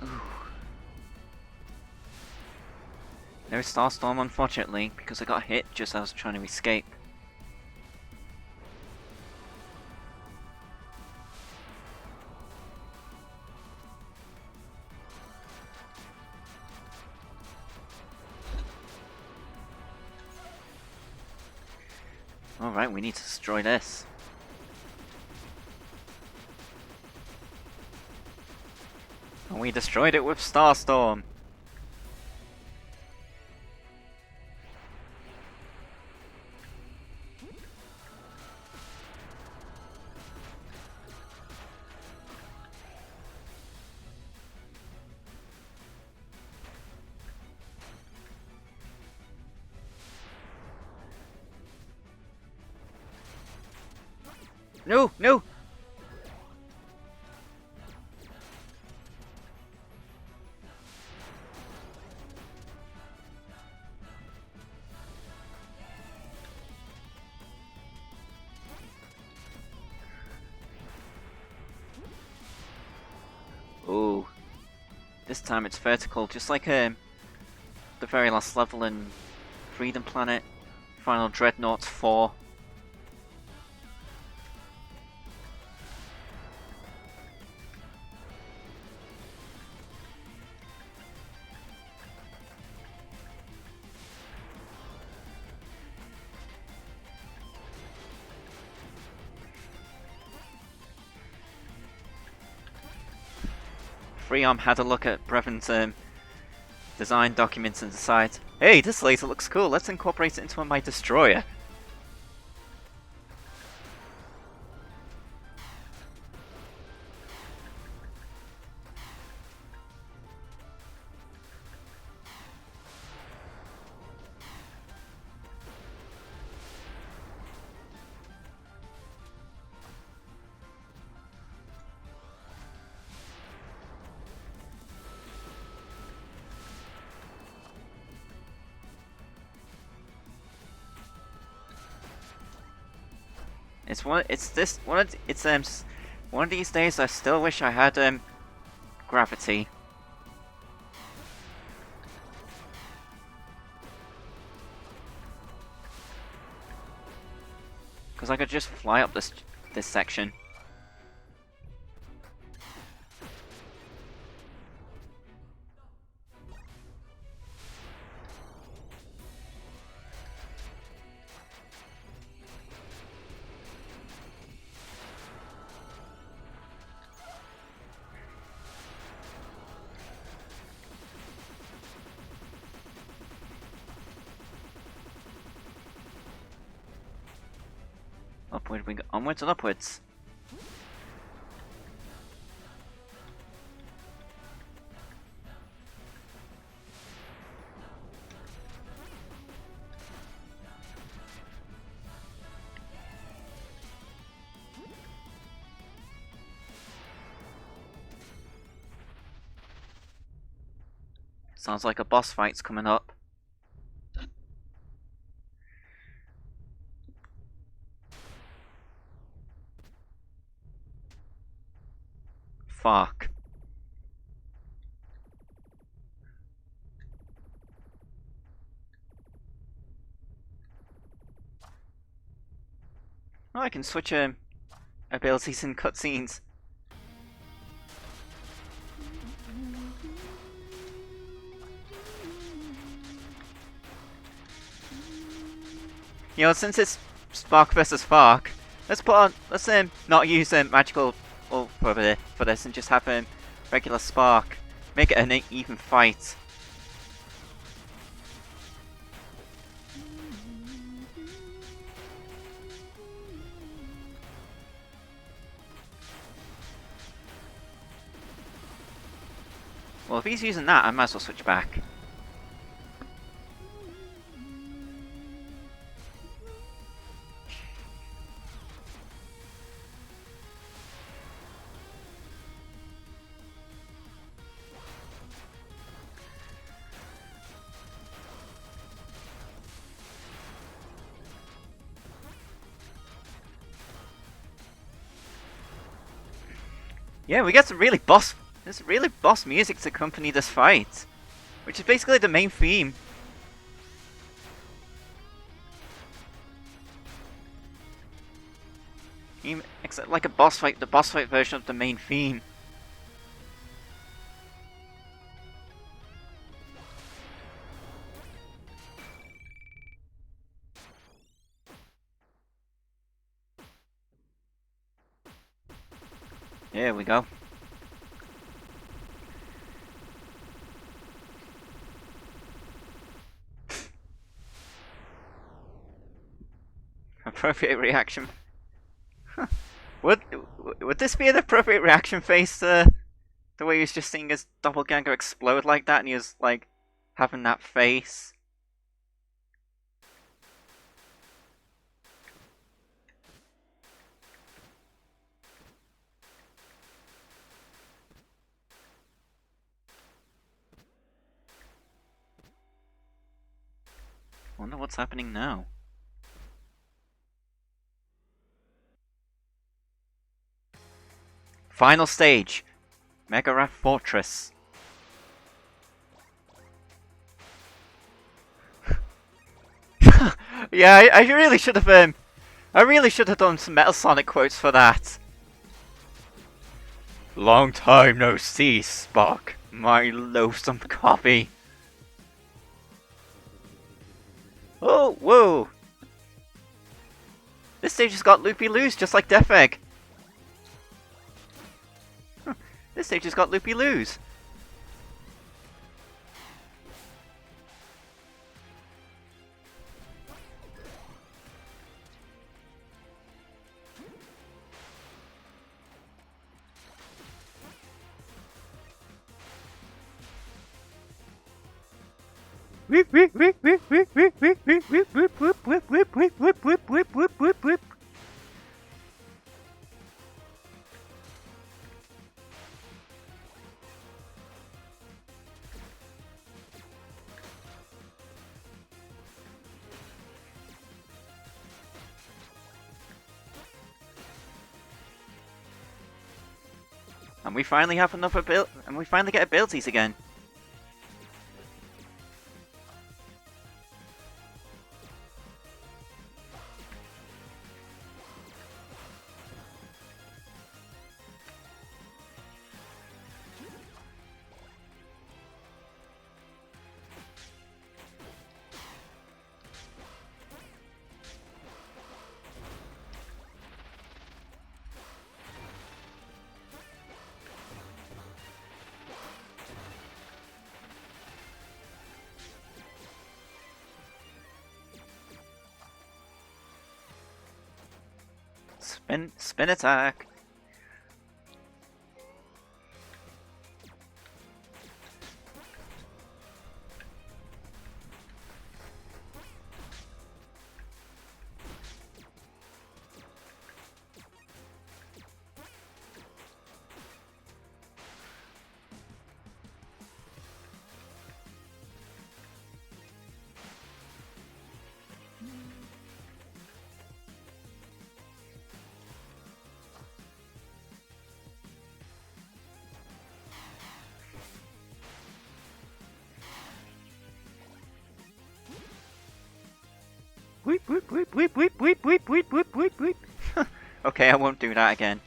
Ooh. No Starstorm, unfortunately, because I got hit just as I was trying to escape. Alright, we need to destroy this. And we destroyed it with Starstorm. No, no! Ooh. This time it's vertical, just like the very last level in Freedom Planet, Final Dreadnought 4. Freearm had a look at Brevon's design documents and decided, hey, this laser looks cool, let's incorporate it into my destroyer. One of these days I still wish I had gravity. Because I could just fly up this section. Upward we go, onwards and upwards. Sounds like a boss fight's coming up. Fuck. Oh, I can switch abilities in cutscenes. You know, since it's Spark versus Spark, let's not use magical ult for this and just have regular Spark. Make it an even fight. Well, if he's using that, I might as well switch back. Yeah, we get some really boss music to accompany this fight, which is basically the main theme. Except like the boss fight version of the main theme. Here we go. Appropriate reaction. Would this be an appropriate reaction face to the way he was just seeing his doppelganger explode like that, and he was like having that face? Wonder what's happening now. Final stage, Megarath Fortress. Yeah, I really should have done some Metal Sonic quotes for that. Long time no see, Spark, my loathsome copy. Oh, whoa! This stage has got loopy loos, just like Death Egg. This stage has got loopy-loos. Whip, whip, whip, whip, whip, whip, whip, whip, whip, whip, whip, whip, whip, whip, whip, whip, whip, whip, whip, whip. And we finally have enough and we finally get abilities again. Spin attack. Weep, weep, weep, weep, weep, weep, weep, weep, weep, weep, weep. Okay, I won't do that again.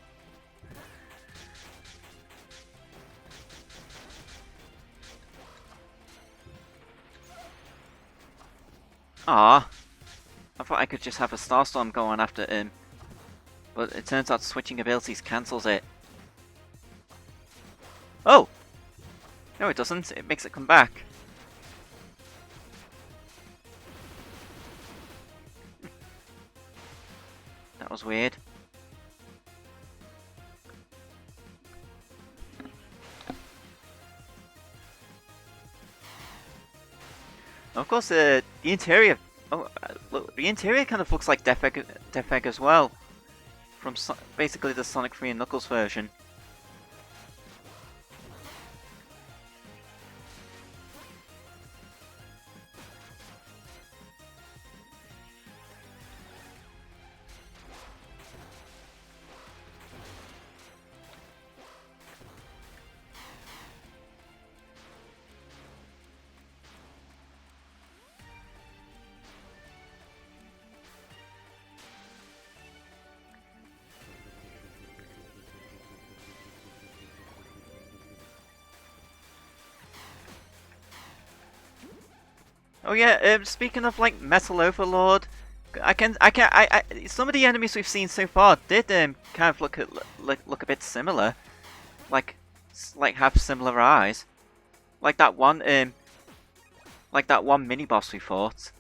Ah, I thought I could just have a Starstorm go on after him. But it turns out switching abilities cancels it. Oh! No, it doesn't. It makes it come back. That was weird. Of course, the interior. Oh, look, the interior kind of looks like Death Egg as well, from basically the Sonic 3 and Knuckles version. Oh yeah, speaking of like Metal Overlord, some of the enemies we've seen so far did kind of look a bit similar, like have similar eyes, like that one mini boss we fought.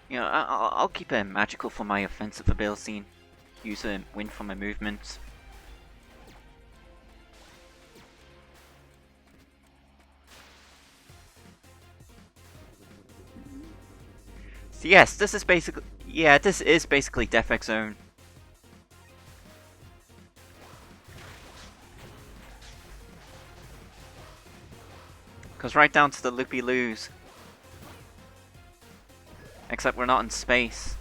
You know, I'll keep it magical for my offensive ability. Use a win for my movement. So yes, this is basically Death Egg Zone. Goes right down to the loopy-loos. Except we're not in space.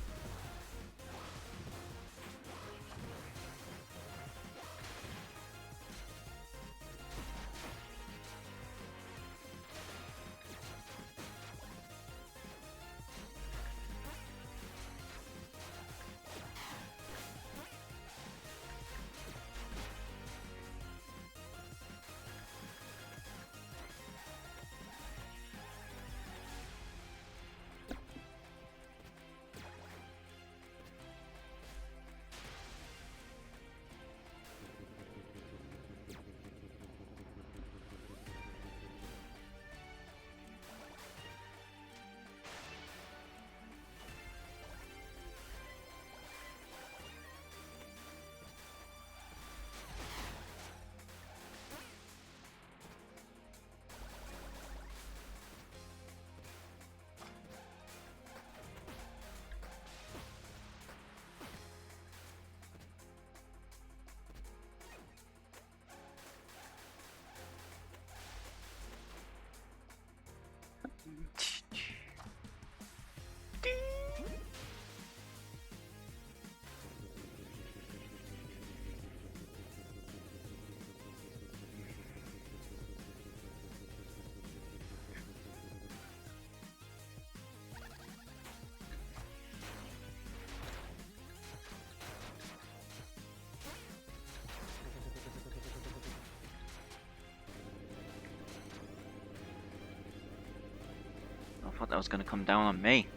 thought that was going to come down on me.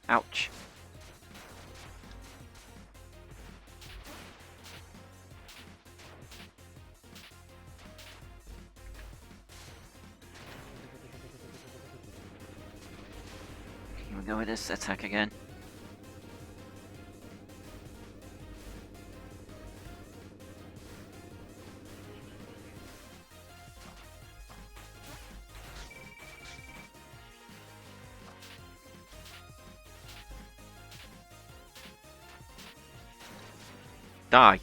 Ouch. Here we go with this attack again. Die.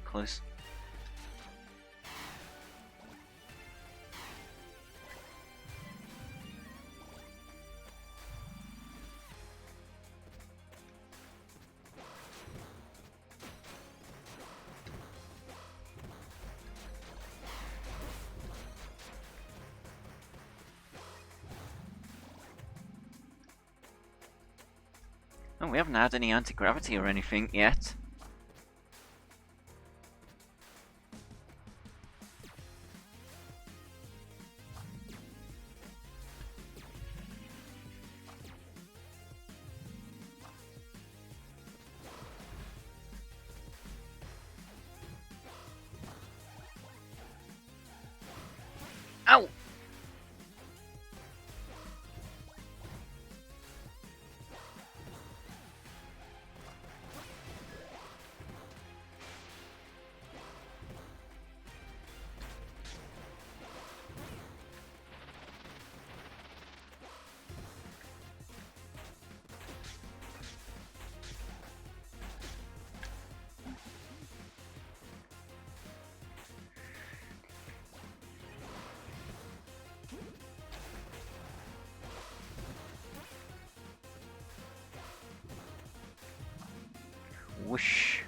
Close. Oh, we haven't had any anti-gravity or anything yet. Ow! Whoosh.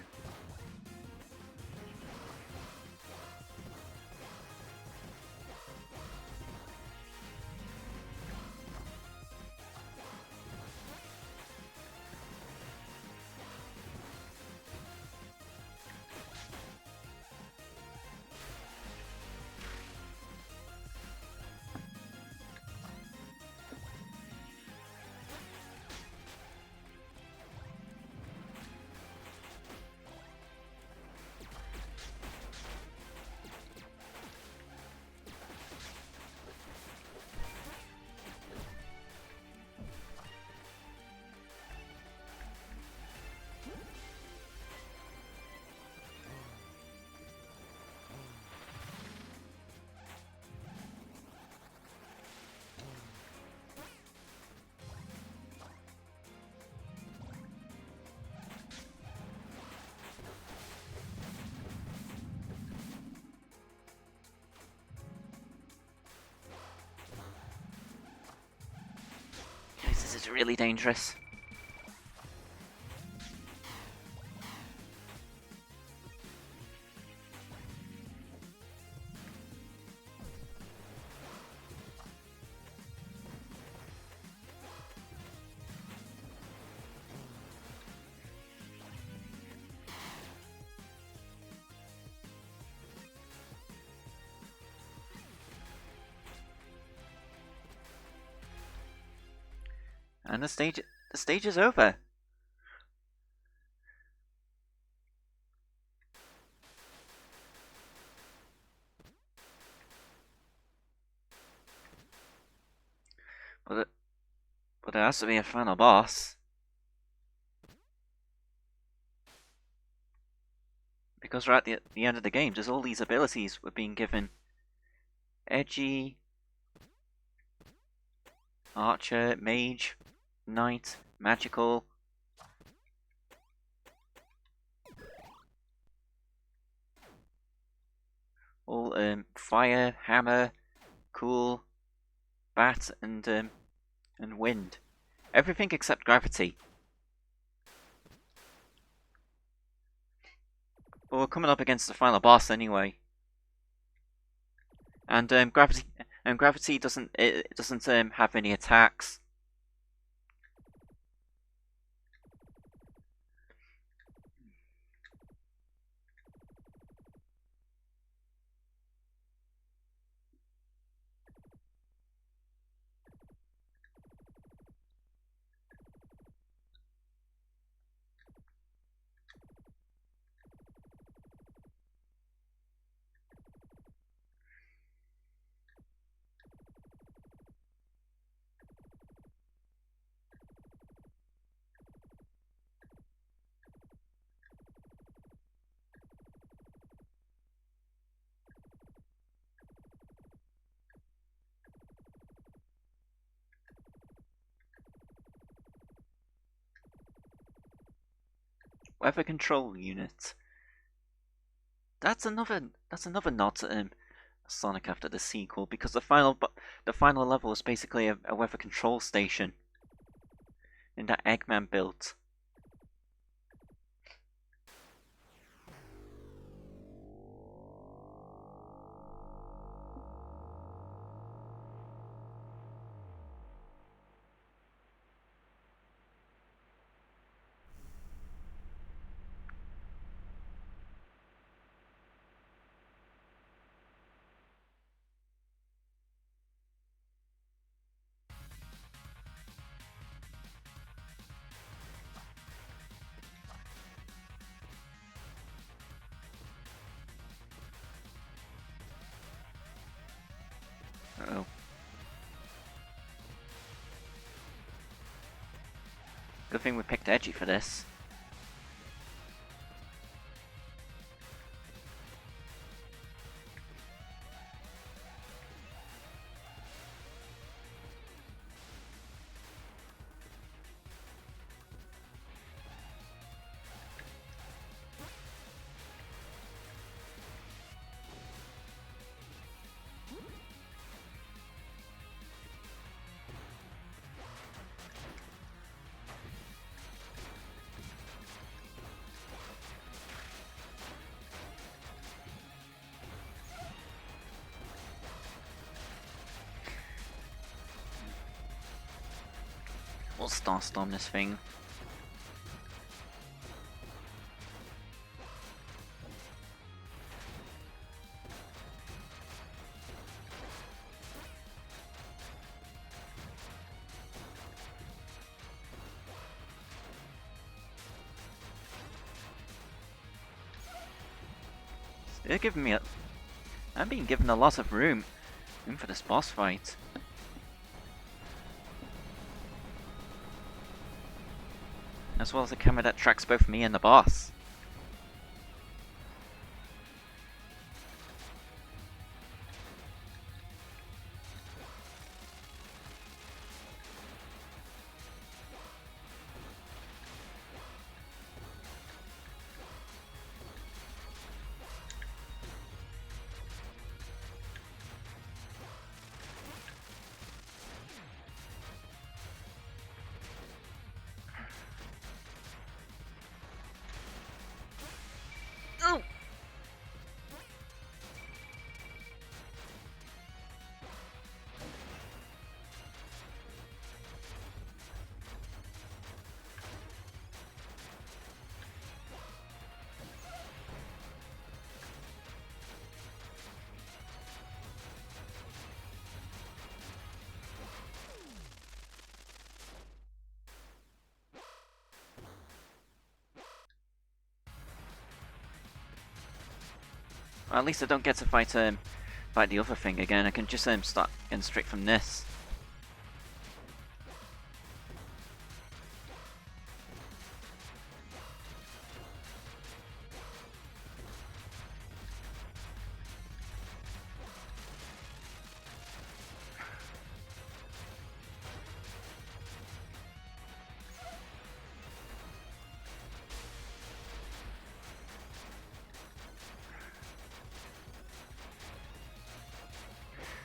This is really dangerous. And the stage is over. But there has to be a final boss. Because right at the end of the game, just all these abilities were being given. Edgy, Archer, Mage, Knight, Magical. All Fire, Hammer, Cool, Bat, and and wind. Everything except gravity. Well, we're coming up against the final boss anyway. And gravity doesn't have any attacks. Weather control unit. That's another nod to Sonic after the sequel, because the final level is basically a weather control station in that Eggman built. Uh-oh. Good thing we picked Edgy for this. We'll Starstorm this thing. They're giving me I'm being given a lot of room for this boss fight. As well as a camera that tracks both me and the boss. Oh! Well, at least I don't get to fight the other thing again. I can just start getting straight from this.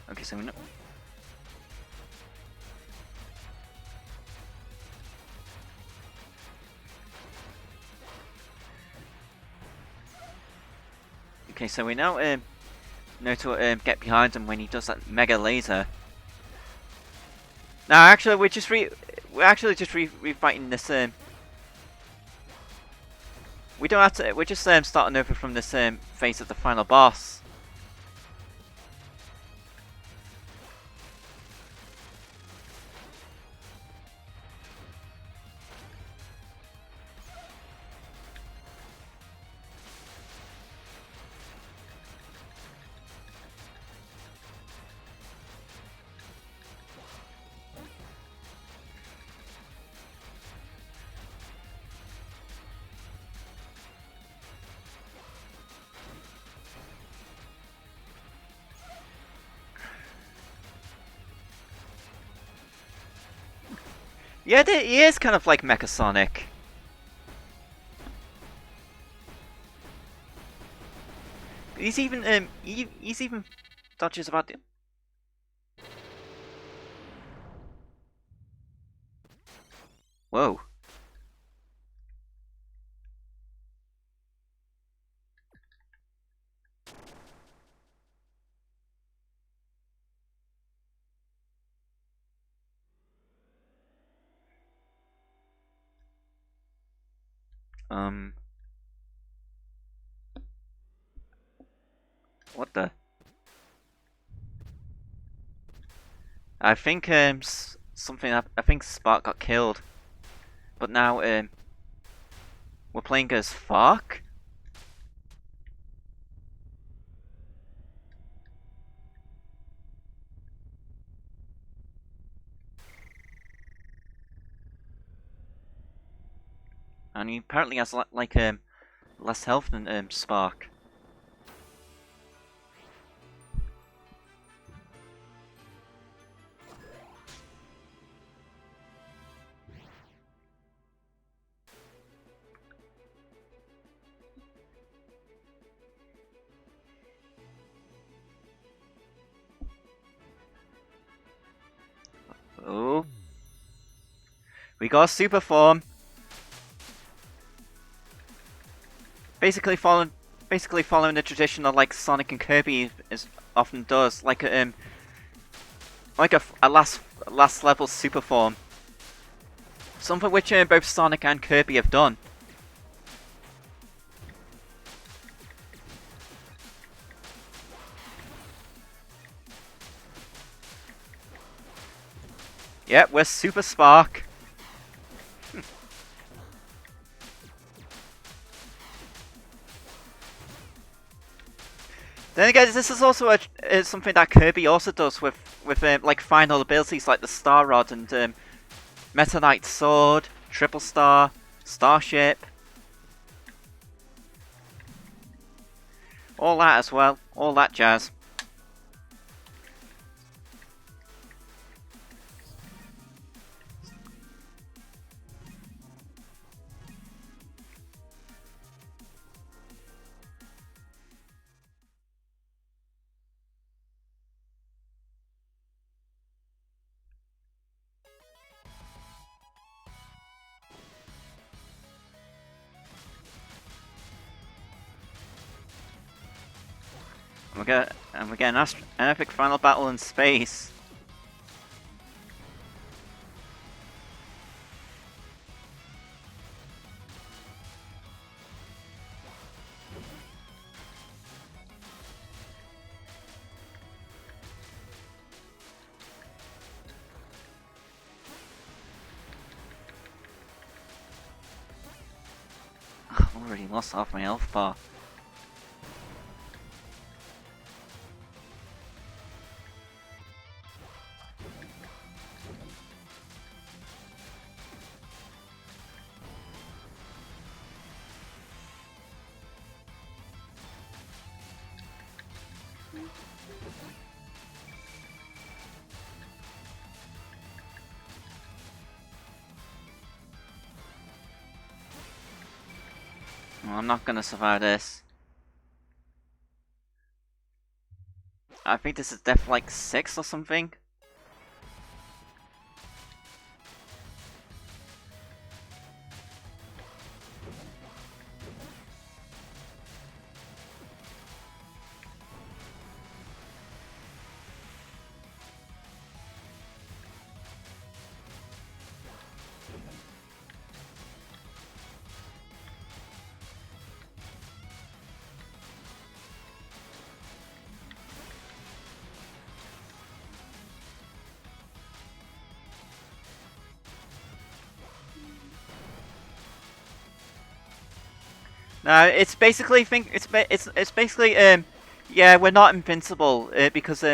Okay, so we know. Okay, so we now know to get behind him when he does that mega laser. Now, actually, we're just refighting this. We don't have to. We're just starting over from this phase of the final boss. Yeah, he is kind of like Mecha Sonic. He's even he's even dodges about the. Whoa. What the? I think something. I think Spark got killed, but now we're playing as Fark. And he apparently has like less health than Spark. Oh, we got a super form. Basically following the tradition of like Sonic and Kirby is often does, like a last level super form. Something which both Sonic and Kirby have done. Yeah, we're Super Spark. Then again, this is also something that Kirby also does with like final abilities like the Star Rod and Meta Knight Sword, Triple Star, Starship. All that as well, all that jazz. And we get an epic final battle in space. I've already lost half my health bar. Well, I'm not gonna survive this. I think this is death like 6 or something. No, it's basically it's basically yeah, we're not invincible because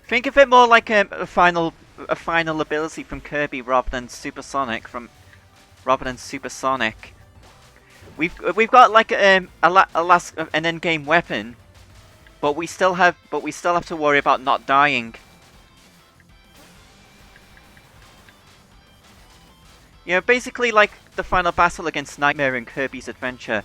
think of it more like a final ability from Kirby rather than Supersonic. We've got like an end game weapon, but we still have to worry about not dying. You know, basically like the final battle against Nightmare in Kirby's Adventure.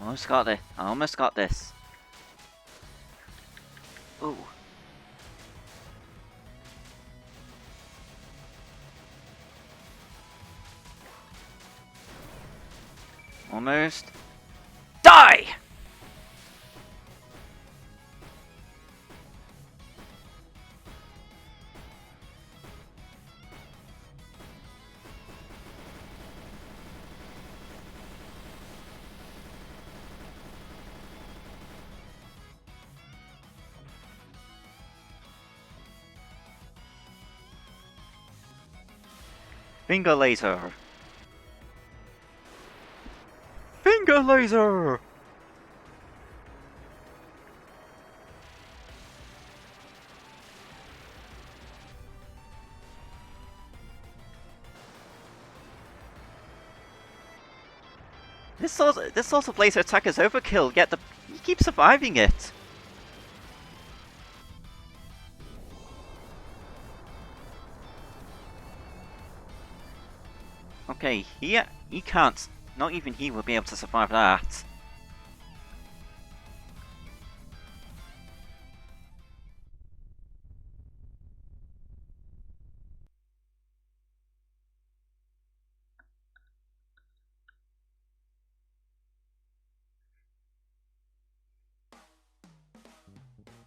Almost got it. I almost got this. Ooh. Almost. Die! Finger laser! Finger laser! This sort of laser attack is overkill, yet you keep surviving it. Okay, he can't. Not even he will be able to survive that.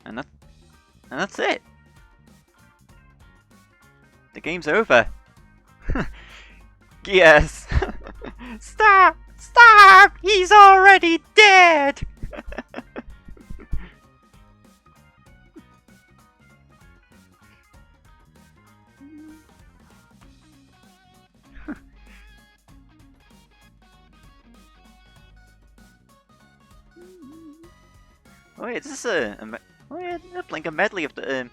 And that's it. The game's over. Yes. Stop! Stop! He's already dead! Oh yeah, this is a medley of the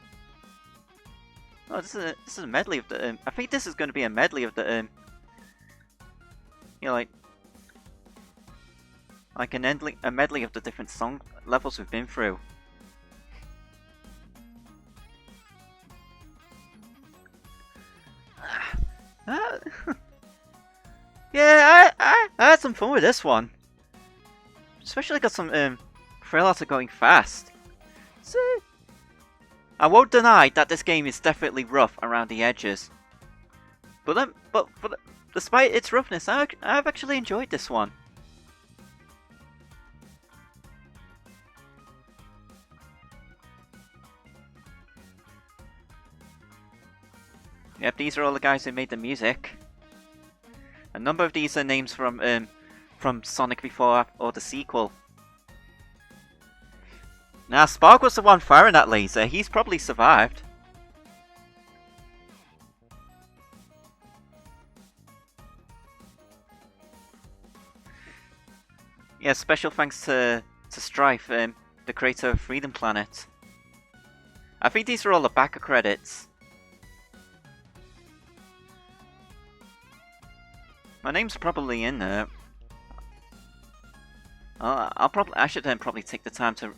Oh, this is a medley of the I think this is going to be a medley of the you know, like a medley of the different song levels we've been through. Yeah, I had some fun with this one. Especially got some thrill out of going fast. So, I won't deny that this game is definitely rough around the edges. But despite its roughness, I've actually enjoyed this one. Yep, these are all the guys who made the music. A number of these are names from Sonic before or the sequel. Now, Spark was the one firing that laser. He's probably survived. Yeah, special thanks to Strife, the creator of Freedom Planet. I think these are all the backer credits. My name's probably in there. I should probably take the time to.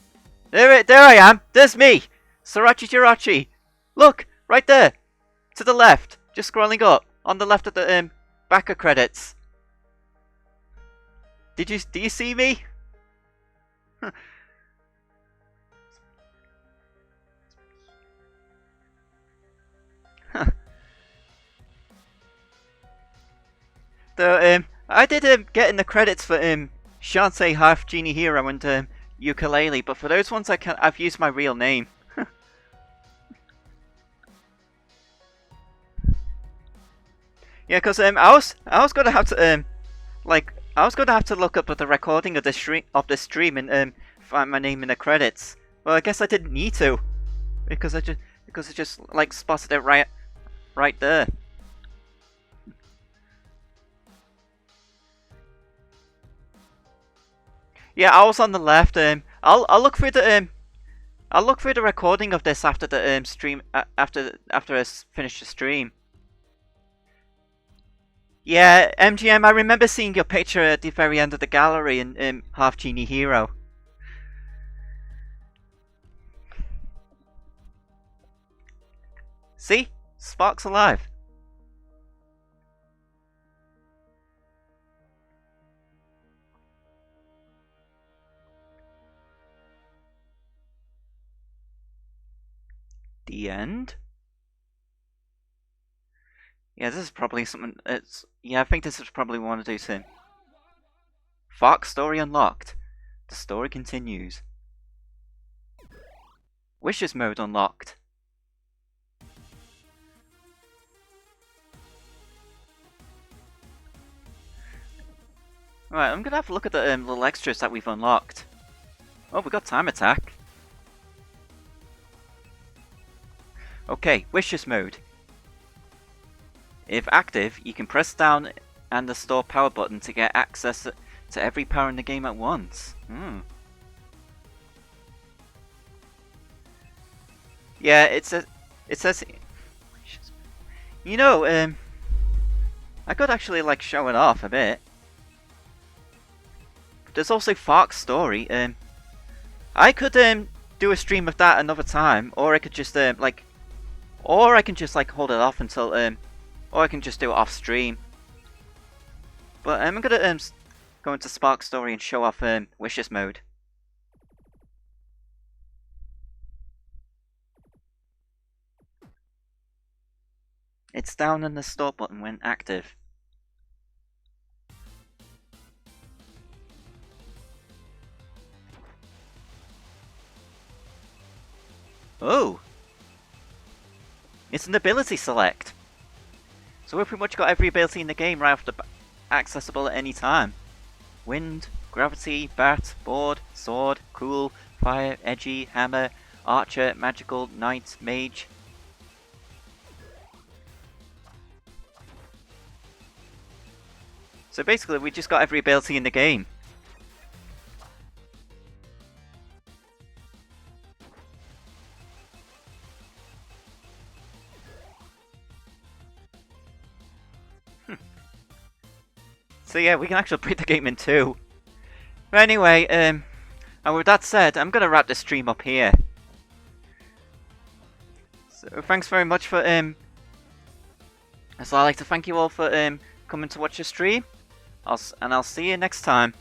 There I am. There's me, Sriracha Jirachi. Look, right there, to the left, just scrolling up on the left of the backer credits. Do you see me? Though I did get in the credits for Shantae, Half Genie Hero, and Ukulele, but for those ones I've used my real name. Yeah, because I was gonna have to I was gonna have to look up the recording of the stream and find my name in the credits. Well, I guess I didn't need to because I just like spotted it right there. Yeah, I was on the left. I'll look through the recording of this after the stream after I finish the stream. Yeah, MGM, I remember seeing your picture at the very end of the gallery in Half Genie Hero. See? Spark's alive. The end? Yeah, this is probably something. Yeah, I think this is probably what I want to do soon. Fox story unlocked. The story continues. Wishes mode unlocked. Right, I'm gonna have a look at the little extras that we've unlocked. Oh, we got time attack. Okay, wishes mode. If active, you can press down and the store power button to get access to every power in the game at once. Yeah, it says. You know, I could actually like show it off a bit. There's also Fox story. I could do a stream of that another time, or I could just or I can just like hold it off until or I can just do it off stream. But I'm gonna go into Spark Story and show off Wishes mode. It's down in the store button when active. Oh! It's an ability select. So we've pretty much got every ability in the game right off the accessible at any time. Wind, gravity, bat, board, sword, cool, fire, edgy, hammer, archer, magical, knight, mage. So basically we just got every ability in the game. So yeah, we can actually break the game in two. But anyway, and with that said, I'm gonna wrap the stream up here. So thanks very much for so I'd like to thank you all for coming to watch the stream. I'll see you next time.